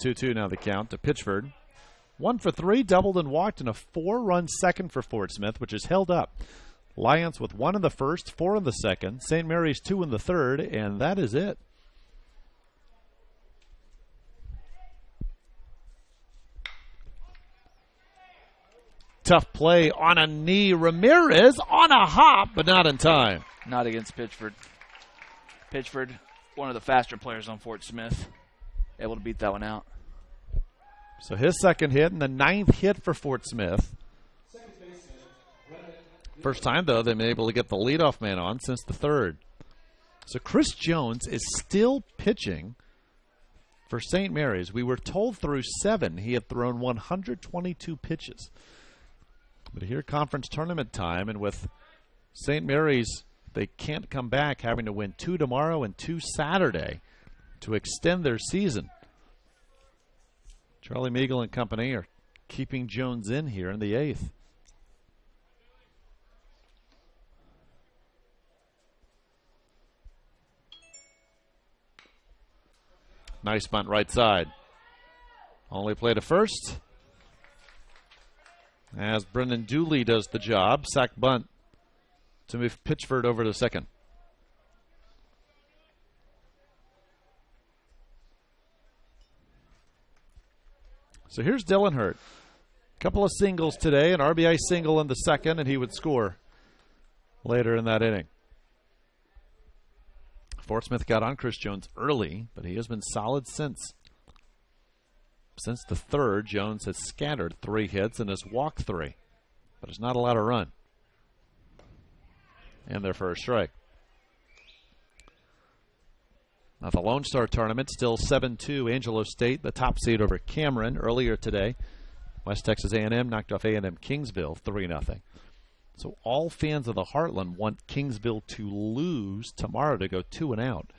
2-2 now the count to Pitchford. 1 for 3, doubled and walked, and a 4-run second for Fort Smith, which is held up. Lions with 1 in the first, 4 in the second. St. Mary's 2 in the third, and that is it. Tough play on a knee. Ramirez on a hop, but not in time. Not against Pitchford. Pitchford, one of the faster players on Fort Smith, able to beat that one out. So his second hit and the 9th hit for Fort Smith. First time, though, they've been able to get the leadoff man on since the 3rd. So Chris Jones is still pitching for St. Mary's. We were told through 7 he had thrown 122 pitches. But here conference tournament time, and with St. Mary's, they can't come back, having to win 2 tomorrow and 2 Saturday to extend their season. Charlie Meagle and company are keeping Jones in here in the 8th. Nice bunt right side. Only play to first. As Brendan Dooley does the job. Sack bunt to move Pitchford over to second. So here's Dylan Hurt. Couple of singles today, an RBI single in the second, and he would score later in that inning. Fort Smith got on Chris Jones early, but he has been solid since. Since the 3rd, Jones has scattered 3 hits and has walked 3, but it's not a lot of run. And their first strike. Now the Lone Star Tournament, still 7-2. Angelo State, the top seed over Cameron earlier today. West Texas A&M knocked off A&M Kingsville 3-0. So all fans of the Heartland want Kingsville to lose tomorrow to go 2-out.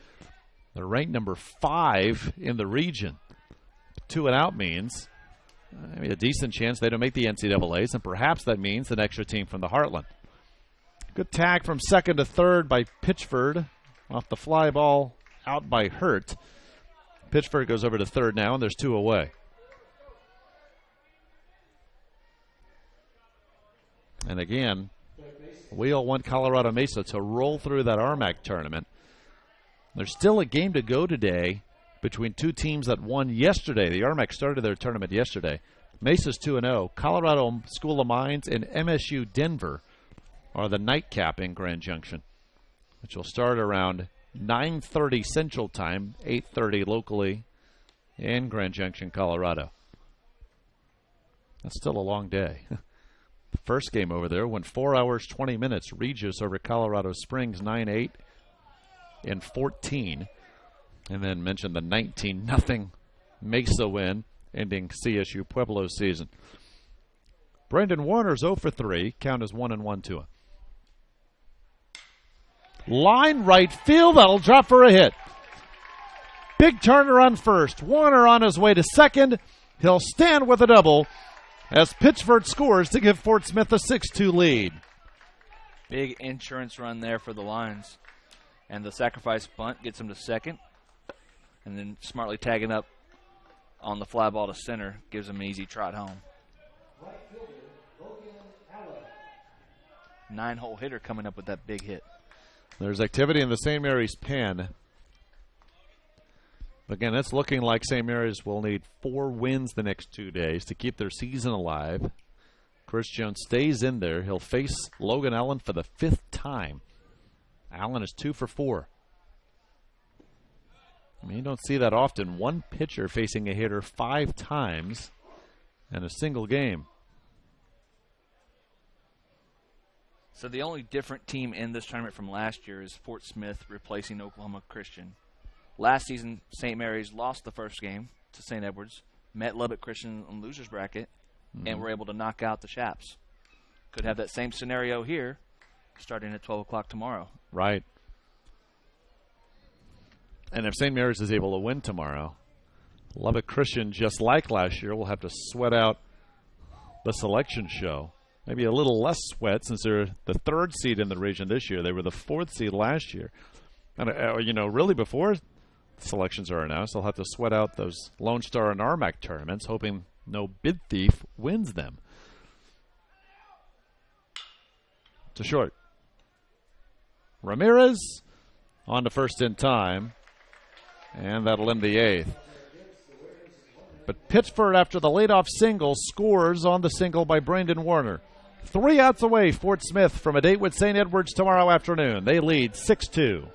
They're ranked number 5 in the region. 2-out means a decent chance they don't make the NCAAs, and perhaps that means an extra team from the Heartland. Good tag from second to third by Pitchford off the fly ball out by Hurt. Pitchford goes over to third now, and there's 2 away. And again, we all want Colorado Mesa to roll through that RMAC tournament. There's still a game to go today between 2 teams that won yesterday. The RMAC started their tournament yesterday. Mesa's 2-0. Colorado School of Mines and MSU Denver are the nightcap in Grand Junction, which will start around 9:30 Central Time, 8:30 locally in Grand Junction, Colorado. That's still a long day. The first game over there went 4 hours, 20 minutes. Regis over Colorado Springs, 9-8 in 14. And then mentioned the 19-0 Mesa win, ending CSU Pueblo's season. Brendan Warner's 0 for 3. Count is 1-1 to him. Line right field. That'll drop for a hit. Big Turner on first. Warner on his way to second. He'll stand with a double as Pitchford scores to give Fort Smith a 6-2 lead. Big insurance run there for the Lions. And the sacrifice bunt gets him to second. And then smartly tagging up on the fly ball to center gives him an easy trot home. 9-hole hitter coming up with that big hit. There's activity in the St. Mary's pen. Again, it's looking like St. Mary's will need 4 wins the next 2 days to keep their season alive. Chris Jones stays in there. He'll face Logan Allen for the 5th time. Allen is 2 for 4. I mean, you don't see that often. One pitcher facing a hitter 5 times in a single game. So the only different team in this tournament from last year is Fort Smith replacing Oklahoma Christian. Last season, St. Mary's lost the first game to St. Edwards, met Lubbock Christian on losers bracket, and were able to knock out the Chaps. Could have that same scenario here starting at 12 o'clock tomorrow. Right. And if St. Mary's is able to win tomorrow, Lubbock Christian, just like last year, will have to sweat out the selection show. Maybe a little less sweat since they're the 3rd seed in the region this year. They were the 4th seed last year. And, really before selections are announced, they'll have to sweat out those Lone Star and RMAC tournaments, hoping no bid thief wins them. To short. Ramirez on to first in time. And that'll end the 8th. But Pittsford, after the leadoff single, scores on the single by Brandon Warner. 3 outs away, Fort Smith from a date with St. Edwards tomorrow afternoon. They lead 6-2.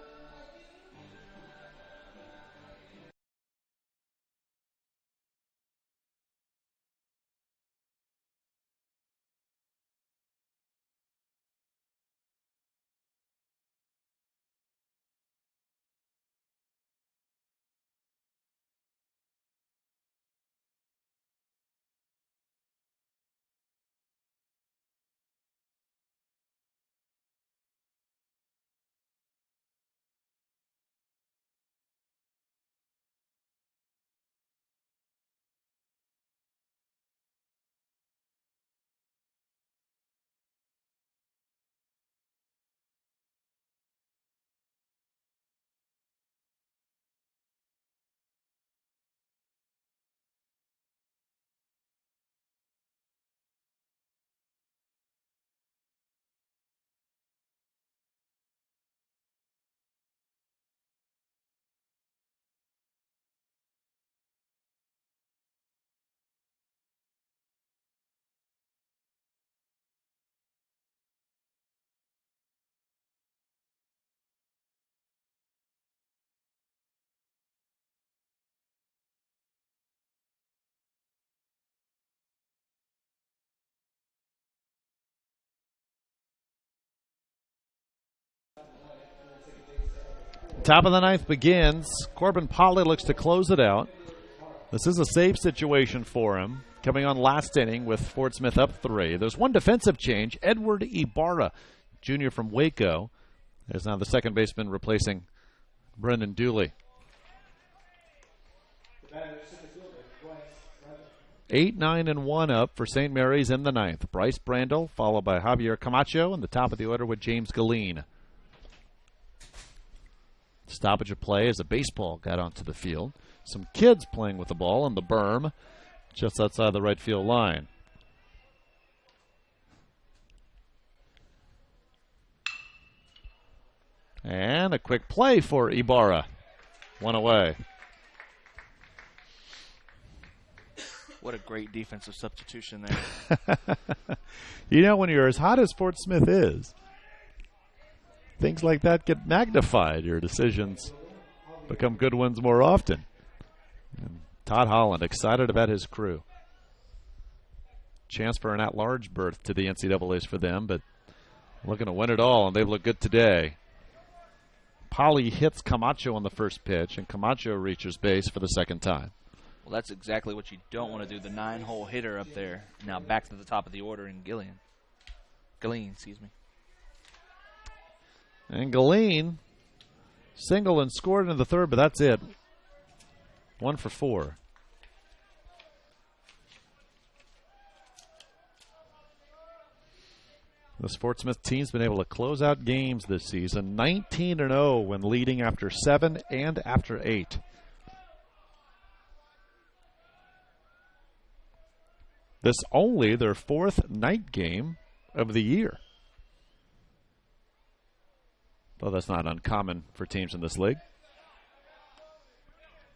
Top of the 9th begins. Corbin Polly looks to close it out. This is a save situation for him, coming on last inning with Fort Smith up 3. There's one defensive change. Edward Ibarra, junior from Waco, is now the second baseman replacing Brendan Dooley. 8, 9, and 1 up for St. Mary's in the 9th. Bryce Brandel, followed by Javier Camacho, and the top of the order with James Galeen. Stoppage of play as a baseball got onto the field. Some kids playing with the ball on the berm just outside the right field line. And a quick play for Ibarra. 1 away. What a great defensive substitution there. When you're as hot as Fort Smith is, things like that get magnified. Your decisions become good ones more often. And Todd Holland excited about his crew. Chance for an at-large berth to the NCAAs for them, but looking to win it all, and they look good today. Polly hits Camacho on the first pitch, and Camacho reaches base for the second time. Well, that's exactly what you don't want to do, the 9-hole hitter up there. Now back to the top of the order in Galeen, excuse me. And Galeen single and scored in the 3rd, but that's it. 1 for 4. The Fort Smith team's been able to close out games this season, 19-0 when leading after 7 and after 8. This only their 4th night game of the year. Well, that's not uncommon for teams in this league.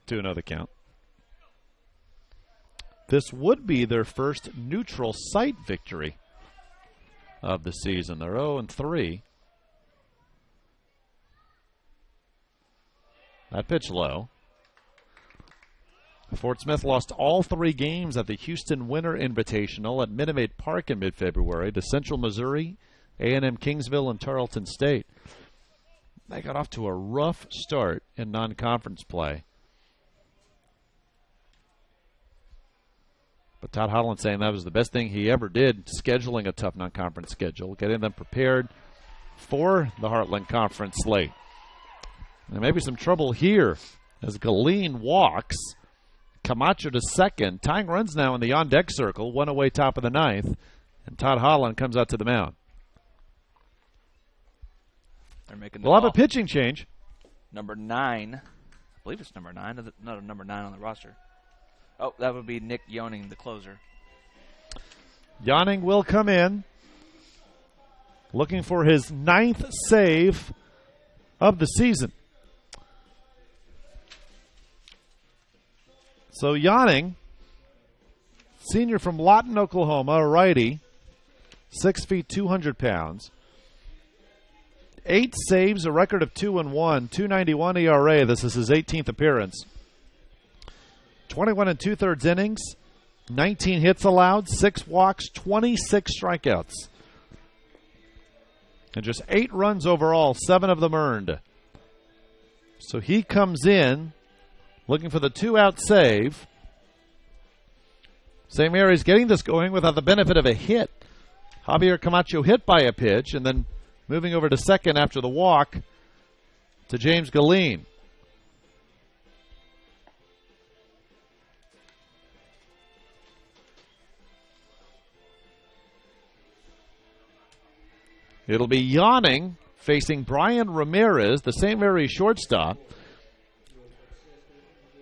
2-0 the count. This would be their first neutral site victory of the season. They're 0-3. That pitch low. Fort Smith lost all 3 games at the Houston Winter Invitational at Minute Maid Park in mid-February to Central Missouri, A&M Kingsville, and Tarleton State. They got off to a rough start in non-conference play. But Todd Holland saying that was the best thing he ever did, scheduling a tough non-conference schedule, getting them prepared for the Heartland Conference slate. And maybe some trouble here as Galeen walks. Camacho to second. Tying runs now in the on-deck circle. 1 away, top of the 9th. And Todd Holland comes out to the mound. They're making we'll have a pitching change. Number 9. I believe it's number 9. Not a number 9 on the roster. Oh, that would be Nick Yoning, the closer. Yoning will come in. Looking for his 9th save of the season. So Yoning, senior from Lawton, Oklahoma, a righty, 6 feet, 200 pounds. 8 saves, a record of 2-1, 2.91 ERA. This is his 18th appearance. 21 2/3 innings, 19 hits allowed, 6 walks, 26 strikeouts. And just 8 runs overall, 7 of them earned. So he comes in looking for the 2-out save. St. Mary's getting this going without the benefit of a hit. Javier Camacho hit by a pitch, and then moving over to second after the walk to James Galeen. It'll be Yoning facing Brian Ramirez, the St. Mary's shortstop.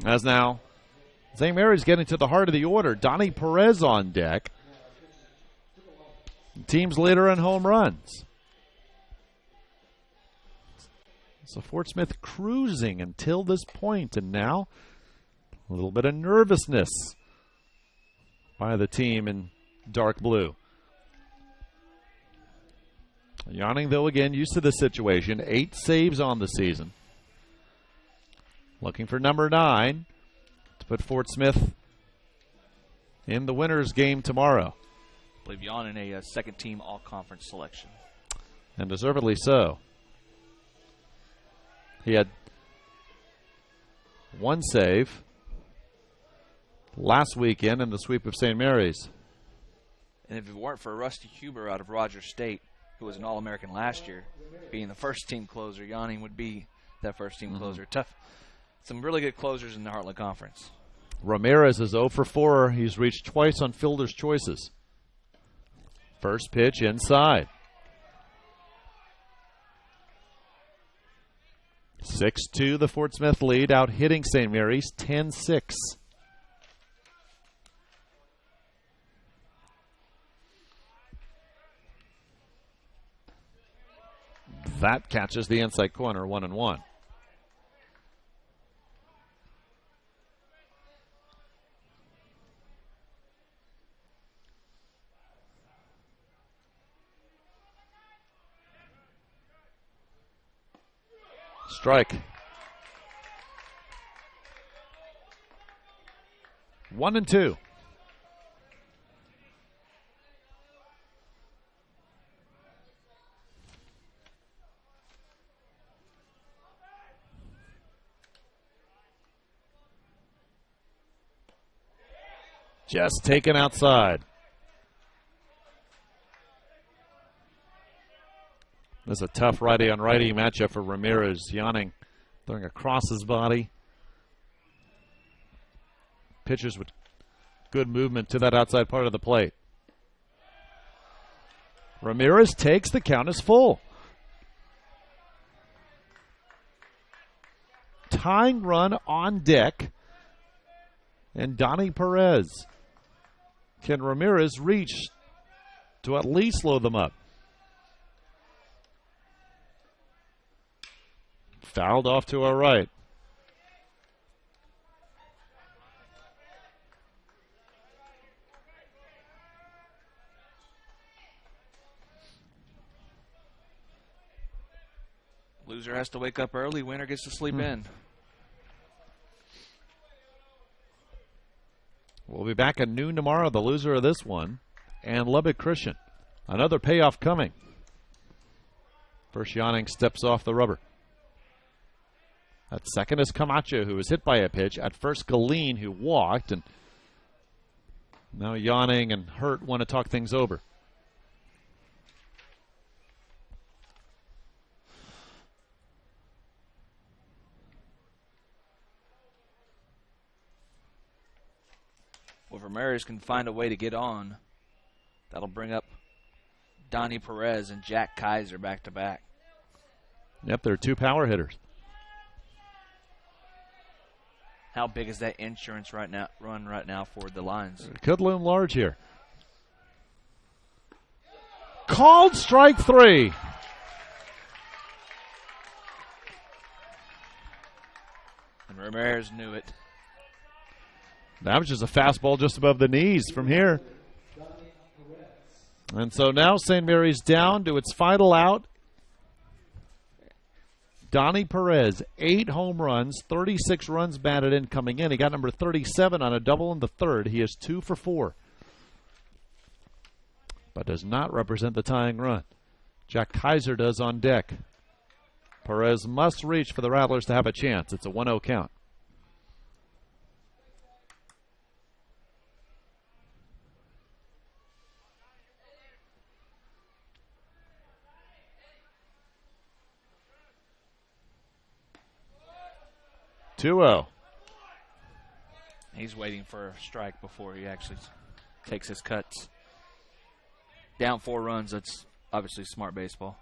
As now, St. Mary's getting to the heart of the order. Donnie Perez on deck. Team's leader in home runs. So Fort Smith cruising until this point, and now a little bit of nervousness by the team in dark blue. Yoning, though, again, used to the situation. 8 saves on the season. Looking for number 9 to put Fort Smith in the winner's game tomorrow. I believe Yoning a second-team all-conference selection. And deservedly so. He had 1 save last weekend in the sweep of St. Mary's. And if it weren't for Rusty Huber out of Rogers State, who was an All-American last year, being the first-team closer, Yoning would be that first-team closer. Tough. Some really good closers in the Heartland Conference. Ramirez is 0 for 4. He's reached twice on fielder's choices. First pitch inside. 6-2 the Fort Smith lead, out hitting St. Mary's 10-6. That catches the inside corner, 1-1. Strike. 1-2. Just taken outside. This is a tough righty-on-righty matchup for Ramirez. Yoning throwing across his body. Pitchers with good movement to that outside part of the plate. Ramirez takes the count as full. Tying run on deck. And Donnie Perez. Can Ramirez reach to at least slow them up? Fouled off to our right. Loser has to wake up early. Winner gets to sleep in. We'll be back at noon tomorrow, the loser of this one, and Lubbock Christian. Another payoff coming. First, Yawning steps off the rubber. At second is Camacho, who was hit by a pitch. At first, Galeen, who walked. And now Yawning and Hurt want to talk things over. Well, if Ramirez can find a way to get on, that'll bring up Donnie Perez and Jack Kaiser back to back. Yep, they're two power hitters. How big is that insurance run right now for the Lions? It could loom large here. Called strike 3. And Ramirez knew it. That was just a fastball just above the knees from here. And so now St. Mary's down to its final out. Donnie Perez, 8 home runs, 36 runs batted in coming in. He got number 37 on a double in the third. He is 2 for 4. But does not represent the tying run. Jack Kaiser does on deck. Perez must reach for the Rattlers to have a chance. It's a 1-0 count. He's waiting for a strike before he actually takes his cuts. Down 4 runs, that's obviously smart baseball.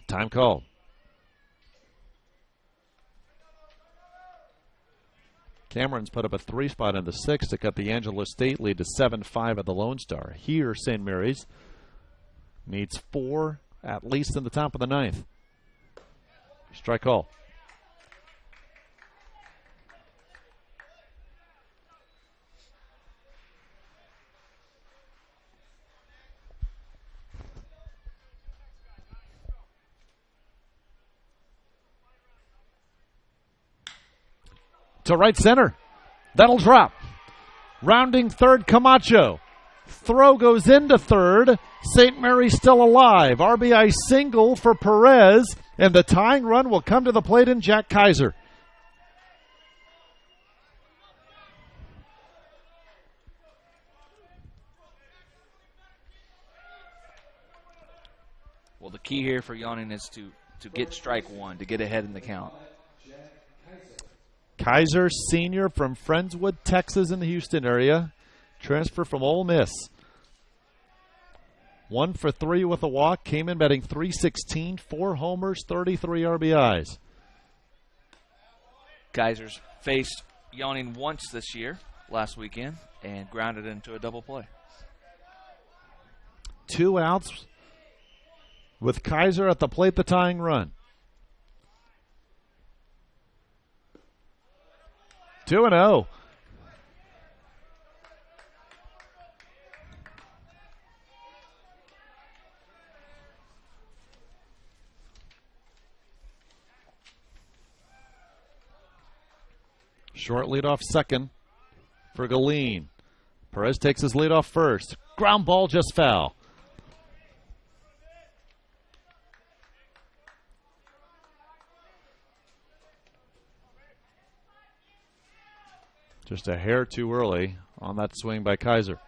Time called. Cameron's put up a 3 spot in the 6th to cut the Angelo State lead to 7-5 at the Lone Star. Here, St. Mary's needs 4 at least in the top of the 9th. Strike call. To right center. That'll drop. Rounding third, Camacho. Throw goes into third. St. Mary's still alive. RBI single for Perez. And the tying run will come to the plate in Jack Kaiser. Well, the key here for Yawning is to get strike 1, to get ahead in the count. Kaiser, senior from Friendswood, Texas in the Houston area. Transfer from Ole Miss. 1 for 3 with a walk. Came in batting .316, 4 homers, 33 RBIs. Kaiser's faced Yawning once this year, last weekend, and grounded into a double play. 2 outs with Kaiser at the plate, the tying run. 2-0. Short leadoff second for Galeen. Perez takes his leadoff first. Ground ball just foul. Just a hair too early on that swing by Kaiser.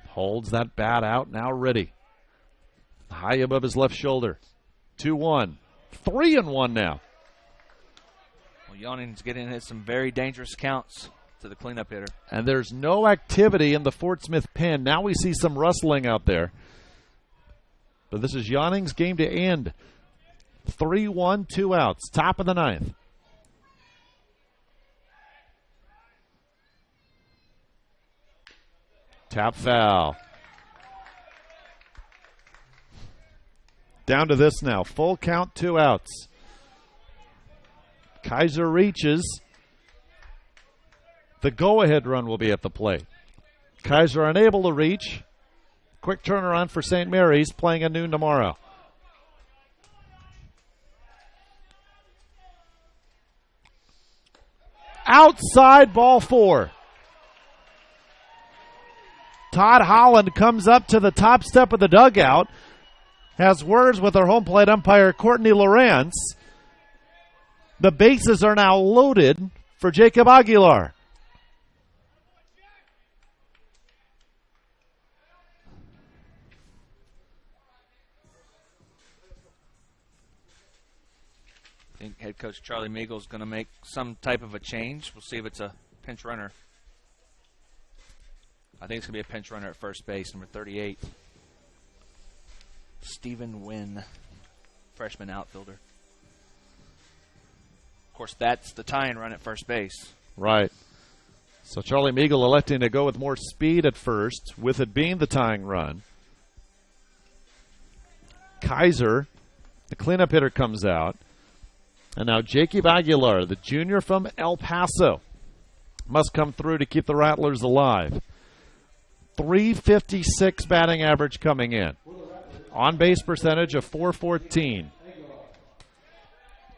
Holds that bat out, now ready. High above his left shoulder. 2-1. 3-1 now. Well, Yawning's getting hit some very dangerous counts to the cleanup hitter. And there's no activity in the Fort Smith pen. Now we see some rustling out there. But this is Yawning's game to end. 3-1, 2 outs. Top of the 9th. Tap foul. Down to this now. Full count, 2 outs. Kaiser reaches. The go-ahead run will be at the plate. Kaiser unable to reach. Quick turnaround for St. Mary's, playing at noon tomorrow. Outside, ball 4. Todd Holland comes up to the top step of the dugout, has words with our home plate umpire, Courtney Lawrence. The bases are now loaded for Jacob Aguilar. I think head coach Charlie Meagle is going to make some type of a change. We'll see if it's a pinch runner. I think it's going to be a pinch runner at first base, number 38. Stephen Wynn, freshman outfielder. Of course, that's the tying run at first base. Right. So Charlie Meagle electing to go with more speed at first, with it being the tying run. Kaiser, the cleanup hitter, comes out. And now Jacob Aguilar, the junior from El Paso, must come through to keep the Rattlers alive. .356 batting average coming in. On-base percentage of .414.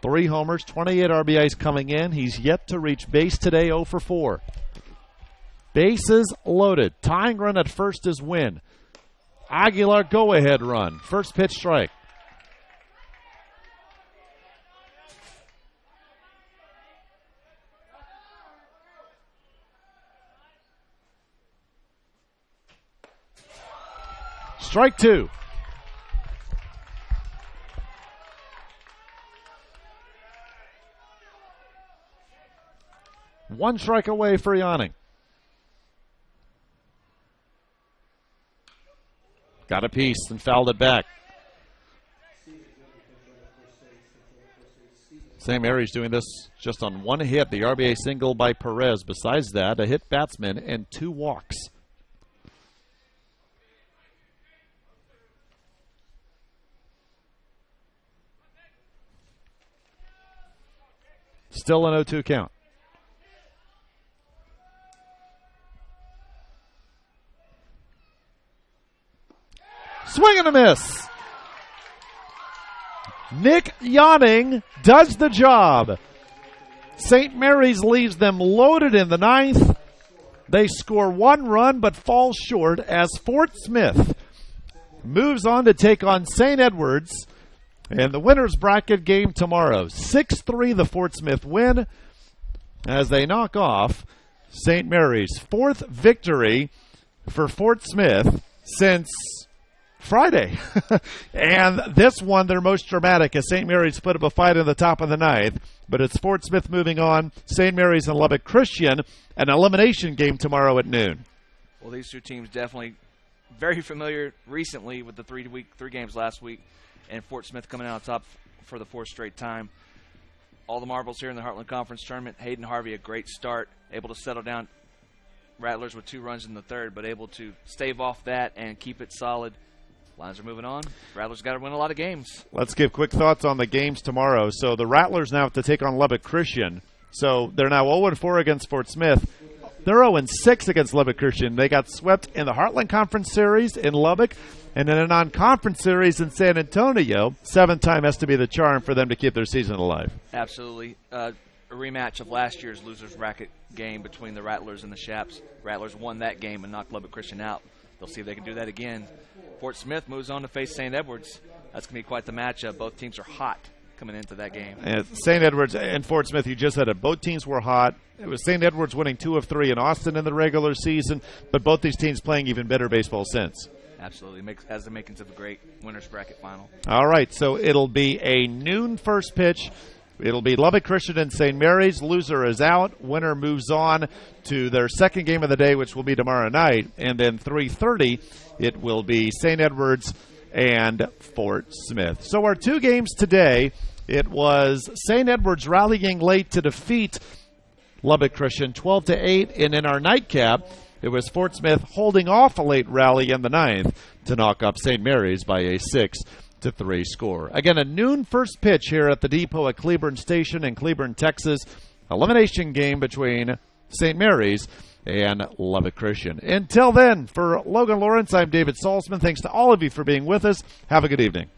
3 homers, 28 RBIs coming in. He's yet to reach base today, 0 for 4. Bases loaded. Tying run at first is Win. Aguilar go-ahead run. First pitch strike. Strike 2. One strike away for Yawning. Got a piece and fouled it back. St. Mary's doing this just on one hit, the RBI single by Perez. Besides that, a hit batsman and 2 walks. Still an 0-2 count. Swing and a miss. Nick Yawning does the job. St. Mary's leaves them loaded in the 9th. They score 1 run but fall short as Fort Smith moves on to take on St. Edwards in the winner's bracket game tomorrow. 6-3 the Fort Smith win as they knock off St. Mary's. 4th victory for Fort Smith since Friday. And this one, their most dramatic, as St. Mary's put up a fight in the top of the 9th. But it's Fort Smith moving on. St. Mary's and Lubbock Christian, an elimination game tomorrow at noon. Well, these two teams definitely very familiar recently with the 3 games last week. And Fort Smith coming out on top for the 4th straight time. All the marbles here in the Heartland Conference Tournament. Hayden Harvey, a great start, able to settle down Rattlers with 2 runs in the 3rd, but able to stave off that and keep it solid. Lines are moving on. Rattlers got to win a lot of games. Let's give quick thoughts on the games tomorrow. So the Rattlers now have to take on Lubbock Christian. So they're now 0-4 against Fort Smith. They're 0-6 against Lubbock Christian. They got swept in the Heartland Conference Series in Lubbock, and in a non-conference series in San Antonio. 7th time has to be the charm for them to keep their season alive. Absolutely. A rematch of last year's loser's bracket game between the Rattlers and the Shaps. Rattlers won that game and knocked Lubbock Christian out. They'll see if they can do that again. Fort Smith moves on to face St. Edwards. That's going to be quite the matchup. Both teams are hot coming into that game. St. Edwards and Fort Smith, you just said it. Both teams were hot. It was St. Edwards winning 2 of 3 in Austin in the regular season, but both these teams playing even better baseball since. Absolutely, as the makings of a great winner's bracket final. All right, so it'll be a noon first pitch. It'll be Lubbock Christian and St. Mary's. Loser is out. Winner moves on to their second game of the day, which will be tomorrow night. And then 3:30, it will be St. Edwards and Fort Smith. So our 2 games today, it was St. Edwards rallying late to defeat Lubbock Christian 12-8. And in our nightcap, it was Fort Smith holding off a late rally in the 9th to knock up St. Mary's by a 6-3 score. Again, a noon first pitch here at the Depot at Cleburne Station in Cleburne, Texas. Elimination game between St. Mary's, and Lubbock Christian. Until then, for Logan Lawrence, I'm David Salzman. Thanks to all of you for being with us. Have a good evening.